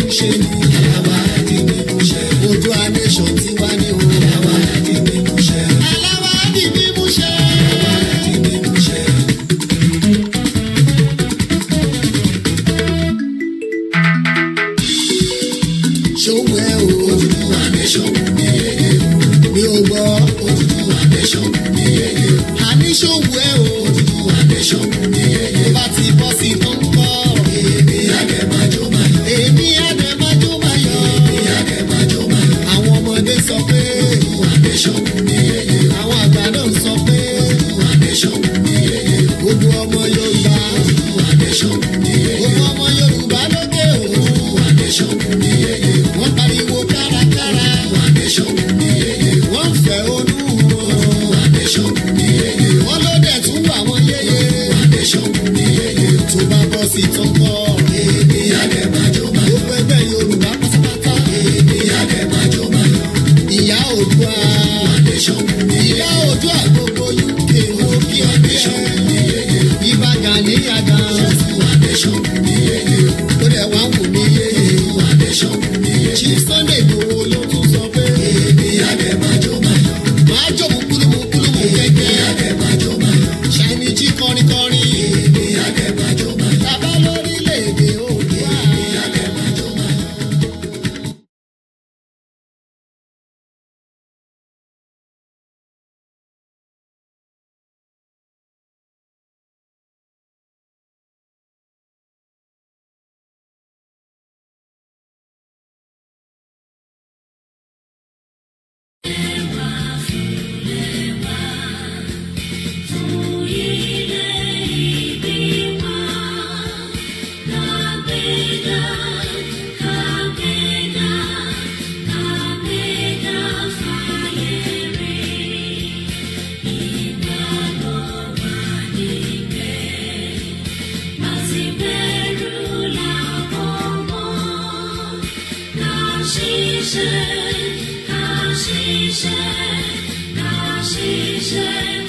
ń ṣe ni. Aláwa di mímú ṣẹ. Oòduà nation tiwa ni o. Aláwa di mímú ṣẹ. Aláwa di mímú ṣẹ. Aláwa di mímú ṣẹ. Ṣòwò ẹ̀ o. Oòduà nation mi yeye o. Mi ò gbọ́. Oòduà nation mi yeye o. Àní ṣòwò ẹ̀ o. Oòduà nation mi yeye o. Bá ti bọ́ sí tó ń kọ́. Èmi àdèmájó máa yọ. Èmi àdèmájó máa yọ. Èmi àdèmájó máa yọ. Àwọn ọmọdé sọ pé. Oòduà nation mi yeye o. Àwọn àgbà náà sọ pé. Oòduà nation mi yeye o. Gbogbo ọmọ Yorùbá. Oòduà nation mi yeye o. Gbogbo ọmọ Yorùbá lókè o. Oòduà nation mi yeye o. Wọ́n pariwo kárakára. Oòduà nation mi yeye o. Wọ́n fẹ́ olú. Oòduà nation mi yeye o. Wọ́n ló dẹ̀ tún wà wọ́n yeye. Oòduà nation mi yeye o. Tó bá bọ́ sí tó ń kọ́. Èmi àdèmájó máa yọ. Gbogbo ẹgbẹ́ Yorùbá pátápátá. Èmi àdèmájó máa yọ. Ìyá Oòduà. Oòduà nation mi yeye o. Ìyá Oòduà gbogbo UK ó kí ọdún ẹ̀. Ìbà Gani Adams. Oòduà nation mi yeye o. Ó dẹ̀ wá wù mí yeye. Oòduà nation mi yeye o. Chief Sunday Igboho ló tún sọ pé. Èmi àdèmájó máa yọ. Máa jó mukulumu kẹ̀kẹ́. Èmi àdèmájó máa yọ. Ṣàìní jí kọrinkọrin. Èmi àdèmájó máa yọ. Bàbá lórílẹ̀-èdè Oòduà. Èmi àdèmájó máa yọ. Kashishe, kashishe, kashishe.